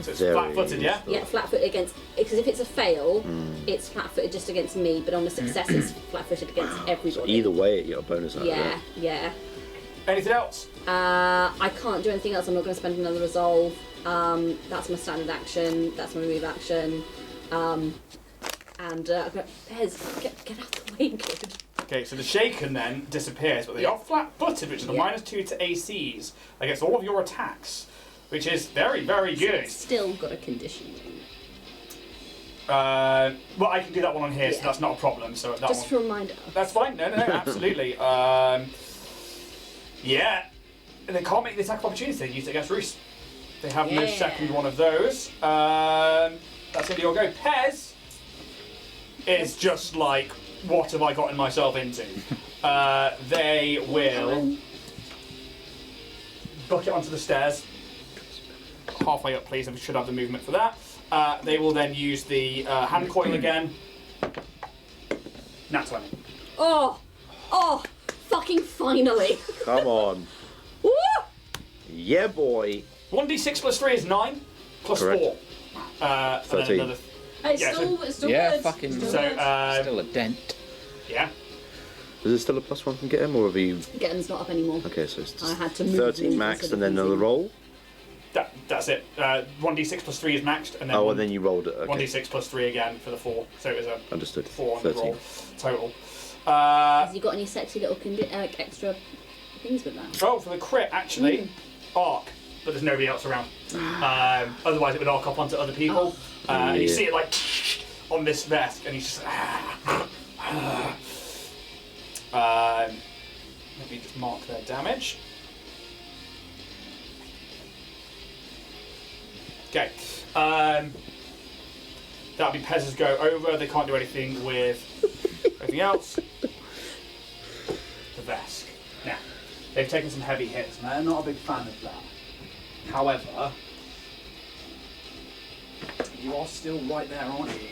So it's Very flat-footed, yeah? useful. Yeah, flat-footed against. Because if it's a fail, it's flat-footed just against me. But on a success, it's flat-footed against everybody. So either way, you get a bonus out of Yeah, it. yeah. Anything else? I can't do anything else. I'm not going to spend another resolve. That's my standard action. That's my move action. I've got Pez, get out of the way, kid. Okay, so the shaken then disappears, but they are flat-footed, which is a Yeah. -2 to ACs against all of your attacks, which is very, very good. Still got a condition. Well, I can do that one on here, so Yeah. that's not a problem. So that Just one, a reminder. that's fine. No, absolutely. Yeah, they can't make the attack of opportunity. They use it against Roos. They have no Yeah. second one of those. That's into your go. Pez is just like, what have I gotten myself into? They will book it onto the stairs. Halfway up, please. I should have the movement for that. They will then use the hand coil again. Nat 20. Oh, fucking finally. Come on. Woo! Yeah, boy. 1d6 plus 3 is 9, plus Correct. 4. And 13. then another. It's Yeah, still Yeah, good. fucking- Still So, good. Still a dent. yeah. Is there still a +1 from get him, or have you? Getting's not up anymore. Okay, so it's I had to move 13 them max, instead and of then another using- roll. That's it. 1d6 plus 3 is maxed, and then, Oh, and then you rolled it. Okay, 1d6 plus 3 again for the 4. So it was a understood. 4 on the 13. roll total. Has he got any sexy little extra things with that? Oh, for the crit, actually, arc, but there's nobody else around. Otherwise, it would arc up onto other people. And you Yeah. see it like on this vest, and he's just. Let me just mark their damage. Okay. That'll be Pez's go over. They can't do anything with anything else. The Vesk. Now, they've taken some heavy hits, and they're not a big fan of that. However, you are still right there, aren't you?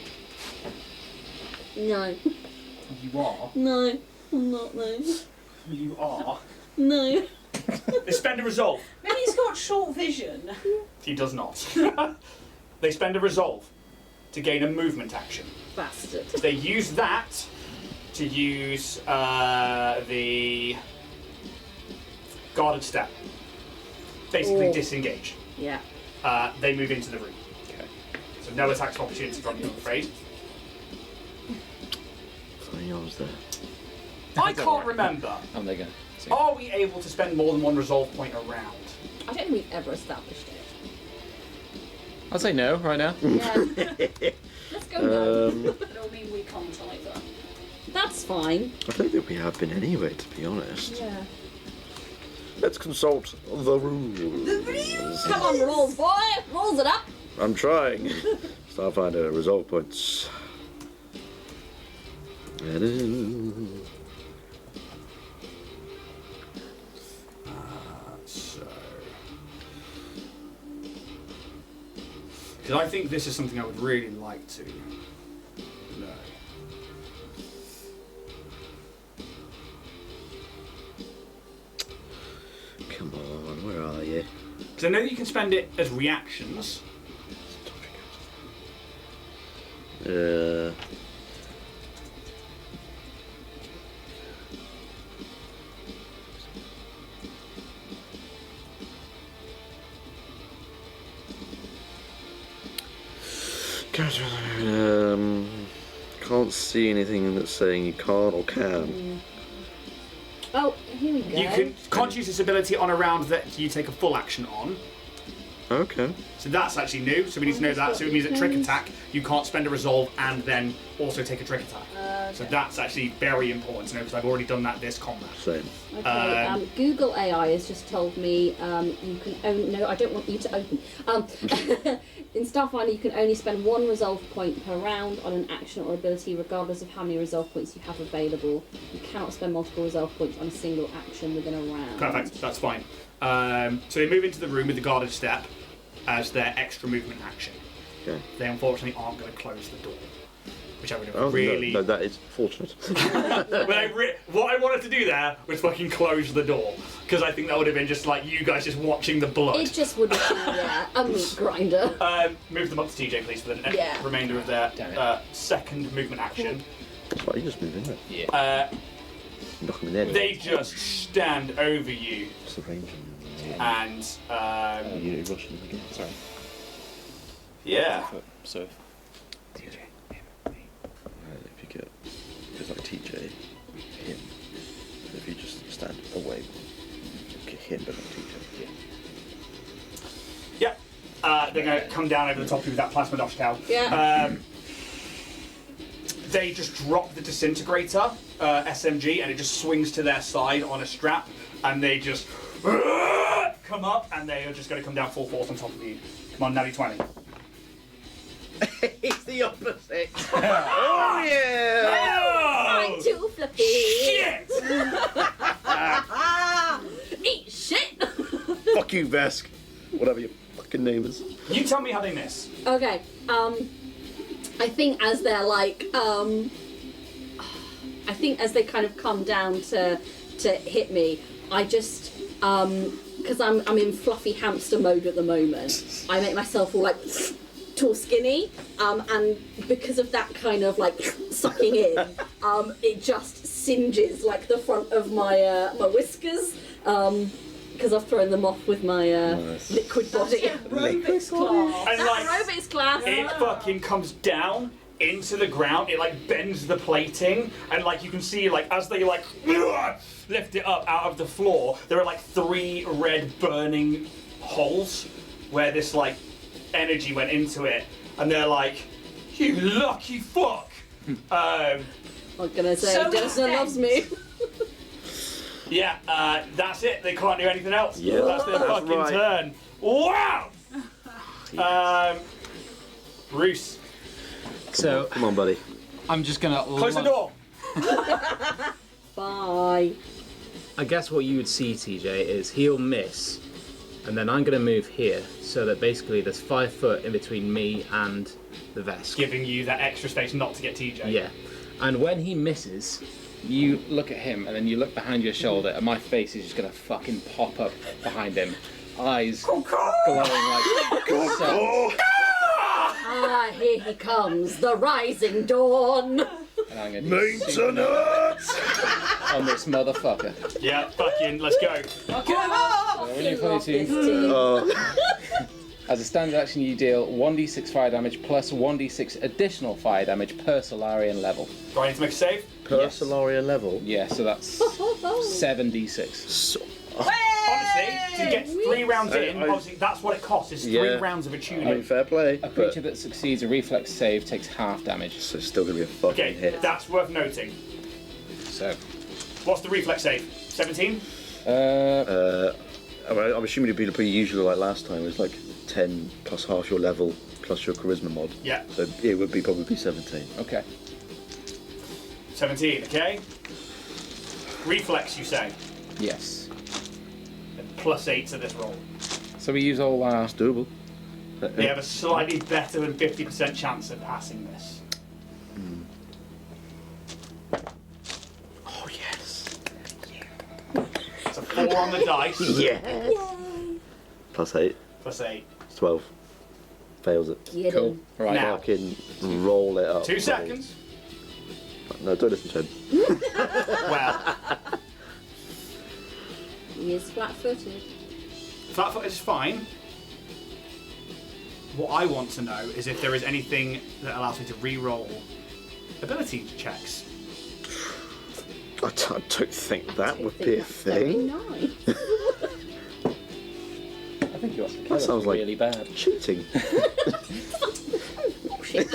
No, You are. no, I'm not, no. You are. No. They spend a resolve. Maybe he's got short vision. He does not. They spend a resolve to gain a movement action. Bastard. They use that to use the guarded step. Basically Oh. disengage. Yeah. They move into the room. Okay. So no attacks of opportunity from you, I'm afraid. Something else there. I can't remember. Oh, they're going. Are we able to spend more than one resolve point around? I don't think we've ever established it. I'll say no right now. Yeah. Let's go no. It'll mean we can't either. That's fine. I don't think we have been anyway, to be honest. Yeah. Let's consult the rules. Come on, rolls, boy! Rolls it up! I'm trying. Starfinder resolve points. So. Because I think this is something I would really like to know. Come on, where are you? Because I know that you can spend it as reactions. Can't see anything that's saying you can't or can. Oh, here we go. You can't use this ability on a round that you take a full action on. Okay. So that's actually new, so we need to know that. So it means that trick attack, you can't spend a resolve and then also take a trick attack. So that's actually very important to know because I've already done that this combat. Same. Okay, Google AI has just told me you can only... No, I don't want you to open. In Starfinder, you can only spend one resolve point per round on an action or ability, regardless of how many resolve points you have available. You cannot spend multiple resolve points on a single action within a round. Perfect, that's fine. So they move into the room with the guarded step as their extra movement action. Okay. They unfortunately aren't going to close the door. which I would have Oh, really. no, that is fortunate. But what I wanted to do there was fucking close the door, because I think that would have been just like you guys just watching the blood. It just would have been, a meat grinder. Move them up to TJ, please, for the Yeah. remainder of their Damn second movement action. That's right, you just move in there. Yeah. Knock them in there. They just stand over you, What's the range? and You know, rushing them again. Sorry. yeah. So. If you get, it's like TJ, him. If you just stand away, get him, but not TJ. Yep. They're going to come down over the top of you with that plasma dosh cow. Yeah. They just drop the disintegrator SMG, and it just swings to their side on a strap, and they just come up, and they are just going to come down full force on top of you. Come on, natty 20. It's the opposite. Oh yeah! I'm Oh! too fluffy. Shit! Eat shit. Fuck you, Vesk. Whatever your fucking name is. You tell me how they miss. Okay. I think as they're like, I think as they kind of come down to hit me, I just, because I'm in fluffy hamster mode at the moment, I make myself all like tall skinny, and because of that kind of like sucking in, it just singes like the front of my my whiskers, because I've thrown them off with my Nice. liquid body. Aerobics class. And That's like, aerobics class. it fucking comes down into the ground. It like bends the plating, and like you can see, like as they like lift it up out of the floor, there are like 3 red burning holes where this like energy went into it, and they're like, "You lucky fuck." I'm gonna say So Jensen intense. loves me. Yeah, that's it. They can't do anything else. Yeah, that's their that's fucking right. turn. Wow. Bruce, So Come on, buddy. I'm just gonna close the door. Bye. I guess what you would see, TJ, is he'll miss, and then I'm gonna move here, so that basically there's 5 foot in between me and the vest. Giving you that extra space not to get TJ. Yeah. And when he misses, you look at him, and then you look behind your shoulder, and my face is just gonna fucking pop up behind him, eyes glowing like so. Ah, here he comes, the rising dawn. And I'm gonna do super Maintenance! on this motherfucker. Yeah, fucking, let's go. So when you're Love this 22, team. as a standard action, you deal 1d6 fire damage plus 1d6 additional fire damage per Solarian level. Do I need to make a save? Per Yes. Solaria level. Yeah, so that's 7d6. So, Honestly, to get 3 rounds in, I- obviously that's what it costs, is 3 Yeah. rounds of I mean, attuning. fair play. A creature that succeeds a reflex save takes half damage. So it's still gonna be a fucking Okay, hit. that's worth noting. So, What's the reflex save? 17? I'm assuming it'd be pretty usual like last time. It was like 10 plus half your level plus your charisma mod. Yeah, So it would be probably 17. okay. 17, okay? Reflex, you say? Yes. +8 to this roll. So we use all our... It's doable. They have a slightly better than 50% chance of passing this. Oh yes. It's a 4 on the dice, Yeah. Plus 8. +8. It's 12. Fails it. Get Cool. him. Right. Now. Fucking roll it up. 2 buddy. seconds. No, don't listen to him. Well, He is flat-footed. flat-foot is fine. What I want to know is if there is anything that allows me to re-roll ability checks. I don't think that would I be a think that's very thing. nice. I think you have to That sounds like really bad. cheating. Oh, shit.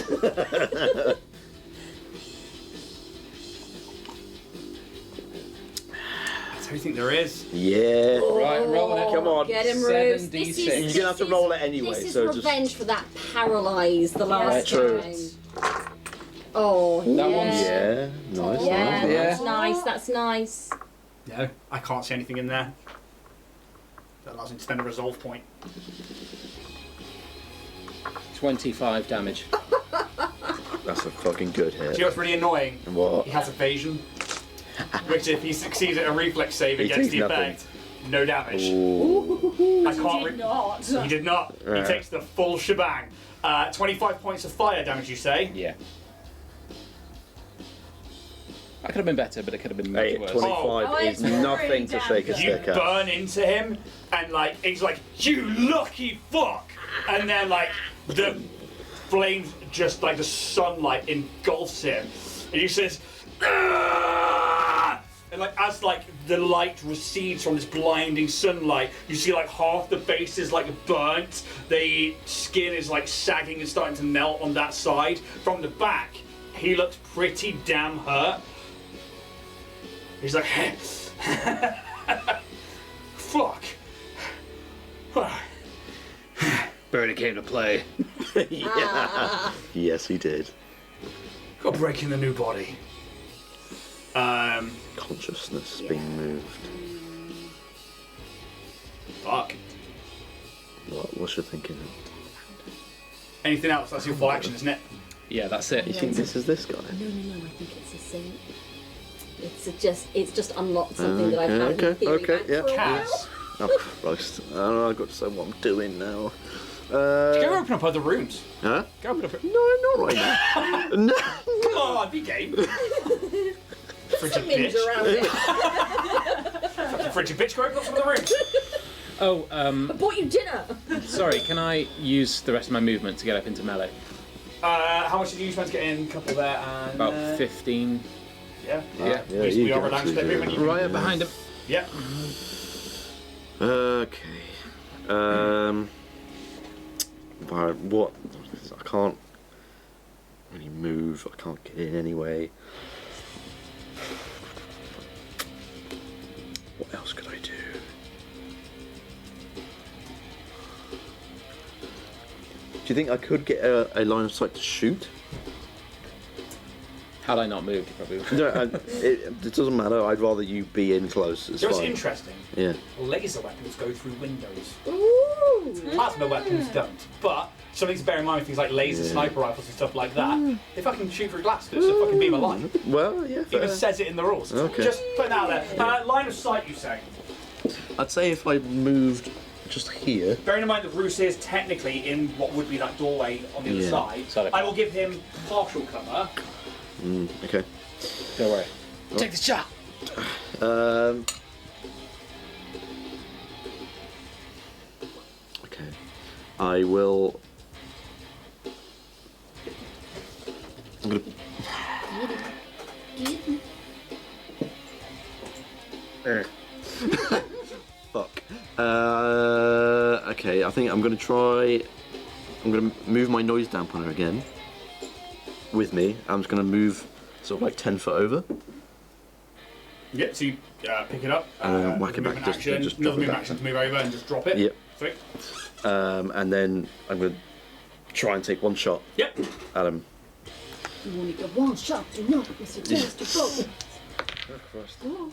I don't think there is. Yeah. Right, I'm rolling it. Come on. Get him, Rose. 7d6. This You're is, gonna have to roll it anyway. This is so just revenge for that paralyze the last true. time. Oh, That yeah. one's- yeah, nice. Yeah, nice. that's nice. That's nice. No, I can't see anything in there. That allows me to spend a resolve point. 25 damage. That's a fucking good Do you hit. know what's really annoying? What? He has evasion, which if he succeeds at a reflex save He against takes the nothing. effect, no damage. Ooh. I He can't. did not. He did not. He Right. takes the full shebang. 25 points of fire damage, you say? Yeah. I could have been better, but it could have been much Hey, worse. 25 Oh, is it's really nothing to damn shake a good. You stick at. burn into him, and like he's like, "You lucky fuck!" And then like the flames, just like the sunlight engulfs him, and he says, "Ah!" And like as like the light recedes from this blinding sunlight, you see like half the face is like burnt. The skin is like sagging and starting to melt on that side. From the back, he looks pretty damn hurt. He's like, fuck. Bernie came to play. Yeah. Yes, he did. Got a break in the new body. Consciousness being moved. Fuck. What's your thinking? Anything else? That's your full action, isn't it? Yeah, that's it. You think this is this guy? No, I think it's the same. It's just unlocked something that I've had in Okay, theory okay, back yeah. for a while. Kaz. Oh Christ! I don't know. I've got to say what I'm doing now. Go open up other rooms. Huh? Go open up. No, not right now. No. Come on, be game. Frigid Ninja bitch. around it. Fucking frigid bitch. Go open up some other rooms. Oh, I bought you dinner. sorry, can I use the rest of my movement to get up into melee? How much did you use to get in? A couple there and. About 15. Yeah. Yeah. We are relaxed a bit when you. Right up behind him. Yeah. Okay. But what? I can't really move. I can't get in anyway. What else could I do? Do you think I could get a line of sight to shoot? Had I not moved, you probably would. No, it doesn't matter. I'd rather you be in close. It's So it's fine. interesting. Yeah. Laser weapons go through windows. Ooh. Plasma weapons don't. But something to bear in mind with things like laser Yeah. sniper rifles and stuff like that. They fucking shoot through glass. It's a fucking beam of light. Well, yeah. It even fair. says it in the rules. Okay. Just putting that out there. Line of sight, you say. I'd say if I moved just here. Bearing in mind that Bruce is technically in what would be that doorway on the other Yeah. side, Sorry. I will give him partial cover. Okay. Don't worry. Take the shot! Okay. I will. I'm gonna. Fuck. Okay, I think I'm gonna try. I'm gonna move my noise dampener again. With me, I'm just gonna move sort of like 10 foot over. Yep, so you pick it up. Whack it back, movement just action, drop another it movement back. action to move over and just drop it. Yep. Sweet. And then I'm gonna try and take one shot Yep. at him. You only get one shot, do not miss your chance to go. Oh, Christ. Oh.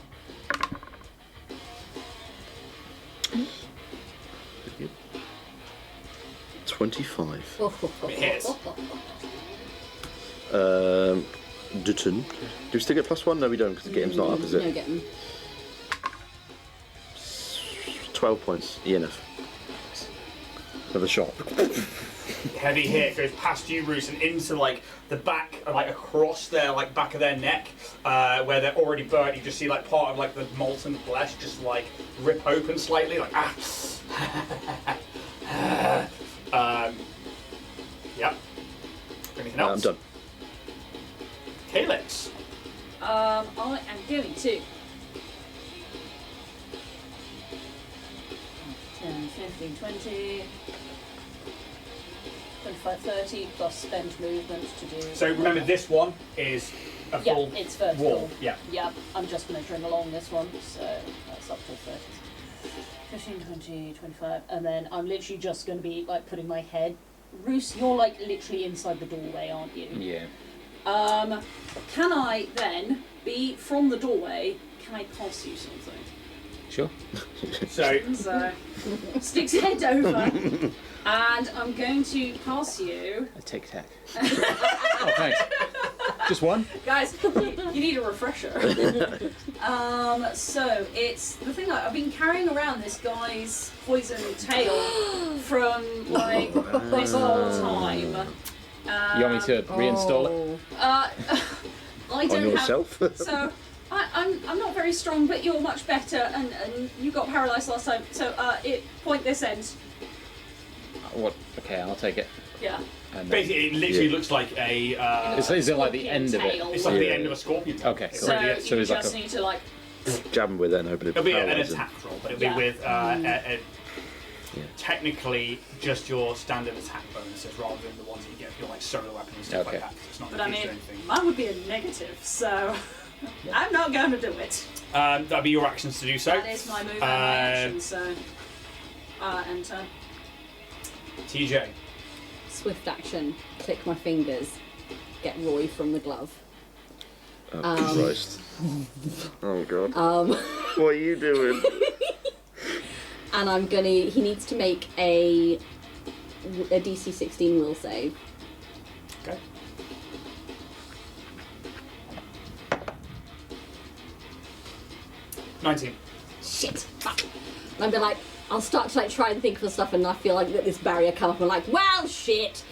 25. Oh. It hits. Dutton. Do we still get +1? No, we don't, because the game's not up, is No, it? get them. 12 points. ENF. Another shot. Heavy hit goes past you, Roos, and into like the back, like across their like back of their neck, where they're already burnt. You just see like part of like the molten flesh just like rip open slightly, like Yep. Anything I'm else? done. Calyx. I am going to 10, 15, 20, 25, 30 plus spend movement to do. So remember, this one is a Yeah, full it's vertical. wall. Yeah. Yeah, I'm just going to trim along this one, so that's up to 30. 15, 20, 25, and then I'm literally just going to be like putting my head. Roos, you're like literally inside the doorway, aren't you? Yeah. Can I then be from the doorway? Can I pass you something? Sure. So, So, sticks head over, and I'm going to pass you. A tic tac. Oh, thanks. Just one? Guys, you need a refresher. So it's the thing. I've been carrying around this guy's poison tail from like this whole time. You want me to reinstall it? I don't On yourself? have. So I'm not very strong, but you're much better, and you got paralysed last time. So point this end. What? Okay, I'll take it. Yeah. And basically, it literally looks like a. is it like the end of it? Tail. It's like the Yeah. end of a scorpion tail. Okay, It cool. So really is. So you it's like just a- need to like. Jab him with it and hope it It'll be an paralyses him. attack roll, but it'll Yeah. be with Yeah. technically just your standard attack bonuses rather than the ones that you get for your like solo weapon and stuff Okay. like that. 'Cause it's not But I gonna teach mean, you anything. mine would be a negative, so I'm not going to do it. That'd be your actions to do so. That is my move and my action, so enter. TJ. Swift action, click my fingers, get Roy from the glove. Oh, Christ. Oh, God. Um, What are you doing? and I'm gonna. He needs to make a DC 16 will save. Okay. $19. Shit. Fuck. And I'll be like, I'll start to like try and think of stuff, and I feel like that this barrier come up, and I'm like, well, shit.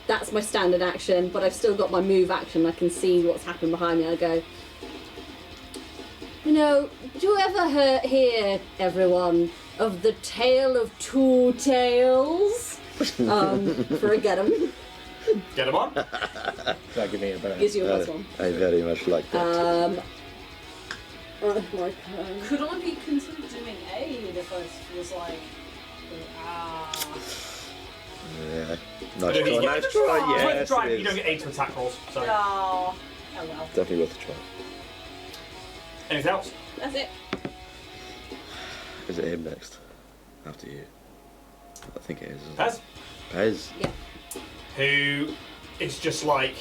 That's my standard action, but I've still got my move action. I can see what's happened behind me. I go, you know, do you ever hear, everyone, of the tale of two tails? Forget 'em. Get him on. That'll give me a bonus. Gives you a plus one. I very much like that. My turn. Could I be considered doing aid if I was like, Yeah. Nice But try, if you get nice the try, It's worth a yes, try, it but you don't is. get 8 to attack rolls. So, oh well. Definitely worth a try. anything else? That's it. Is it him next? After you. I think it is. Isn't Pez, it? Pez. Yeah. who is just like,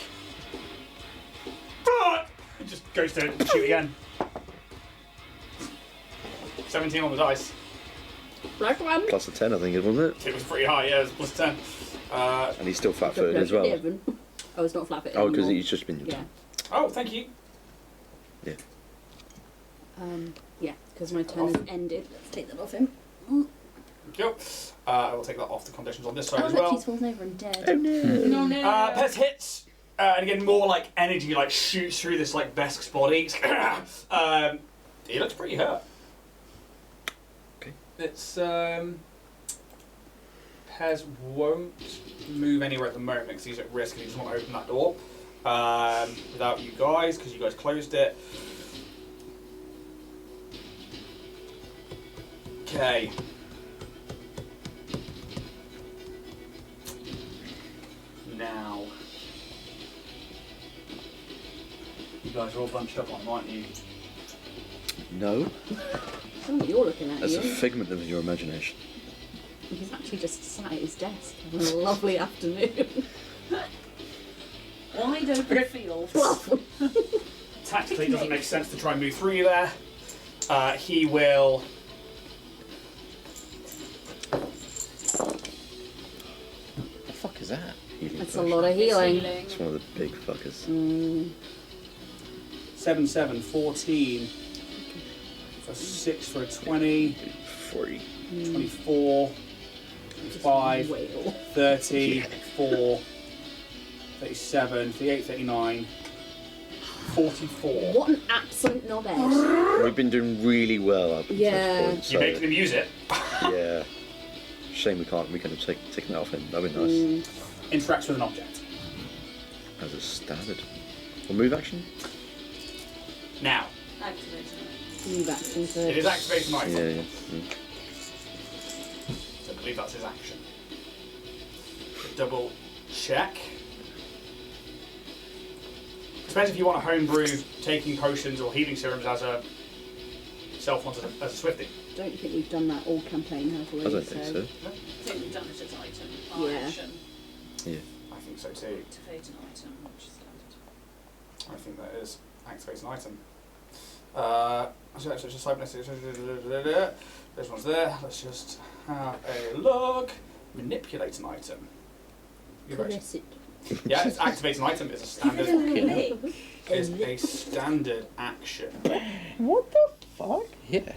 "Ah!" He just goes to shoot again. 17 on the dice. Black one. Plus a 10, I think, wasn't it? It was pretty high, yeah, it was plus 10. And he's still flat-footed as well. 11. Oh, it's not flat footed. Oh, because he's just been... Yeah. Oh, thank you. Yeah, because my turn has ended. Let's take that off him. Cool. I will take that off the conditions on this side Oh, as look, well. he's fallen over and dead. Oh, no. No. Pez hits, and again, more like energy like shoots through this like Besk's body. He looks pretty hurt. Okay. It's Pez won't move anywhere at the moment because he's at risk and he doesn't want to open that door without you guys because you guys closed it. Okay. Now, you guys are all bunched up on him, aren't you? No, Oh, you're looking at that's you. a figment of your imagination. He's actually just sat at his desk having a lovely afternoon. Wide open Okay. field. Tactically, it doesn't make sense to try and move through you there. He will. The fuck is that? Healing That's a potion. lot of healing. It's one of the big fuckers. 7, 7, 14. For 6 for a 20. 40. 24. 25. Whale. 34. 37. 38, 39. 44. What an absolute knobhead. We've been doing really well up until Yeah. this point, so You're making him use it. yeah. Shame we can't have taken that off him. That'd be nice. Interacts with an object. As a standard. Or move action? Now, Activating it. Move action for it is activating item. Yeah. So I believe that's his action. Double check. Depends if you want to homebrew taking potions or healing serums as a self-one as a Swifty. Don't think we've done that all campaign, have we? I don't think so. I think we've done it as item. Yeah. Action. Yeah. I think so too. Activate an item, which is standard. I think that is activate an item. This one's there. Let's just have a look. Manipulate an item. Caress it. Yeah, it's activate an item. It's a standard. It's a standard action. What the fuck? Yeah.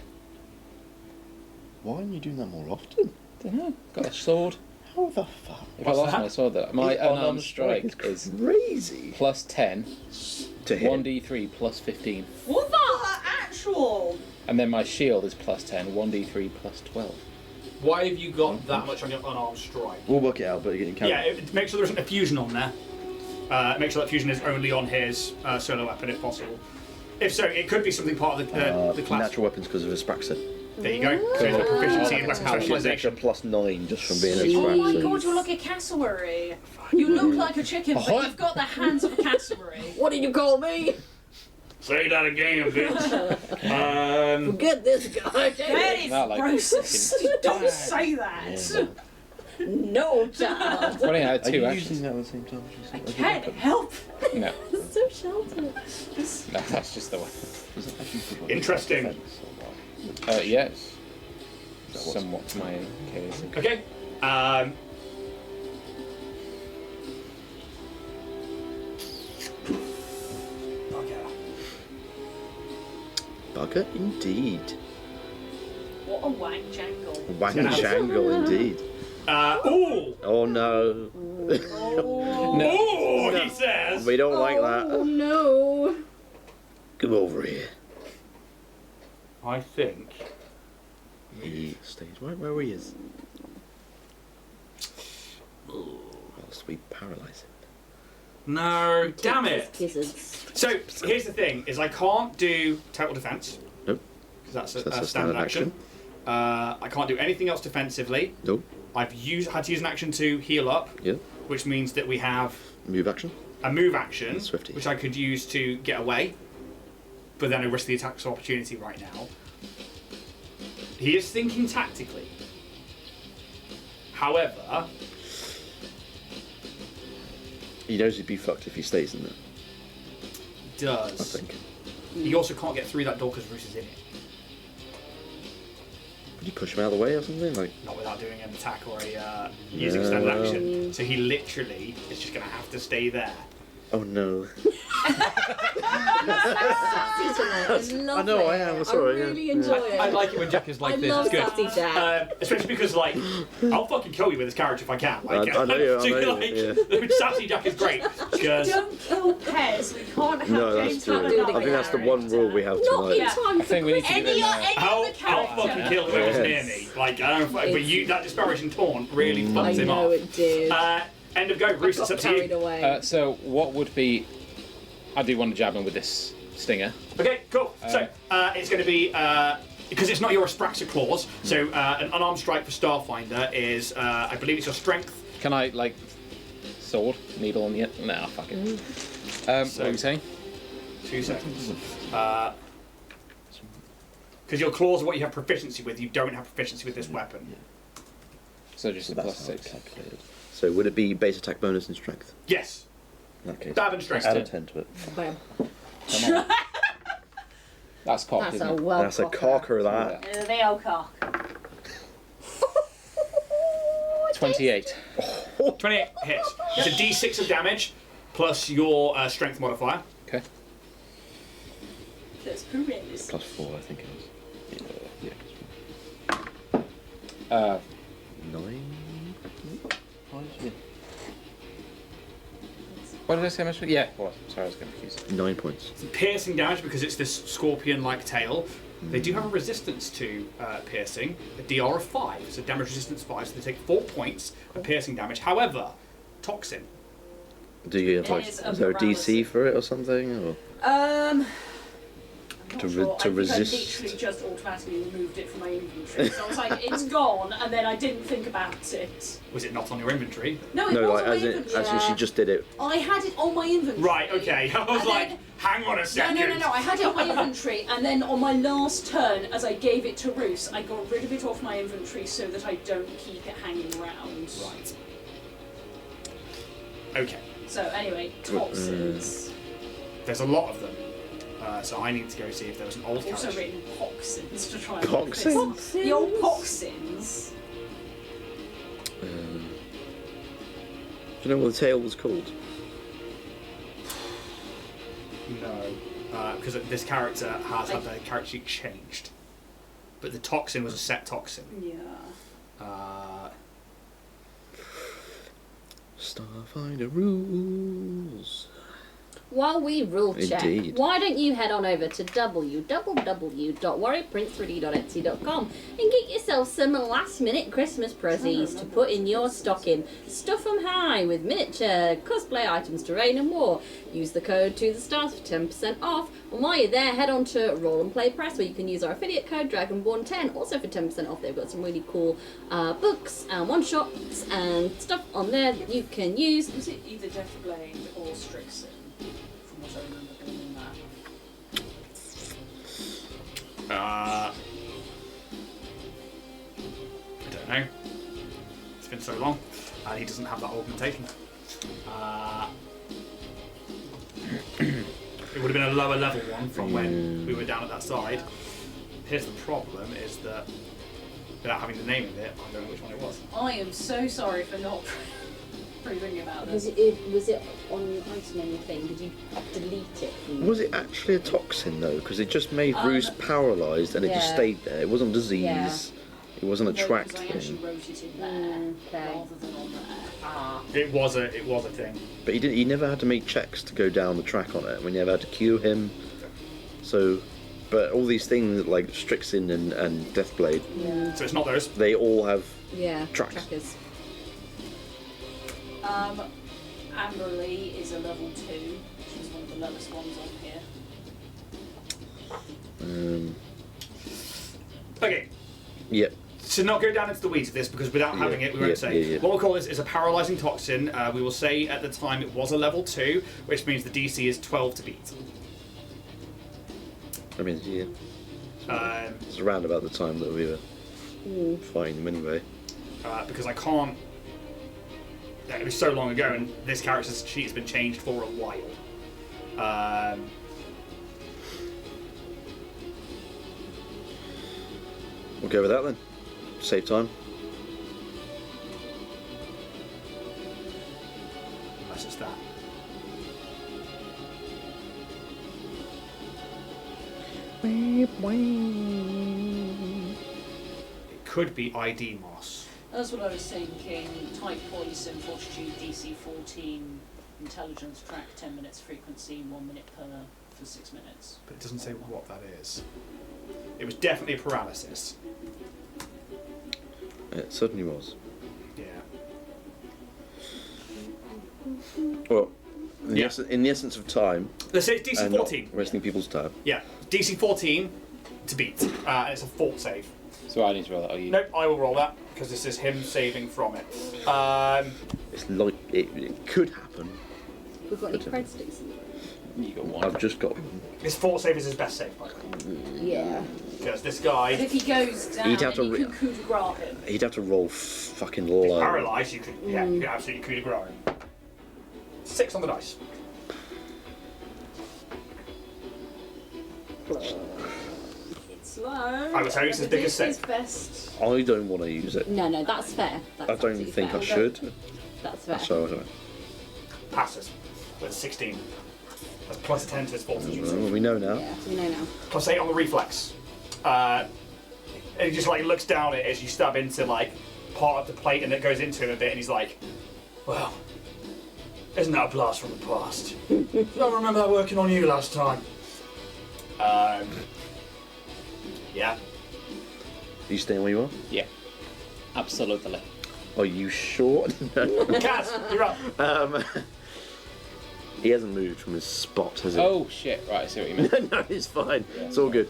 Why aren't you doing that more often? Don't know. Got a sword. How the fuck? If I What's lost that? my sword, though, my unarmed strike is crazy. plus 10, To hit. 1d3 plus 15. What the actual? And then my shield is plus 10, 1d3 plus 12. Why have you got that much on your unarmed strike? We'll work it out, but you can. Yeah, make sure there isn't a fusion on there. Make sure that fusion is only on his solo weapon if possible. If so, it could be something part of the class. Natural weapons because of Aspraxia. There you go. So it's a proficiency in weapon Extra specialization. +9 just from being Sweet. Oh my Aspraxia. god, you look a cassowary. You look like a chicken, but What? you've got the hands of a cassowary. What did you call me? Say that again, bitch. Forget this guy. Very Not like gross. Don't say that. No, child. Funny, I had Are 2 you actions. using that at the same time? I can't help. No, So sheltered. no, that's just the one. Is that actually for, like, Interesting. defense or what? Yes. That was- Somewhat to my case. Okay. Bugger indeed. What a wang jangle. Wang Yeah. jangle indeed. Ooh! Oh no. Oh. Ooh, he says! We don't like Oh that. no. Come over here. I think. He stays right where he is. Whilst we paralyse him. No, damn it! Gizzards. So, here's the thing, is I can't do total defense. Nope. Because that's So a standard action. I can't do anything else defensively. Nope. I've had to use an action to heal up, Yep. which means that we have Move action. a move action, And Swifty. which I could use to get away, but then I risk the attacks of opportunity right now. He is thinking tactically. However, He knows he'd be fucked if he stays in there, he does. I think. He also can't get through that door because Roos is in it. Would you push him out of the way or something? Like, Not without doing an attack or a using standard action. So he literally is just going to have to stay there. oh no. I know, I am, sorry, I really yeah. enjoy it. I like it when Jack is like I this. love It's good. Sassy Jack. Especially because, like, I'll fucking kill you with this character if I can. Like, I know you, I know like, you, Sassy Jack is great because Don't kill pairs. We can't have No, that's James true. have do it I another think that's the one character. rule we have Not in tonight. time I think we need to give Any, him any I'll other character. fucking kill whoever's near me. Like, I don't. But that disparaging taunt really I fucked him know off. it did. End of go, Bruce. It's Got up to carried you. away. So what would be... I do want to jab him with this stinger. Okay, cool. So it's going to be because it's not your Aspraxia clause. So an unarmed strike for Starfinder is, I believe, it's your strength. Can I, like, sword, needle on the end? Nah, fuck it. What were you saying? 2 seconds. Because your clause are what you have proficiency with. You don't have proficiency with this weapon. So just So a that's plus how it's 6. calculated. So would it be base attack bonus and strength? Yes. In that case. Stab and strength. Add a 10 to it. Bam. Come on. That's cocked, That's isn't a it? well That's a cocker, that. The old cock. 28. 28 hits. It's a d6 of damage plus your strength modifier. Okay. That's horrendous. +4, I think it is. Yeah. 9? Yeah. What did I say? Much? Yeah, it was. Sorry, I was confused. 9 points. Piercing damage because it's this scorpion-like tail. They do have a resistance to piercing, a DR of 5, so damage resistance 5, so they take 4 points of piercing damage. However, toxin. Do you have, like, It is is a there a morality. DC for it or something? Or? I'm not To sure. I resist- literally just automatically removed it from my inventory. So I was like, it's gone, and then I didn't think about it. Was it not on your inventory? No, it No, was like, on my as in inventory. she just did it. I had it on my inventory. Right, okay. I was And like, then- hang on a No, second. no. I had it on my inventory, and then on my last turn, as I gave it to Roos, I got rid of it off my inventory so that I don't keep it hanging around. Right. Okay. So anyway, toxins. There's a lot of them. So I need to go see if there was an old I've also carriage. written Poxins to try and Poxins? fix the old Poxins. Do you know what the tail was called? No, because this character has had their character sheet changed, but the toxin was a set toxin. Yeah. Starfinder rules. While we rule check, Indeed. why don't you head on over to www.warriorprince3d.etsy.com and get yourself some last-minute Christmas prezzies to put in your stocking. Stuff them high with miniature, cosplay items to reign and war. Use the code to the stars for 10% off. And while you're there, head on to Roll and Play Press, where you can use our affiliate code Dragonborn10, also for 10% off. They've got some really cool books and one-shots and stuff on there that you can use. Was it either Deathblade or Strixon? From what I remember being that. I don't know. It's been so long, and he doesn't have that augmentation. It would have been a lower level one from when we were down at that side. Here's the problem: is that without having the name of it, I don't know which one it was. I am so sorry for not proving about Was this. it on item on your thing? Did you delete it? Was it actually a toxin though? Because it just made Roos paralysed and it just yeah. stayed there. It wasn't disease. Yeah. It wasn't a No, tracked because I actually thing. wrote it in there Okay. rather than on there. It was a thing. But he didn't. He never had to make checks to go down the track on it. We never had to cue him. So, but all these things like Strixon and Deathblade, Yeah. So it's not those. they all have. Yeah. Tracks. Trackers. Amberley is a level 2. She's one of the lowest ones on here. Okay. Yep. To not go down into the weeds of this, because without having it, we won't say. Yeah. What we'll call this is a paralysing toxin. We will say at the time it was a level 2, which means the DC is 12 to beat. I mean, yeah. Um, It's around about the time that we were fighting them anyway. because I can't. It was so long ago, and this character's sheet has been changed for a while. We'll go with that then. Save time. That's just that. It could be ID Moss. That's what I was thinking. Type Poison, Fortitude, DC 14, Intelligence, Track, 10 minutes, Frequency, 1 minute per for 6 minutes. But it doesn't say what that is. It was definitely a paralysis. It certainly was. Yeah. Well, in the, Yeah. in the essence of time, Let's say it's DC and not 14. wasting people's time. Yeah, DC 14 to beat. And it's a fort save. So I need to roll that, or you? Nope, I will roll that because this is him saving from it. It's like it could happen. We've got any cred sticks in You got one. I've just got one. His fort save is his best save, by the way. there? Yeah. Because this But guy, if he goes down, He'd have then to you can coup de grace him. He'd have to roll fucking if he's low. paralysed, you could, yeah, you could absolutely coup de grace him. 6 on the dice. It's low. I would say it's his but biggest this is save. best. I don't want to use it. No, that's fair. That's I don't absolutely think fair. I should. That's fair. So I don't know. Passes. With 16. That's plus 10 to his fortitude. Well, we know now. Yeah, so we know now. Plus 8 on the reflex. And he just like looks down at it as you stab into like part of the plate and it goes into him a bit and he's like, well, isn't that a blast from the past? I remember that working on you last time. Yeah. Are you staying where you are? Yeah. Absolutely. Are you sure? Kaz, you're up. He hasn't moved from his spot, has he? Oh shit! Right, I see what you mean. No, it's fine. It's all good.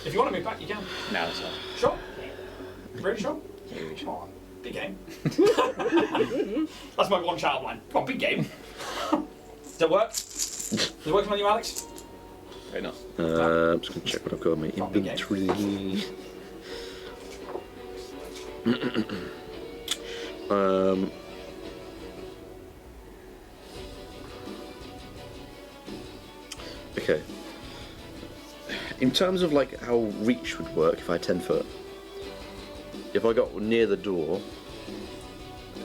If you want to move back, you can. No, it's not. Sure. Really sure? Really Come on. Big game. That's my one child line. Come on, big game. Does that work? Is it working on you, Alex? Very not. I'm just going to check what I've got in my inventory. Okay. In terms of like how reach would work if I had 10 foot, if I got near the door,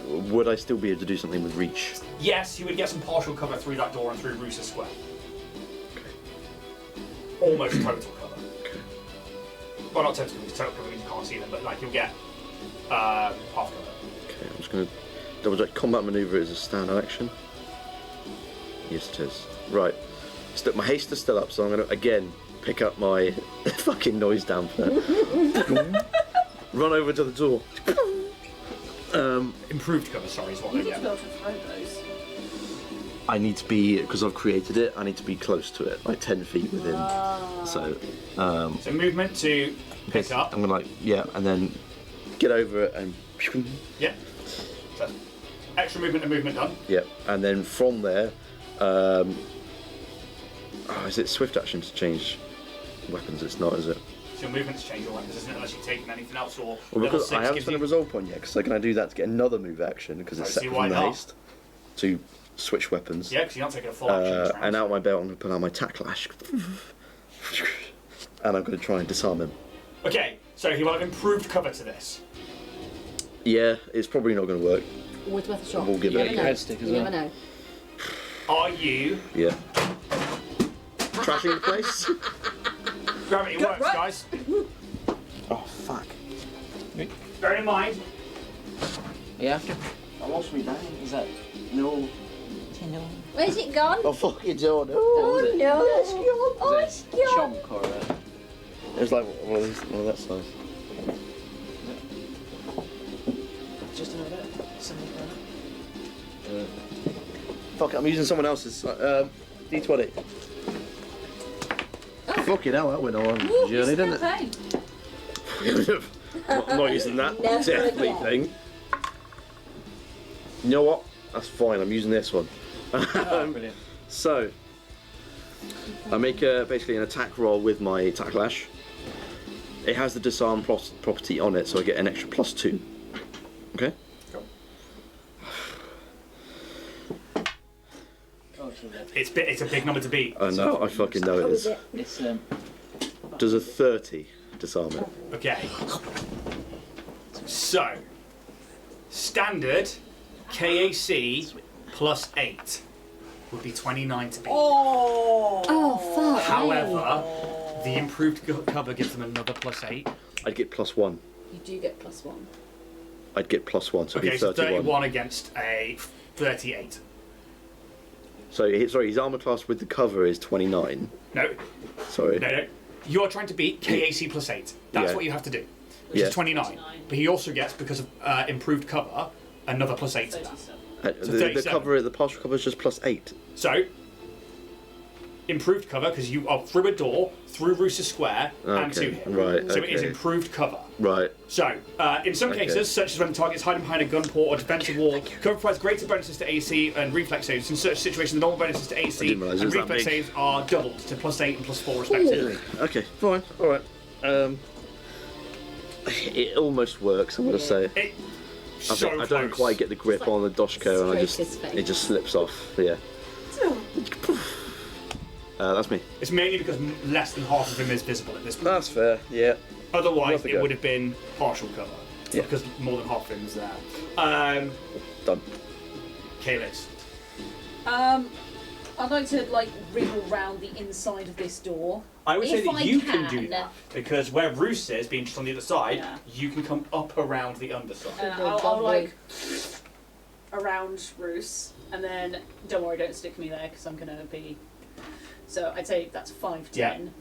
would I still be able to do something with reach? Yes, you would get some partial cover through that door and through Rooster Square. Almost total cover. Okay. Well, not total cover means you can't see them, but like you'll get half cover. Okay, I'm just going to double check. Combat maneuver is a standard action. Yes, it is. Right. My haste is still up, so I'm going to again pick up my fucking noise dampener. Run over to the door. Improved cover, sorry, is what You they need to get. be able to throw those. I need to be, because I've created it, I need to be close to it, like 10 feet within. So So movement to pick up. I'm gonna and then get over it and Yeah. So extra movement and movement done. and then from there, is it swift action to change weapons? It's not, is it? So your movement's change your weapons, isn't it? Unless you've taken anything else or Well, level because 6 I haven't gives spent a you... resolve point yet, because can I do that to get another move action? Because it's I see separate why from the not. haste to switch weapons. Yeah, because you're not taking a full action. this round. And out my belt, I'm gonna pull out my tacklash, and I'm gonna try and disarm him. Okay, so he will have improved cover to this. Yeah, it's probably not gonna work. Always worth a shot. We'll give you it a never go. know. Red stick as You well. never know. Are you... Yeah. Trashing the place? Gravity Go- works, right. guys. Oh, fuck. Bear in mind, Are you after? I lost me down. Is that no? Where's it gone? Oh, fucking John. Oh was it? no! Oh, Is it's it a gone. chunk or a... It was like one of that size. Just another bit. Something like that. Fuck it, I'm using someone else's. D20. Fucking hell, that went on a journey, didn't it? Campaign. I'm not using that Never deathly again. thing. You know what? That's fine, I'm using this one. Oh, brilliant. So, I make basically an attack roll with my tacklash. It has the disarm property on it, so I get an extra +2. Okay? Oh, so that. it's a big number to beat. I know, I fucking know it What is. is it? It's Does a 30 disarm it? Okay. So, standard KAC +8 would be 29 to beat. Oh fuck! However, the improved cover gives them another +8. I'd get +1. You do get +1. I'd get +1, so it'd Okay, be so 31. 31 against a 38. So, his armor class with the cover is 29. No, Sorry. no. You're trying to beat KAC +8. That's Yeah. what you have to do, which Yeah. is 29. But he also gets, because of improved cover, another +8 to that. 37. The 37. cover, the partial cover is just +8. So, improved cover, because you are through a door, through Rooster Square, and to Okay, him. right, So it is okay. improved cover. Right. So, in some Okay. cases, such as when the target is hiding behind a gun port or defensive wall, cover provides greater bonuses to AC and reflex saves. In such situations, the normal bonuses to AC didn't realise it and was that reflex big. saves are doubled to +8 and +4 respectively. Okay, fine. Alright. It almost works, I'm going to say. So I don't close. quite get the grip on the Doshko and Stroke his face. it just slips off. Yeah. That's me. It's mainly because less than half of him is visible at this point. That's fair, yeah. Otherwise, worth a it go. would have been partial cover. Yeah. Because more than half of him is there. Done. Kalis. I'd like to wriggle round the inside of this door. I would say If that I you can do can. that. Because where Roos is, being just on the other side, Yeah. you can come up around the underside. I'll around Roos, and then don't worry, don't stick me there because I'm gonna be. So I'd say that's 5, 10.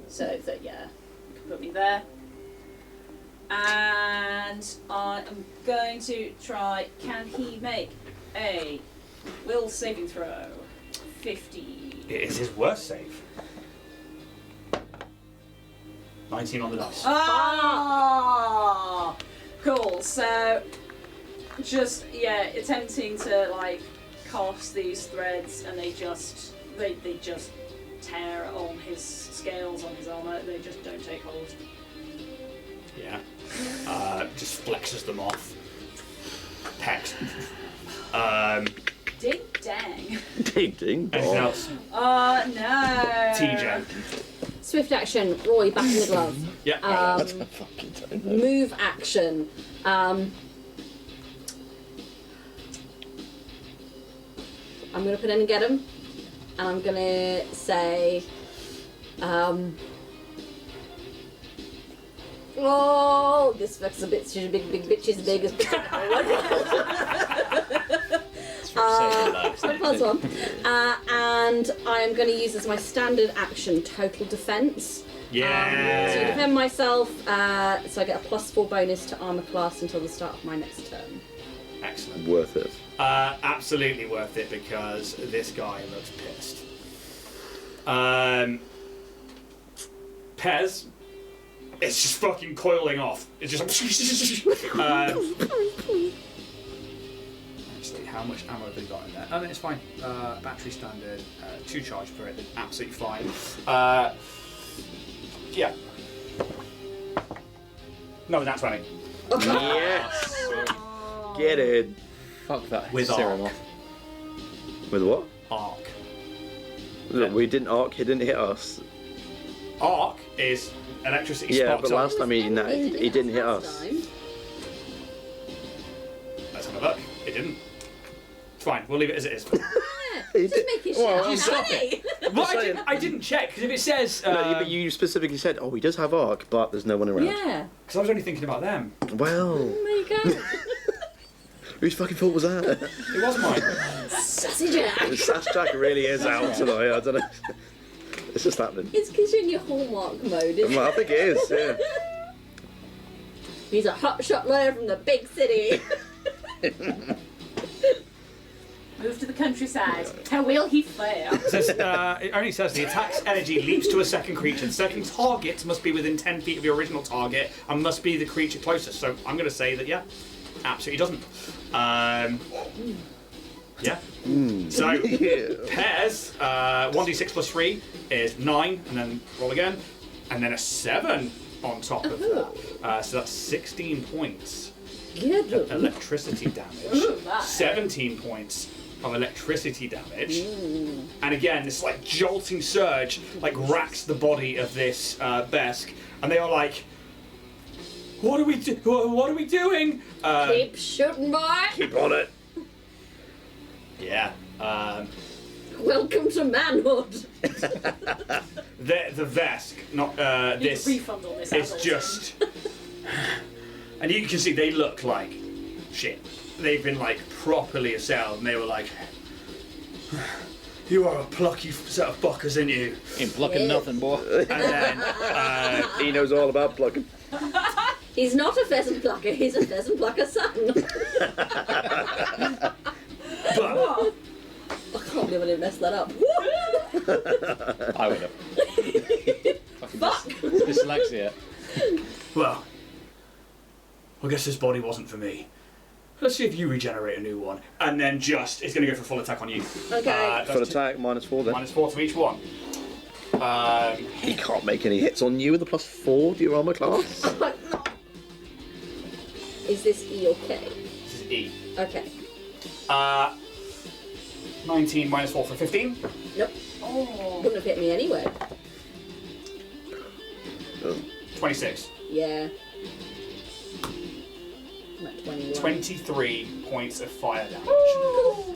So that you can put me there. And I am going to try. Can he make a will saving throw? 50. It is his worst save. 19 on the dice. Ah, cool. So, just attempting to cast these threads, and they just tear on his scales on his armor. They just don't take hold. Yeah. Just flexes them off. Pecs. Ding dang. Ding ding Anything dong. else? Oh no. TJ. Swift action, Roy, back in the glove. Yeah. I fucking don't know. Move action. I'm going to put in and get him. And I'm going to say... oh, this fucks a bit. She's a big bitch. Is big as It's for saving lives. plus one. And I am going to use as my standard action total defense. Yeah. To defend myself, so I get a +4 bonus to armor class until the start of my next turn. Excellent. Worth it. Absolutely worth it because this guy looks pissed. Pez, it's just fucking coiling off. It's just actually, how much ammo have they got in there? Oh, no, it's fine. Battery standard, 2 charge per it, absolutely fine. Yeah. No, that's running. Yes! Get it. Fuck that With serum arc. off. With what? Arc. Look, we didn't arc, he didn't hit us. Arc is electricity Yeah, sparked but up. last time he didn't hit us. Let's have a look. It didn't. It's fine. We'll leave it as it is. He Just did- making sure. Well, I'm stop funny. Well, saying. I didn't check because if it says No, but you specifically said, oh, he does have arc, but there's no one around. Yeah. because I was only thinking about them. Well, There you go. whose fucking fault was that? It wasn't mine. Sassy Jack. Sass Jack really is out tonight, I don't know. It's just happening. It's because you're in your hallmark mode, isn't Well, I it? think it is, yeah. He's a hotshot lawyer from the big city. Move to the countryside. How will he fare? It says, it only says the attack's energy leaps to a second creature. The second target must be within 10 feet of your original target and must be the creature closest. So I'm going to say that, yeah, absolutely doesn't. Yeah. So, Yeah. Pairs, 1d6 plus 3 is 9, and then roll again, and then a 7 on top of that. So that's 16 points Good. of electricity damage. Ooh, my. 17 points of electricity damage. And again, this like jolting surge like racks the body of this Besk, and they are like, what are we doing? Keep shooting, boy. Keep on it. Yeah. Welcome to manhood. The Vesk, not Need this. a refund on this. It's adult. just, and you can see they look like shit. They've been like properly assailed, and they were like, "You are a plucky set of buckers, ain't you?" Ain't plucking Yeah. nothing, boy. And then, He knows all about plucking. He's not a pheasant plucker, he's a pheasant plucker's son. but I can't believe I didn't mess that up. I would have. Fucking Fuck. dyslexia. well, I guess this body wasn't for me. Let's see if you regenerate a new one, and then just it's going to go for full attack on you. Okay. That's Full attack, -4 then. -4 to each one. He can't make any hits on you with a +4 to your armor class. Is this E or K? This is E. Okay. 19 -4 for 15. Nope. Oh. Wouldn't have hit me anyway. 26. Yeah. I'm at 21. 23 points of fire damage.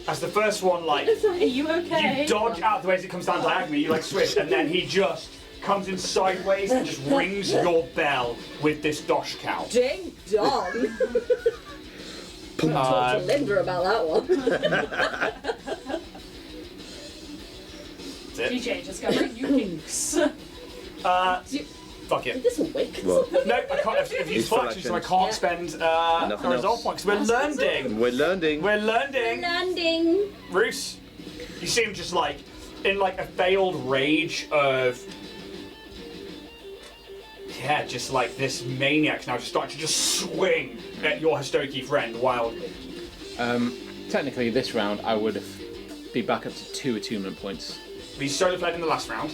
As the first one, like, Are you okay? you dodge out the way as it comes down diagonally, you like switch, and then he just comes in sideways and just rings your bell with this dosh cow. Ding dong. Talk to Linda about that one. That's it. DJ just going, you kinks. Fuck Did it. this wake? Well, No, I can't. I've used He's full full action, so I actions. can't Yeah. spend Nothing a resolve else. point because we're learning. we're learning. We're learning. Landing. Roos, you see him just like in like a failed rage of just like this maniac now just starting to just swing at your Histoki friend wildly. Technically, this round I would be back up to 2 attunement points. He's solo fled in the last round.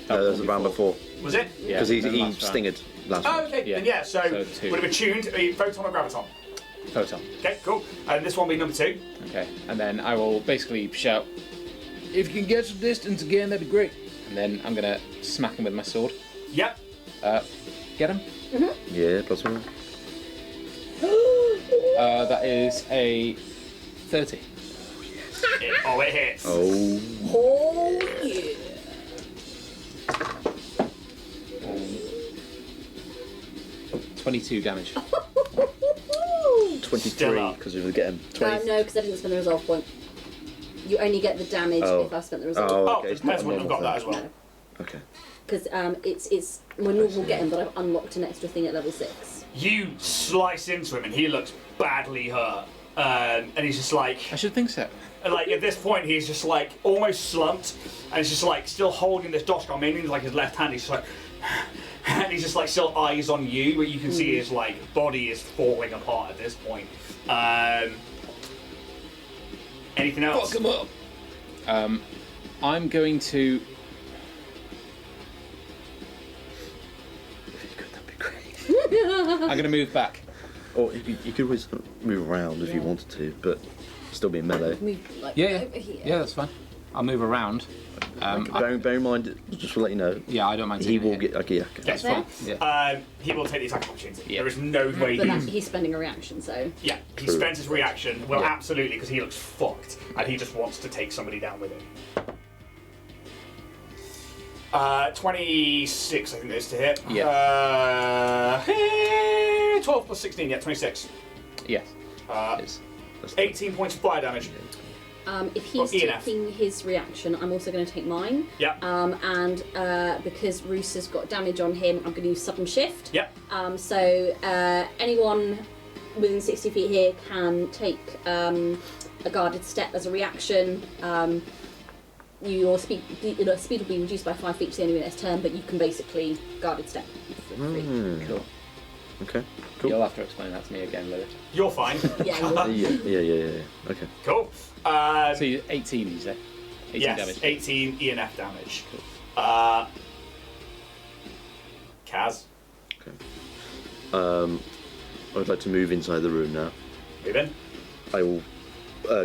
That was the round before. Was it? Yeah, Because he then last round. stinged last Oh, round. okay. Yeah. Then yeah, so So two. would have attuned a photon or graviton. photon. Okay, cool. And this one will be number 2. Okay, and then I will basically shout, "If you can get some distance again, that'd be great." And then I'm gonna smack him with my sword. Yep. Get him. Yeah, +1. That is a 30. It hits. Oh. Oh yeah. 22 damage. 23 Still up. because we were getting 20. No, because I didn't spend the resolve point. You only get the damage Oh. if I spent the resolve. Oh, Oh, okay. the It's not a person wouldn't have normal got that thing. as well. No, Okay. because it's my normal getting, but I've unlocked an extra thing at level 6. You slice into him and he looks badly hurt. And he's just like, I should think so. at this point he's just like almost slumped and he's just like still holding this Doshkar, mainly like his left hand. He's just like, and he's just like still eyes on you, but you can see his like body is falling apart at this point. Anything else? Fuck him up. I'm going to. If you could, that'd be great. I'm going to move back. Or you could always move around if you wanted to, but still be in melee. Move like Yeah. over here. Yeah, that's fine. I'll move around. Bear in mind, just to let you know, Yeah, I don't mind. he taking will a hit. get. Okay, yeah. That's There? fine. Yeah. He will take the attack opportunity. Yeah. There is no way But he's... he's spending a reaction, so Yeah, he True. spent his reaction. Well, Yeah. absolutely, because he looks fucked, and he just wants to take somebody down with him. 26, I think it is to hit. Yeah. 12 plus 16, yeah, 26. Yes. Uh, It is. 18 points of fire damage. if he's ENF. taking his reaction, I'm also going to take mine. Yeah. And because Roos has got damage on him, I'm going to use sudden shift. Yep. So anyone within 60 feet here can take a guarded step as a reaction. Your speed will be reduced by 5 feet to the end of your next turn, but you can basically guarded step for free. Cool. Okay. Cool. You'll have to explain that to me again later. You're fine. Yeah, Yeah. Okay. Cool. So you 18, you say? 18 yes, damage. 18 ENF damage. Kaz, I would like to move inside the room now. move in. I will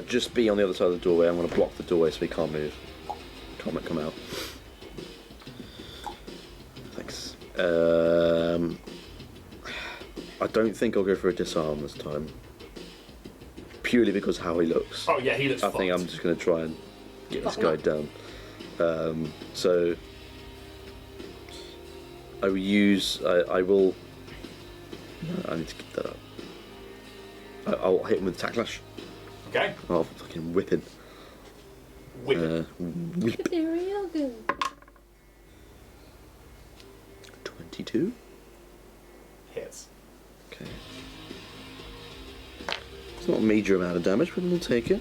just be on the other side of the doorway. I'm going to block the doorway so he can't move. Can't come out. Thanks. I don't think I'll go for a disarm this time. Purely because how he looks. Oh yeah, he looks I fucked. think I'm just going to try and get this Fuck guy him down. So I will use. I will. No, I need to keep that up. I'll hit him with Tacklash. Okay. I'll fucking whip him. Whip it. Whip. Real good. 22. Hits. Okay. It's not a major amount of damage, but we'll take it.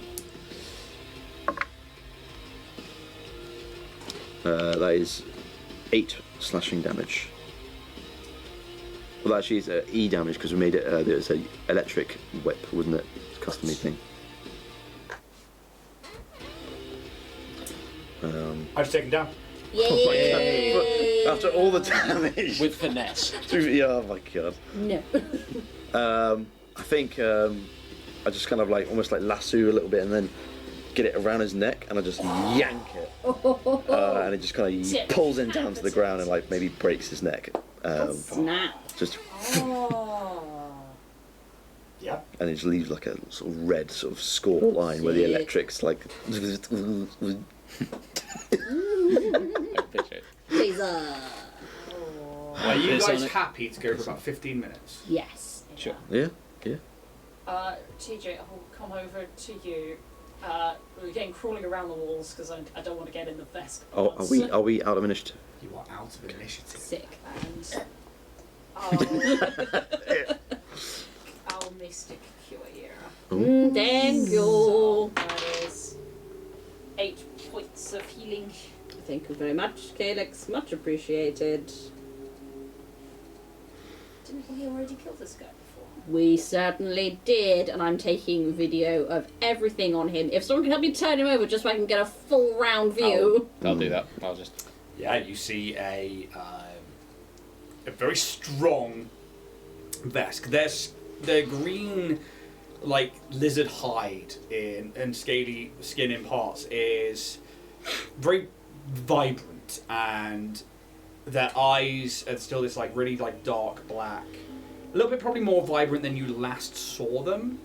That is 8 slashing damage. Well, actually, it's E damage because we made it. It was an electric whip, wasn't it? It's a custom-made thing. I've taken down. Yay! After all the damage. With finesse. Yeah, oh my god. No. I think I just kind of like almost like lasso a little bit and then get it around his neck and I just yank it. And it just kind of pulls him down to the ground and like maybe breaks his neck. Snap. Just Yeah. and it just leaves like a sort of red sort of score line where the Sick. electric's like. I picture it. Laser. Are you Piss guys on it. happy to go for about 15 minutes? Yes. Sure. Yeah. TJ, I'll come over to you. Again, crawling around the walls because I don't want to get in the vest. Oh, are we out of initiative? You are out of initiative. Sick. And I'll Mystic Cure here. Thank you. That is 8 points of healing. Thank you very much, Calyx. Much appreciated. Didn't we already kill this guy before? We certainly did, and I'm taking video of everything on him. If someone can help me turn him over just so I can get a full round view. I'll do that. I'll just. Yeah, you see a very strong vest. They're green like lizard hide and scaly skin in parts is very vibrant, and their eyes are still this like really like dark black, a little bit probably more vibrant than you last saw them.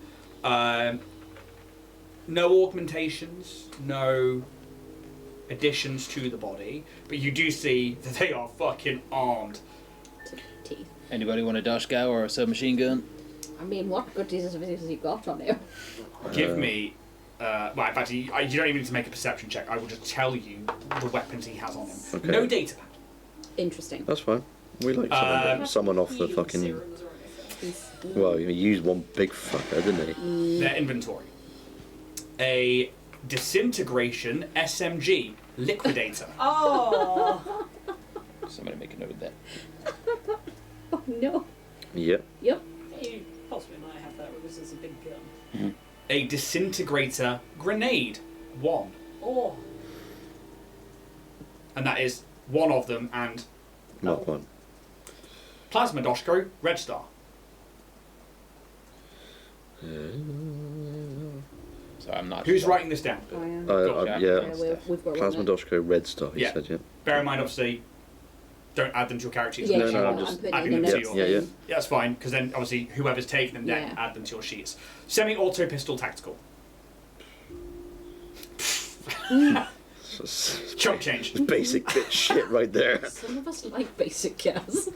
No augmentations, no additions to the body, but you do see that they are fucking armed. Teeth. Anybody want a Dashka or a submachine gun? I mean, what good pieces of has he got on him? Give me. Well, in fact, you don't even need to make a perception check. I will just tell you the weapons he has on him. Okay. No data pad. Interesting. That's fine. We like someone off the fucking. Serums or anything. Well, he used one big fucker, didn't he? Their inventory. A disintegration SMG liquidator. Oh. Somebody make a note of that. Oh no. Yep. Yep. You possibly might have that because it's a big gun. A disintegrator grenade. 1. Oh. And that is one of them, and Mark one. Plasma Doshko, Red Star. So I'm not. Who's sure. writing this down? I am. Yeah. Yeah. We've got Plasma one there. Doshko Red Star, he Yeah. said, yeah. Bear in mind, obviously, don't add them to your character sheets. Yeah, No, sure, no, I'm I'm just putting adding in them the to notes. your... Yeah, yeah. Yeah, that's fine, because then obviously whoever's taken them then Yeah. add them to your sheets. Semi-auto pistol tactical. Chump change. It's basic bitch shit right there. Some of us like basic gas.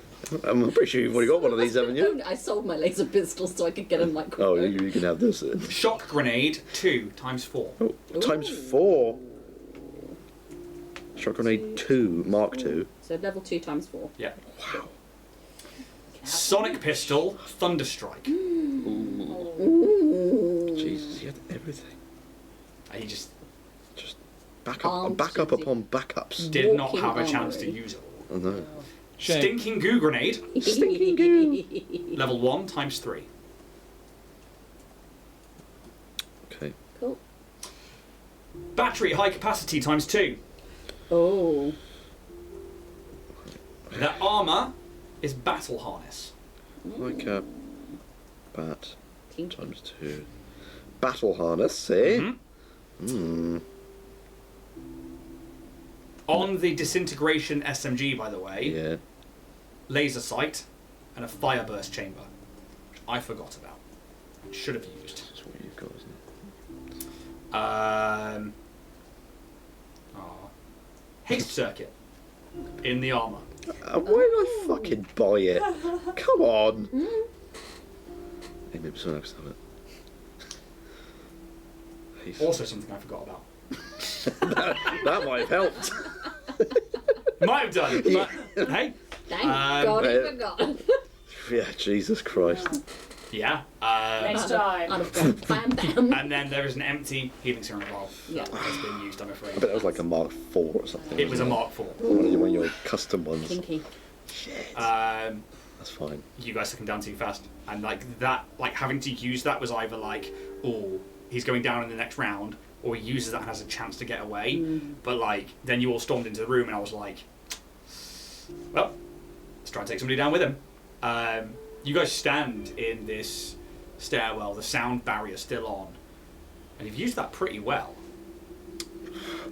I'm pretty sure you've already got one of these, haven't you? I sold my laser pistol so I could get a Oh, microphone. you can have this. Shock grenade 2 times 4. Oh, times 4. Shock grenade 2, Mark 2. So level 2 times 4. Yeah. Wow. Sonic pistol Thunderstrike. Jesus, he had everything. He just Armed Backup to the- upon backups. did not Walking have a chance to armory. use it all. I know. Shame. Stinking goo grenade Stinking goo. level 1 times 3. Okay. Cool. Battery high capacity times 2. Oh. Their armor is battle harness. Like a bat Team. times 2. Battle harness, eh? Mhm. Hmm. On the disintegration SMG, by the way, Yeah. laser sight and a fire burst chamber, which I forgot about. Should have used. That's what you've got, isn't Haste circuit in the armor. it? Why did I fucking buy it? Come on. Hey, maybe someone else have it. Also something I forgot about. That might have helped. Might have done, but hey, Thank Um, God I uh, forgot. Yeah, Jesus Christ. yeah. Next time. I'd have gone bam bam. And then there is an empty healing serum vial Yeah. that's been used, I'm I afraid. bet that was like a Mark 4 or something. It was a wasn't Mark 4. One of your custom ones. Kinky. That's fine. You guys took him down too fast, and like that, like having to use that was either like, oh, he's going down in the next round, or he uses that and has a chance to get away. But like, then you all stormed into the room, and I was like, well, let's try and take somebody down with him. You guys stand in this stairwell, the sound barrier still on, and you've used that pretty well.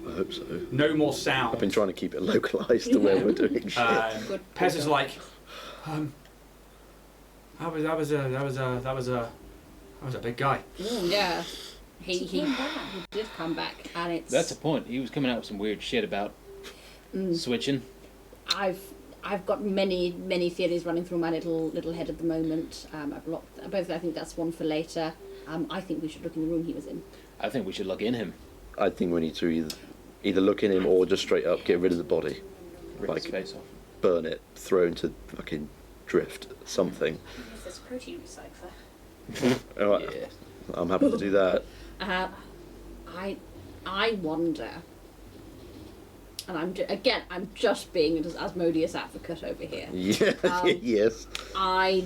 I hope so. No more sound. I've been trying to keep it localised to where we're doing shit. Good. Pez is like, that was a big guy. Yeah. He did come back, and it's. That's the point. He was coming out with some weird shit about switching. I've got many theories running through my little head at the moment. I've locked both. I think that's one for later. I think we should look in the room he was in. I think we should look in him. I think we need to either look in him or just straight up get rid of the body. Rip his Like- face off. Burn it, throw into fucking drift, something. If there's a protein recycler. Alright, Yeah. I'm happy to do that. I wonder, and I'm just being an Asmodeus advocate over here. Yeah, yes. I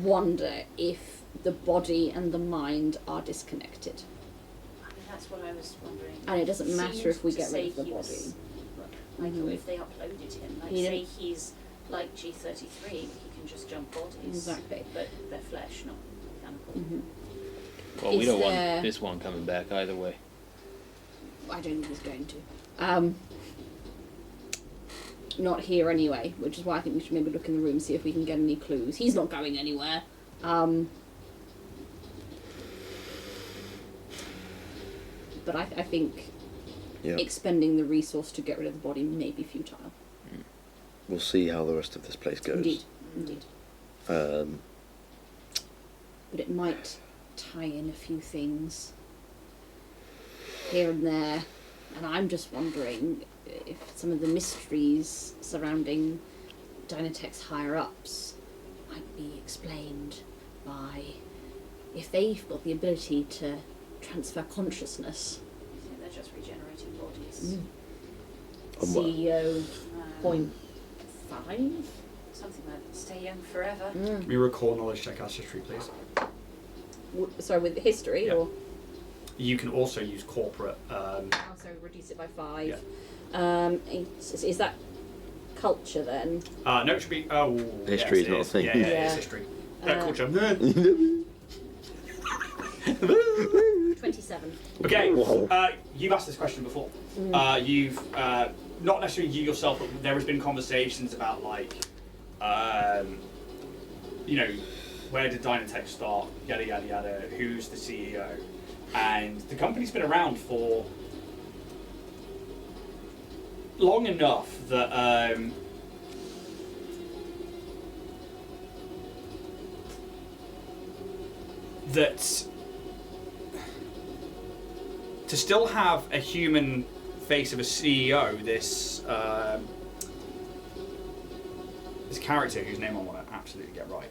wonder if the body and the mind are disconnected, I mean, that's what I was wondering. and it doesn't matter Seemed if we to get rid say of the he body. was- Like, if they uploaded him, like, Yeah. say he's like G33, he can just jump bodies. Exactly. But they're flesh, not mechanical. Well, we Is don't there- want this one coming back either way. I don't think he's going to. Not here anyway, which is why I think we should maybe look in the room, see if we can get any clues. He's not going anywhere. But I think Yeah. expending the resource to get rid of the body may be futile. We'll see how the rest of this place goes. Indeed. Um, But it might tie in a few things here and there. And I'm just wondering if some of the mysteries surrounding Dynatech's higher-ups might be explained by if they've got the ability to transfer consciousness. I think they're just regenerating bodies. CEO Um, 0.5? Something like stay young forever. Can we recall knowledge check as history, please? Sorry, with history Yeah. or You can also use corporate. also reduce it by 5. Yeah. Is that culture then? No, it should be. Oh, History yes, is not a it is. thing. Yeah, it Yeah. is history. Uh, Culture. 27. Okay, Whoa. you've asked this question before. You've not necessarily you yourself, but there has been conversations about like, you know, where did Dynatech start? Yada yada yada. Who's the CEO? And the company's been around for long enough that that to still have a human face of a CEO, this this character whose name I want to absolutely get right.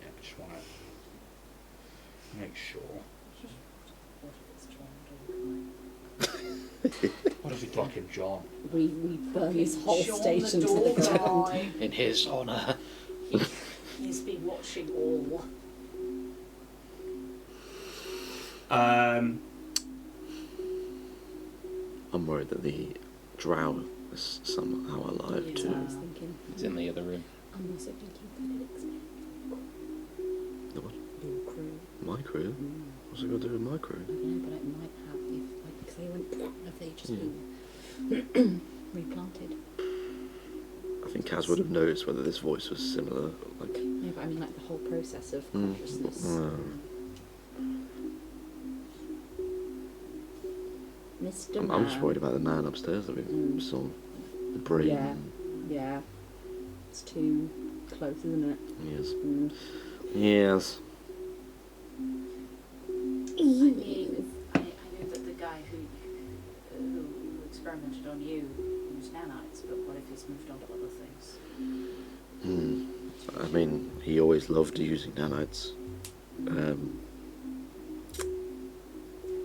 Yeah, just want to make sure. What if we block him, John? We burn this whole John station the to the door ground. guy. In his honour. He's been watching all. I'm worried that the drow is somehow alive That's too. what I was thinking. He's in the other room. I'm also thinking that it explains The what? your crew. My crew? What's it got to do with my crew? I don't know, but it might have if like because they went have they just been replanted. I think Kaz would have noticed whether this voice was similar. Like, No, but I mean like the whole process of consciousness. Mr. I'm just Man. worried about the man upstairs that we saw. The brain. Yeah. Yeah. It's too close, isn't it? Yes. Mm. Yes. I knew that the guy who experimented on you used nanites, but what if he's moved on to other things? I mean, he always loved using nanites.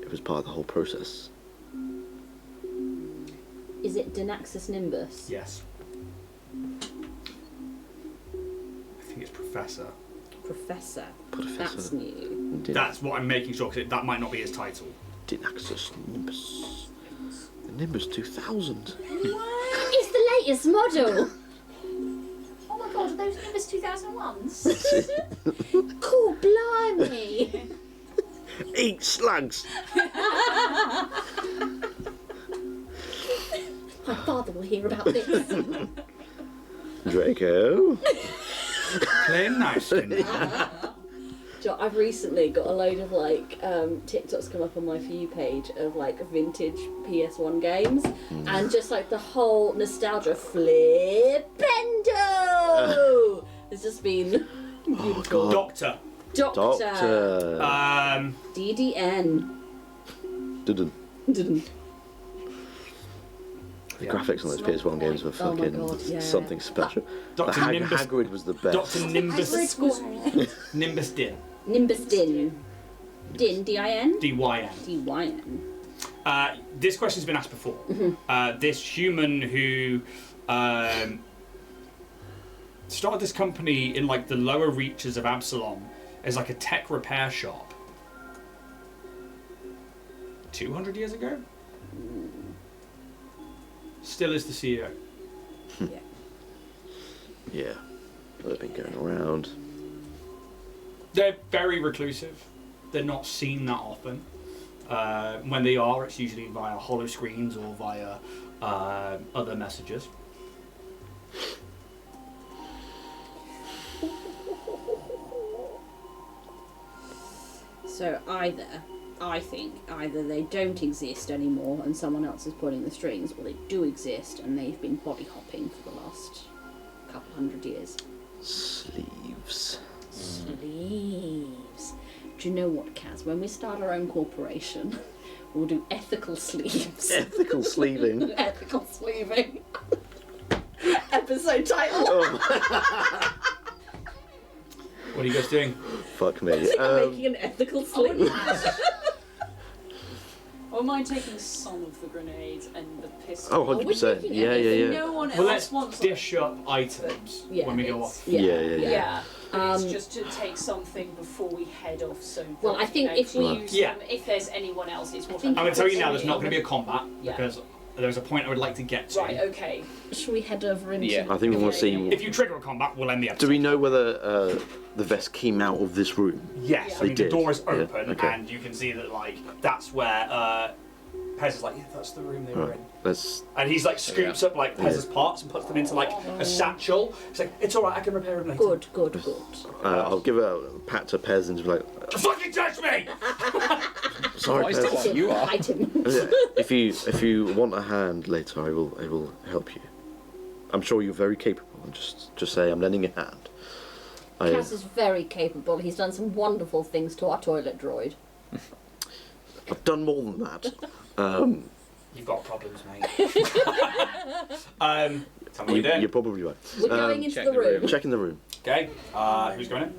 It was part of the whole process. Is it Denaxis Nimbus? Yes. I think it's Professor. Professor. Professor. That's new. That's what I'm making sure, because that might not be his title. Dinaxus Nimbus. The Nimbus 2000. It's the latest model. Oh my god, are those Nimbus 2001s? Cool, blimey. Eat slugs! My father will hear about this. Draco. Playing nicely. So I've recently got a load of like TikToks come up on my For You page of like vintage PS1 games and just like the whole nostalgia flipendo. It's just been beautiful. Doctor. Doctor. DDN. Didn't. Didn't. The Yeah. graphics on those PS1 games were Oh my fucking God, yeah. something special. Dr. The Nimbus. Hagrid was the best. Dr. Nimbus. Nimbus Din. Nimbus Din. Din, D-I-N? D-Y-N. D-Y-N. This question's been asked before. This human who started this company in like the lower reaches of Absalom as like a tech repair shop. 200 years ago. Still is the CEO. Yeah. They've been going around. They're very reclusive. They're not seen that often. When they are, it's usually via hollow screens or via other messages. So I think either they don't exist anymore and someone else is pulling the strings, or they do exist and they've been body hopping for the last couple hundred years. Sleeves. Sleeves. Do you know what, Kaz? When we start our own corporation, we'll do ethical sleeves. Ethical sleeving. Ethical sleeving. Episode title. Oh, What are you guys doing? fuck I me. think I'm making an ethical sleeve. Or am I taking some of the grenades and the pistol? Oh, 100%. Yeah, yeah, yeah. No one Well, else let's wants dish up items Yeah, when we go it's- off. Yeah, but it's Um, just to take something before we head off. So that, Well, I think if to we- use Yeah. them, if there's anyone else, it's more. think I'm going to tell you now, there's not going to be a con. combat Yeah. because there's a point I would like to get to. Right. Okay. Should we head over into... Yeah. I think we want to see. If you trigger a combat, we'll end the episode. Do we know whether the vest came out of this room? Yes, Yeah. I mean They the did. door is Yeah, open okay. and you can see that like that's where Pez is like, yeah, that's the room they were Right. in. Let's. And he's like scoops up like Pez's parts and puts them into like a satchel. It's like, it's alright, I can repair them later. Good, good, good. I'll give a pat to Pez and be like, You fucking touch me! sorry, Why Pez. still you are? Fight him. If you want a hand later, I will help you. I'm sure you're very capable. Just say I'm lending a hand. Cass is very capable. He's done some wonderful things to our toilet droid. I've done more than that. You've got problems, mate. Tell me what you're doing. You're probably right. We're going into check the the room. room. Checking the room. Okay, who's going in?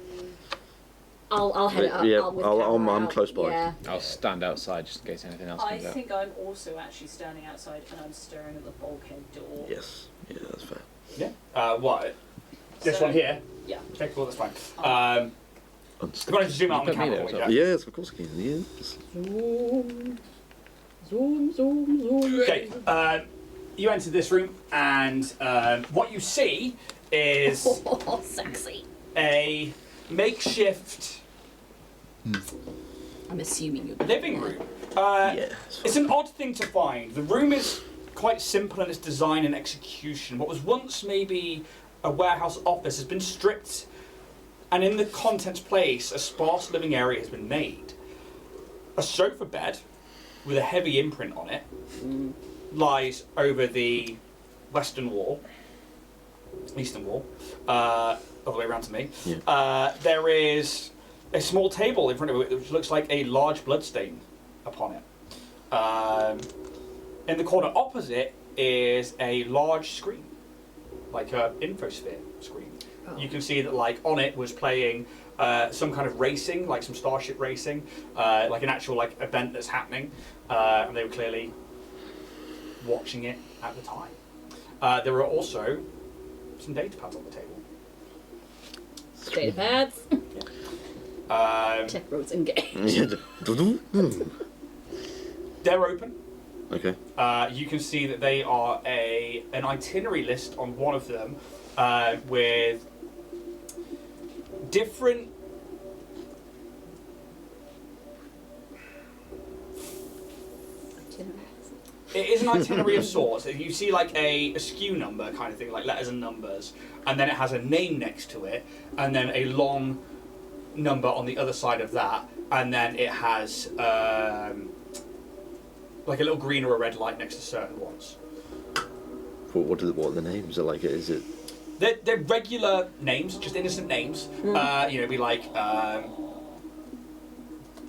I'll head it up. Yeah, with I'm camera out. close by. Yeah. I'll stand outside just in case anything else I comes out. think I'm also actually standing outside and I'm staring at the bulkhead door. Yes. Yeah, that's fair. Yeah. What? This So- one here? Yeah. Okay, cool, that's fine. I'm going to zoom out on the You put me camera there for as you. well. Yes, of course I can. Yes. Zoom. Zoom, zoom, zoom. Okay, you enter this room and what you see is Oh, sexy. a makeshift I'm assuming you're living room. Yeah. It's an odd thing to find. The room is quite simple in its design and execution. What was once maybe a warehouse office has been stripped, and in the contents place, a sparse living area has been made. A sofa bed with a heavy imprint on it lies over the eastern wall, all the way around to me. Yeah. There is a small table in front of it which looks like a large bloodstain upon it. In the corner opposite is a large screen, like a infosphere screen. Oh. You can see that like on it was playing some kind of racing, like some starship racing, like an actual like event that's happening, and they were clearly watching it at the time. There were also some data pads on the table. Data pads. Tech roads and games. Yeah. They're open. Okay. You can see that they are an itinerary list on one of them with different it is an itinerary of sorts. You see like a SKU number kind of thing, like letters and numbers, and then it has a name next to it, and then a long number on the other side of that, and then it has like a little green or a red light next to certain ones. What are the names? Are like? Is it? They're regular names, just innocent names. You know, it'd be like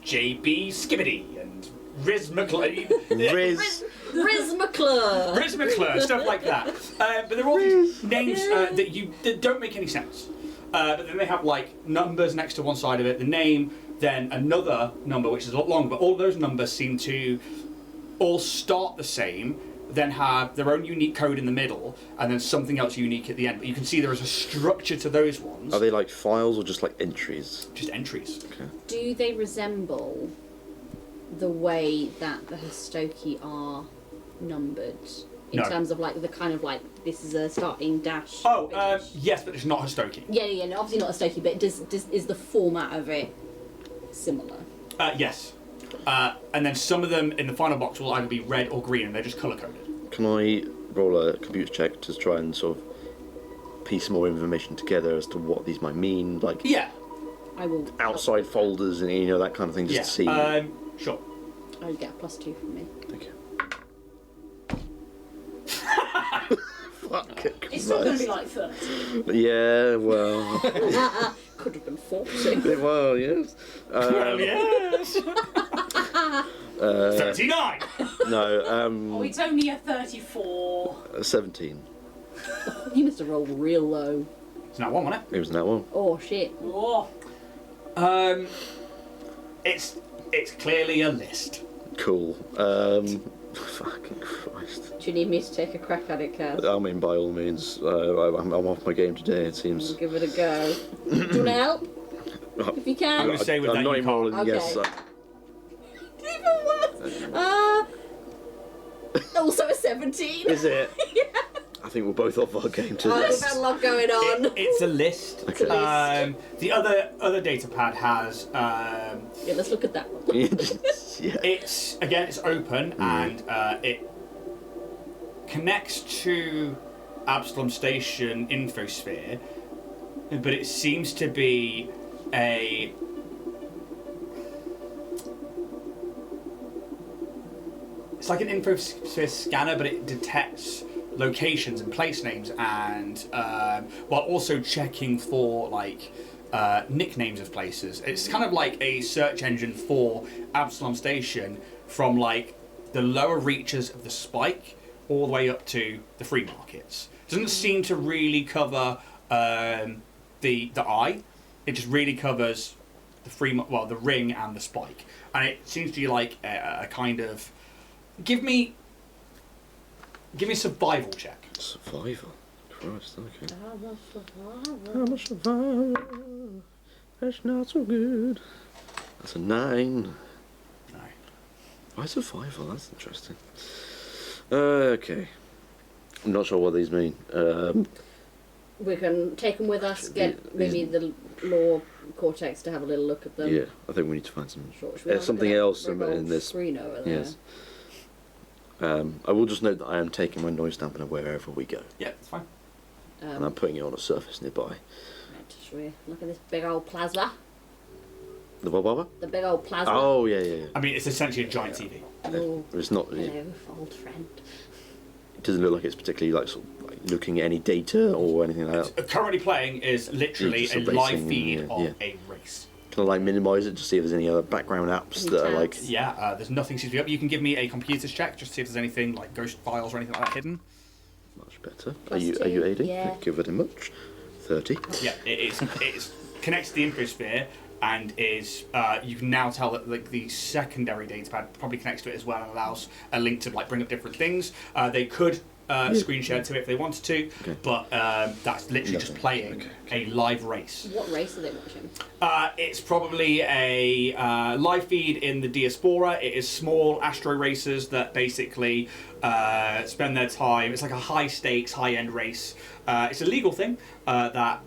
JB Skibbity and Riz McLean. Riz. McClure. Riz McClure, stuff like that. But they're all these names that don't make any sense. But then they have like numbers next to one side of it, the name, then another number which is a lot longer, but all those numbers seem to all start the same, then have their own unique code in the middle, and then something else unique at the end. But you can see there is a structure to those ones. Are they like files or just like entries? Just entries. Okay. Do they resemble the way that the Hastoki are numbered? In No. terms of like the kind of like this is a starting dash. Oh, finish? yes, but it's not Hastoki. Yeah, no, obviously not Hastoki, but is the format of it similar? Yes. And then some of them in the final box will either be red or green, and they're just colour coded. Can I roll a computer check to try and sort of piece more information together as to what these might mean, like Yeah. I will. outside folders and that kind of thing, just to see. Sure. I would get a +2 from me. Thank you. Fuck. It's still going to be like 30. Yeah, well. Could have been 40. Well, yes. Well, yes. 39. No, Oh, it's only a 34. 17. You must have rolled real low. It's not one, wasn't It was in that one. Oh shit. Oh. it? It's clearly a list. Cool. Fucking Christ. Do you need me to take a crack at it, Kaz? I mean, by all means, I'm off my game today, it seems. Give it a go. Do you want to help? If you can. I'm gonna say with I'm that not you even can't. rolling, Okay. yes. Even worse. Also a 17. Is it? Yeah. I think we're both off our game We've today. had a lot going on. It's a list. Okay. The other data pad has. Yeah, let's look at that one. Yeah. It's open and it connects to Absalom Station Infosphere, but it seems to be a. It's like an Infosphere scanner, but it detects locations and place names, and while also checking for like nicknames of places. It's kind of like a search engine for Absalom Station from like the lower reaches of the Spike all the way up to the free markets. Doesn't seem to really cover the eye. It just really covers the ring and the Spike, and it seems to be like a kind of give me a survival check. Survival? Christ, okay. I'm a survivor. I'm a survivor. That's not so good. That's a 9. No. Why survival? That's interesting. Okay. I'm not sure what these mean. We can take them with us, get maybe the law cortex to have a little look at them. Yeah, I think we need to find some. Sure. Should we There's have a something look at else that in big old this. screen over there? Yes. I will just note that I am taking my noise dampener wherever we go, Yeah, it's fine. and I'm putting it on a surface nearby. Right, should we look at this big old plasma? The what? The big old plasma. Oh yeah. I mean, it's essentially a giant TV. Oh, It's not. hello, old friend. It doesn't look like it's particularly like sort of like looking at any data or anything like that. Currently playing is literally It's a a live racing, feed of yeah. a race. Can I like minimise it to see if there's any other background apps Any that are like? tabs? Yeah, there's nothing seems to be up. You can give me a computers check just to see if there's anything like ghost files or anything like that hidden. Much better. Are Plus you 2, 80? yeah. Thank you very much. 30. Yeah, it's connects to the infosphere and is you can now tell that like the secondary datapad probably connects to it as well and allows a link to like bring up different things. They could screen share to it if they wanted to, Okay. but that's literally just Nothing. playing a live race. What race are they watching? It's probably a live feed in the Diaspora. It is small astro racers that basically spend their time. It's like a high stakes, high end race. It's a legal thing that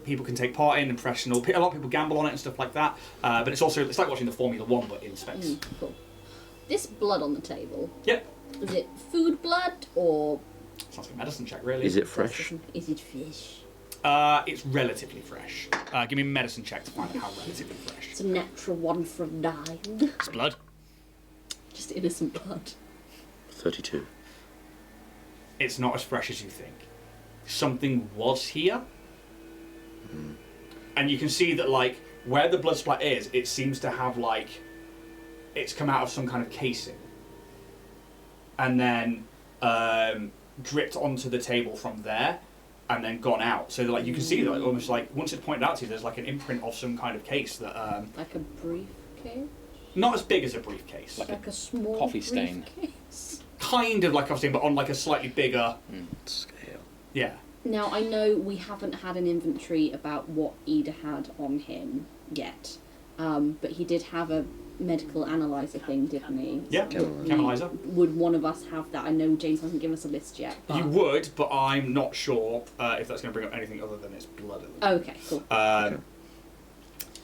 people can take part in, and professional. A lot of people gamble on it and stuff like that. But it's like watching the Formula One but in space. Cool. This blood on the table, Yep. is it food blood or Sounds like a medicine check, really. Is it fresh? is it fish? It's relatively fresh. Give me a medicine check to find out how relatively fresh. It's a natural 1 from 9. It's blood. Just innocent blood. 32. It's not as fresh as you think. Something was here. And you can see that, like, where the blood splat is, it seems to have, like, it's come out of some kind of casing. And then dripped onto the table from there, and then gone out. So, like, you can see, like, almost like, once it's pointed out to you, there's, like, an imprint of some kind of case that, Like a briefcase? not as big as a briefcase. Like Like a small coffee stain. briefcase? Kind of like a coffee stain, but on, like, a slightly bigger, Scale. yeah. Now, I know we haven't had an inventory about what Ida had on him yet, but he did have a medical analyzer thing, didn't he? Yeah, Chemalizer. Would one of us have that? I know James hasn't given us a list yet. But... You would, but I'm not sure if that's going to bring up anything other than its blood. Okay, cool. Okay.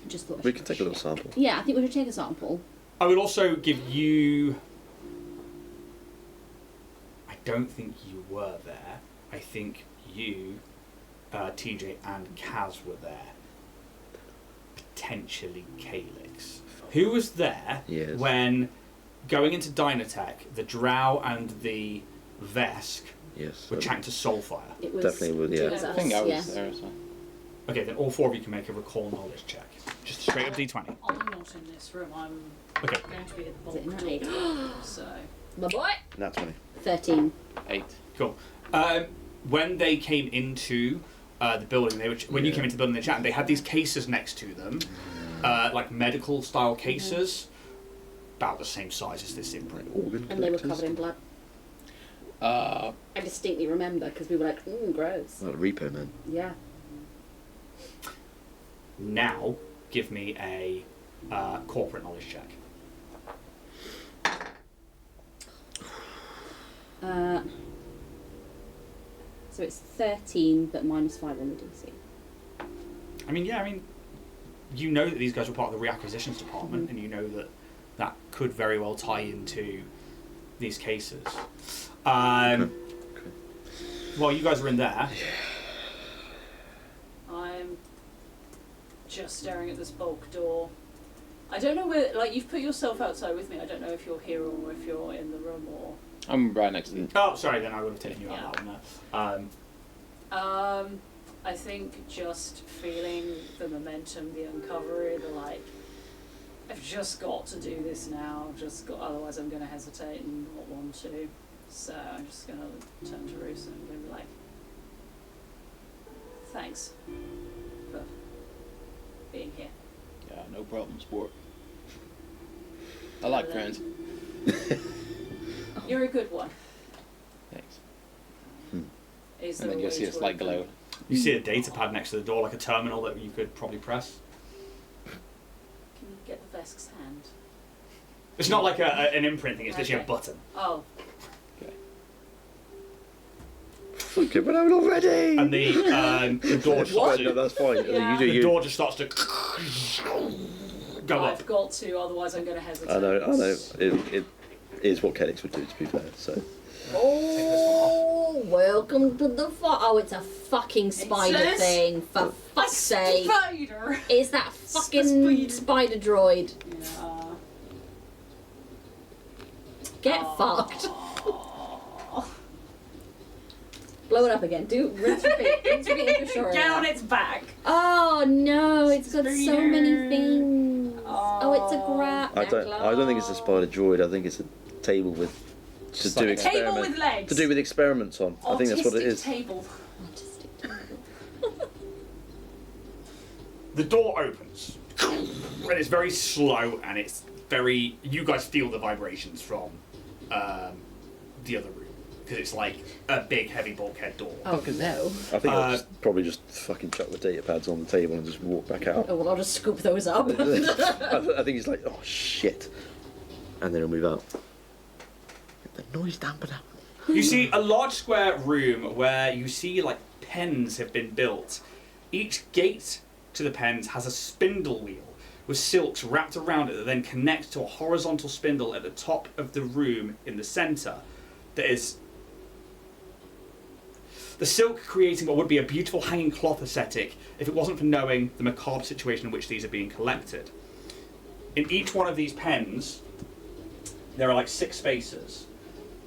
Just thought We can take a little sample. Yeah, I think we should take a sample. I would also give you... I don't think you were there. I think you, TJ and Kaz were there. Potentially Calyx. Who was there Yes. when going into Dynatech, the Drow and the Vesk Yes. were chanked to Soulfire? It was Definitely would, yeah. two of I us, think I was yeah. there as well. Okay, then all four of you can make a recall knowledge check. Just a straight up D20. I'm not in this room. I'm Okay. going to be at the Is it bulk an eight? door. So My boy! Nat 20. 13. 8. Cool. When they came into the building, when you came into the building, they chatted. They had these cases next to them, like medical style cases, about the same size as this imprint. Organ And they were collectors. covered in blood. Uh, I distinctly remember because we were like, gross. Like Repo Man. Yeah. Now, give me a corporate knowledge check. So it's 13, but minus 5 on the DC. I mean, you know that these guys were part of the reacquisitions department, and you know that that could very well tie into these cases. While you guys were in there, I'm just staring at this bulk door. I don't know where, like, you've put yourself outside with me. I don't know if you're here or if you're in the room or... I'm right next to you. oh, sorry, then I would have taken you out Yeah. of that one there. I think just feeling the momentum, the uncovery, the like, I've just got to do this now. Otherwise I'm going to hesitate and not want to. So I'm just going to turn to Roos and I'm going to be like, thanks for being here. Yeah, no problem, sport. I like friends. You're a good one. Thanks. Is And there then a you'll way see a to slight open glow. it? You see a data pad next to the door, like a terminal that you could probably press. Can you get the Vesk's hand? It's not like an imprint thing, it's literally a Okay. button. Oh, Fuck it, but I'm not ready! And the door starts No, to, that's fine. Yeah. the door just starts to go up. I've got to, otherwise I'm going to hesitate. I know. It is what Calyx would do, to be fair, so. Oh, welcome to the Oh, it's a fucking spider says- thing, for fuck's sake. Spider! It's that fucking spider droid. Yeah. Get fucked. Blow it up again. Rinse repeat. Rinse repeat for sure. Get on its back. Oh no, it's got so many Spider. things. Oh, it's a grab. I don't think it's a spider droid, I think it's a table with to Just do like a Table experiment with legs. to do with experiments on. I think that's what it Autistic is. Table. The door opens, and it's very slow, and it's very. You guys feel the vibrations from the other room because it's like a big, heavy bulkhead door. Oh Fuck is no. I think I'll probably just fucking chuck the data pads on the table and just walk back out. Oh well, I'll just scoop those up. I think he's like, oh shit, and then he'll move out. Get the noise dampener. You see a large square room where you see like pens have been built. Each gate to the pens has a spindle wheel with silks wrapped around it that then connect to a horizontal spindle at the top of the room in the centre. That is the silk creating what would be a beautiful hanging cloth aesthetic if it wasn't for knowing the macabre situation in which these are being collected. In each one of these pens, there are like 6 spaces.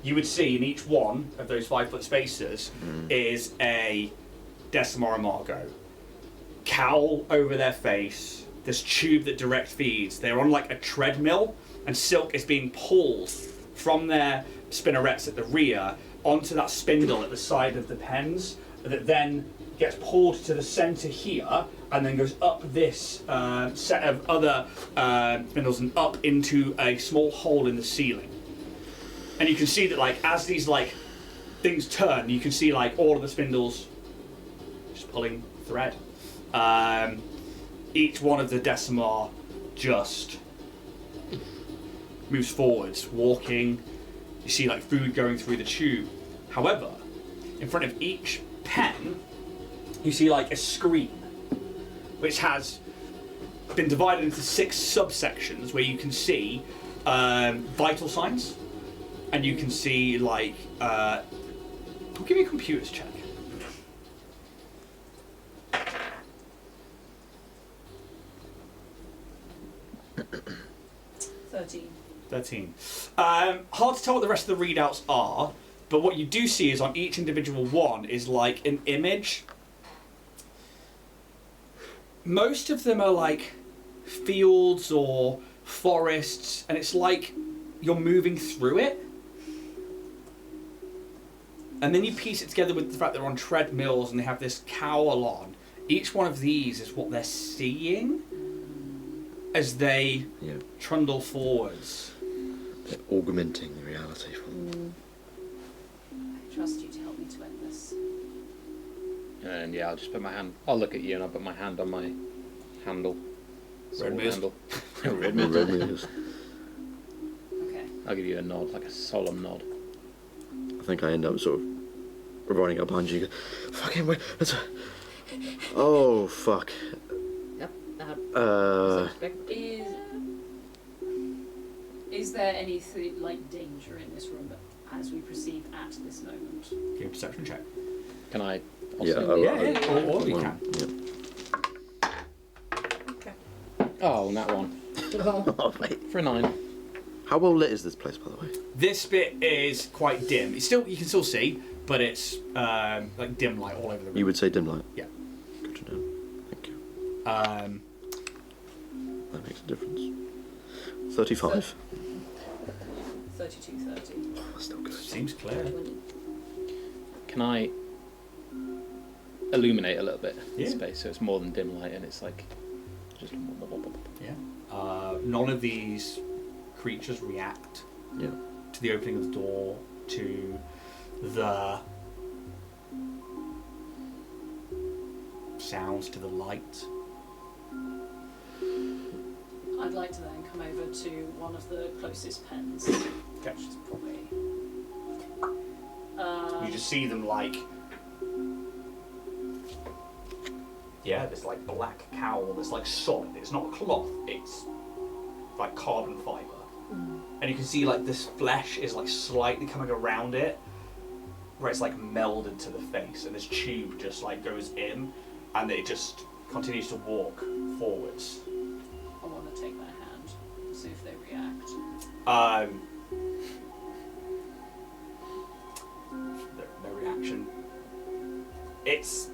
You would see in each one of those 5-foot spaces is a Decimar Amargo. Cowl over their face, this tube that direct feeds. They're on like a treadmill, and silk is being pulled from their spinnerets at the rear onto that spindle at the side of the pens that then gets pulled to the centre here and then goes up this set of other spindles and up into a small hole in the ceiling. And you can see that like as these like things turn, you can see like all of the spindles just pulling thread. Each one of the Decimar just moves forwards, walking. You see like food going through the tube. However, in front of each pen, you see like a screen, which has been divided into 6 subsections where you can see vital signs, and you can see like. I'll give you a computer's check. 13. Hard to tell what the rest of the readouts are, but what you do see is on each individual one is like an image. Most of them are like fields or forests, and it's like you're moving through it. And then you piece it together with the fact they're on treadmills and they have this cowl on. Each one of these is what they're seeing as they trundle forwards. They're augmenting the reality for them. I trust you to help me to end this. And yeah, I'll just put my hand. I'll look at you and I'll put my hand on my handle. Red mist. Red mist. Okay. I'll give you a nod, like a solemn nod. I think I end up sort of running up behind you. Fucking wait. Oh fuck. Yep. Is there anything like danger in this room as we perceive at this moment? Give a perception check. Can I? Yeah, Or you can. Yeah. Okay. Oh, that one. Oh, mate. For a 9. How well lit is this place, by the way? This bit is quite dim. It's still, you can still see, but it's like dim light all over the room. You would say dim light? Yeah. Good to know. Thank you. That makes a difference. 35. 32, 30. Oh, that's still good. Seems clear. Can I illuminate a little bit Yeah. the space so it's more than dim light and it's like just. Yeah. None of these creatures react to the opening of the door, to the sounds, to the light. I'd like to then come over to one of the closest pens, Okay. which is probably. You just see them like, this like black cowl that's like solid. It's not cloth, it's like carbon fibre. And you can see like this flesh is like slightly coming around it, where it's like melded to the face, and this tube just like goes in, and it just continues to walk forwards. I want to take their hand, see if they react. No reaction. It's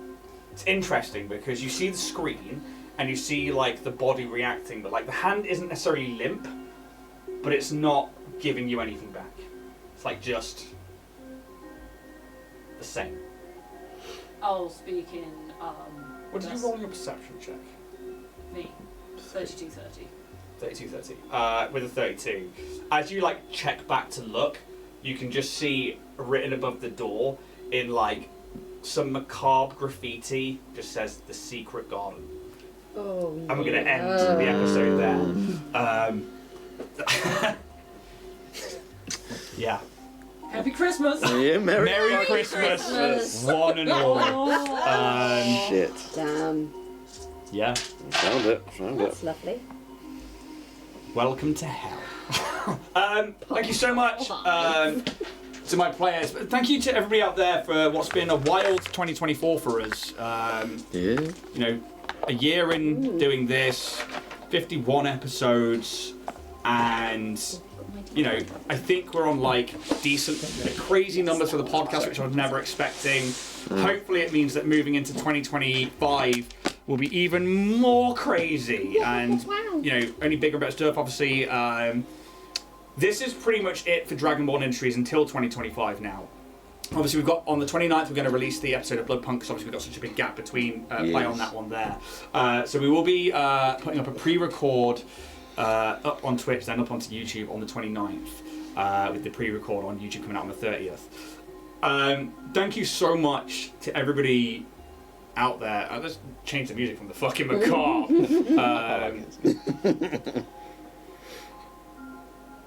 interesting because you see the screen and you see like the body reacting, but like the hand isn't necessarily limp, but it's not giving you anything back. It's like just the same. I'll speak in. What did you roll on your perception check? Me. 32, 30. 32, 30. With a 32. As you like check back to look, you can just see written above the door in like some macabre graffiti just says "The Secret Garden." Oh, And we're going to end the episode there. Yeah. Happy Christmas! Yeah, Merry Christmas, one and all. Shit. Damn. Yeah. Found it. That's lovely. Welcome to hell. Thank you so much to my players. Thank you to everybody out there for what's been a wild 2024 for us. Yeah. You know, a year in doing this, 51 episodes, and you know, I think we're on like decent, crazy numbers for the podcast, which I was never expecting. Hopefully it means that moving into 2025 will be even more crazy, and you know, only bigger and better stuff. Obviously, this is pretty much it for Dragonborn Industries until 2025 now. Obviously, we've got on the 29th, we're going to release the episode of Bloodpunk, because obviously we've got such a big gap between play on that one there. So we will be putting up a pre-record up on Twitch, then up onto YouTube on the 29th, with the pre-record on YouTube coming out on the 30th. Thank you so much to everybody out there. Let's change the music from the fucking macabre.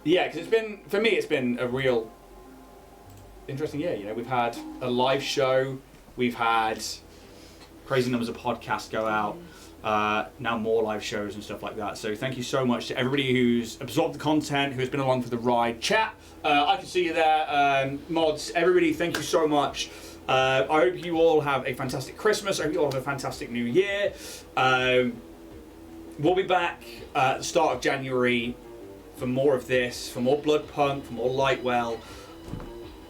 Yeah, because for me, it's been a real interesting year. You know, we've had a live show, we've had crazy numbers of podcasts go out, now more live shows and stuff like that. So thank you so much to everybody who's absorbed the content, who's been along for the ride. Chat, I can see you there. Mods, everybody, thank you so much. I hope you all have a fantastic Christmas. I hope you all have a fantastic New Year. We'll be back at the start of January for more of this, for more Blood Punk, for more Lightwell.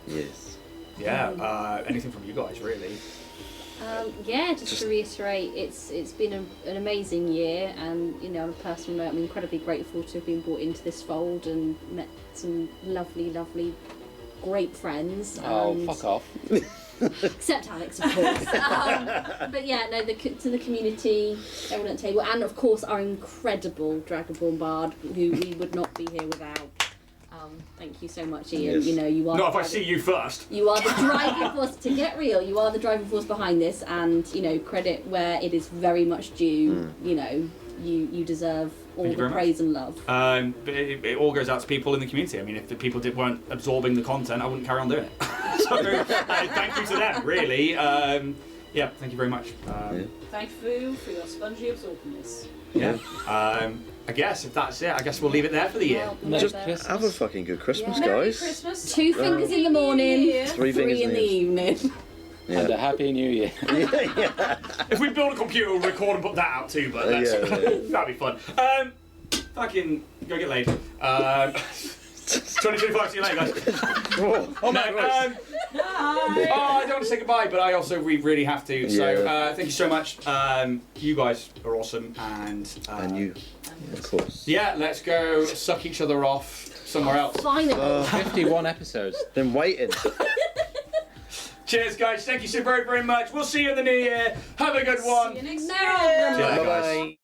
Yes. Yeah, anything from you guys, really? Yeah, just to reiterate, it's been an amazing year, and you know, on a personal note, I'm incredibly grateful to have been brought into this fold and met some lovely, great friends. Oh, and fuck off. Except Alex, of course. But yeah, no, to the community, everyone at the table, and of course our incredible Dragonborn Bard, who we would not be here without. Thank you so much, Ian. Yes. You know, you are. Not if I see you first. You are the driving force. To get real, you are the driving force behind this, and you know, credit where it is very much due. You know, you deserve all the praise and love. But it all goes out to people in the community. I mean, if the people weren't absorbing the content, I wouldn't carry on doing it. So thank you to them, really. Yeah, thank you very much. Thank you for your spongy absorbedness. Yeah. I guess if that's it, I guess we'll leave it there for the year. Well, Just Christmas. have a fucking good Christmas, Merry guys. Christmas. 2 fingers in the morning, Yeah. 3 3 fingers in the evening. And a happy new year. If we build a computer, we'll record and put that out too. But Yeah, that'd be fun. Fucking go get laid. 2025, see you later, guys. Oh, No, I don't want to say goodbye, but I also we really have to. So thank you so much. You guys are awesome, and you, of course. yeah, let's go suck each other off somewhere else. Finally. 51 episodes. Been waiting. Cheers, guys. Thank you so very, very much. We'll see you in the new year. Have a good one. See you next No. year. See you later, guys. Bye-bye.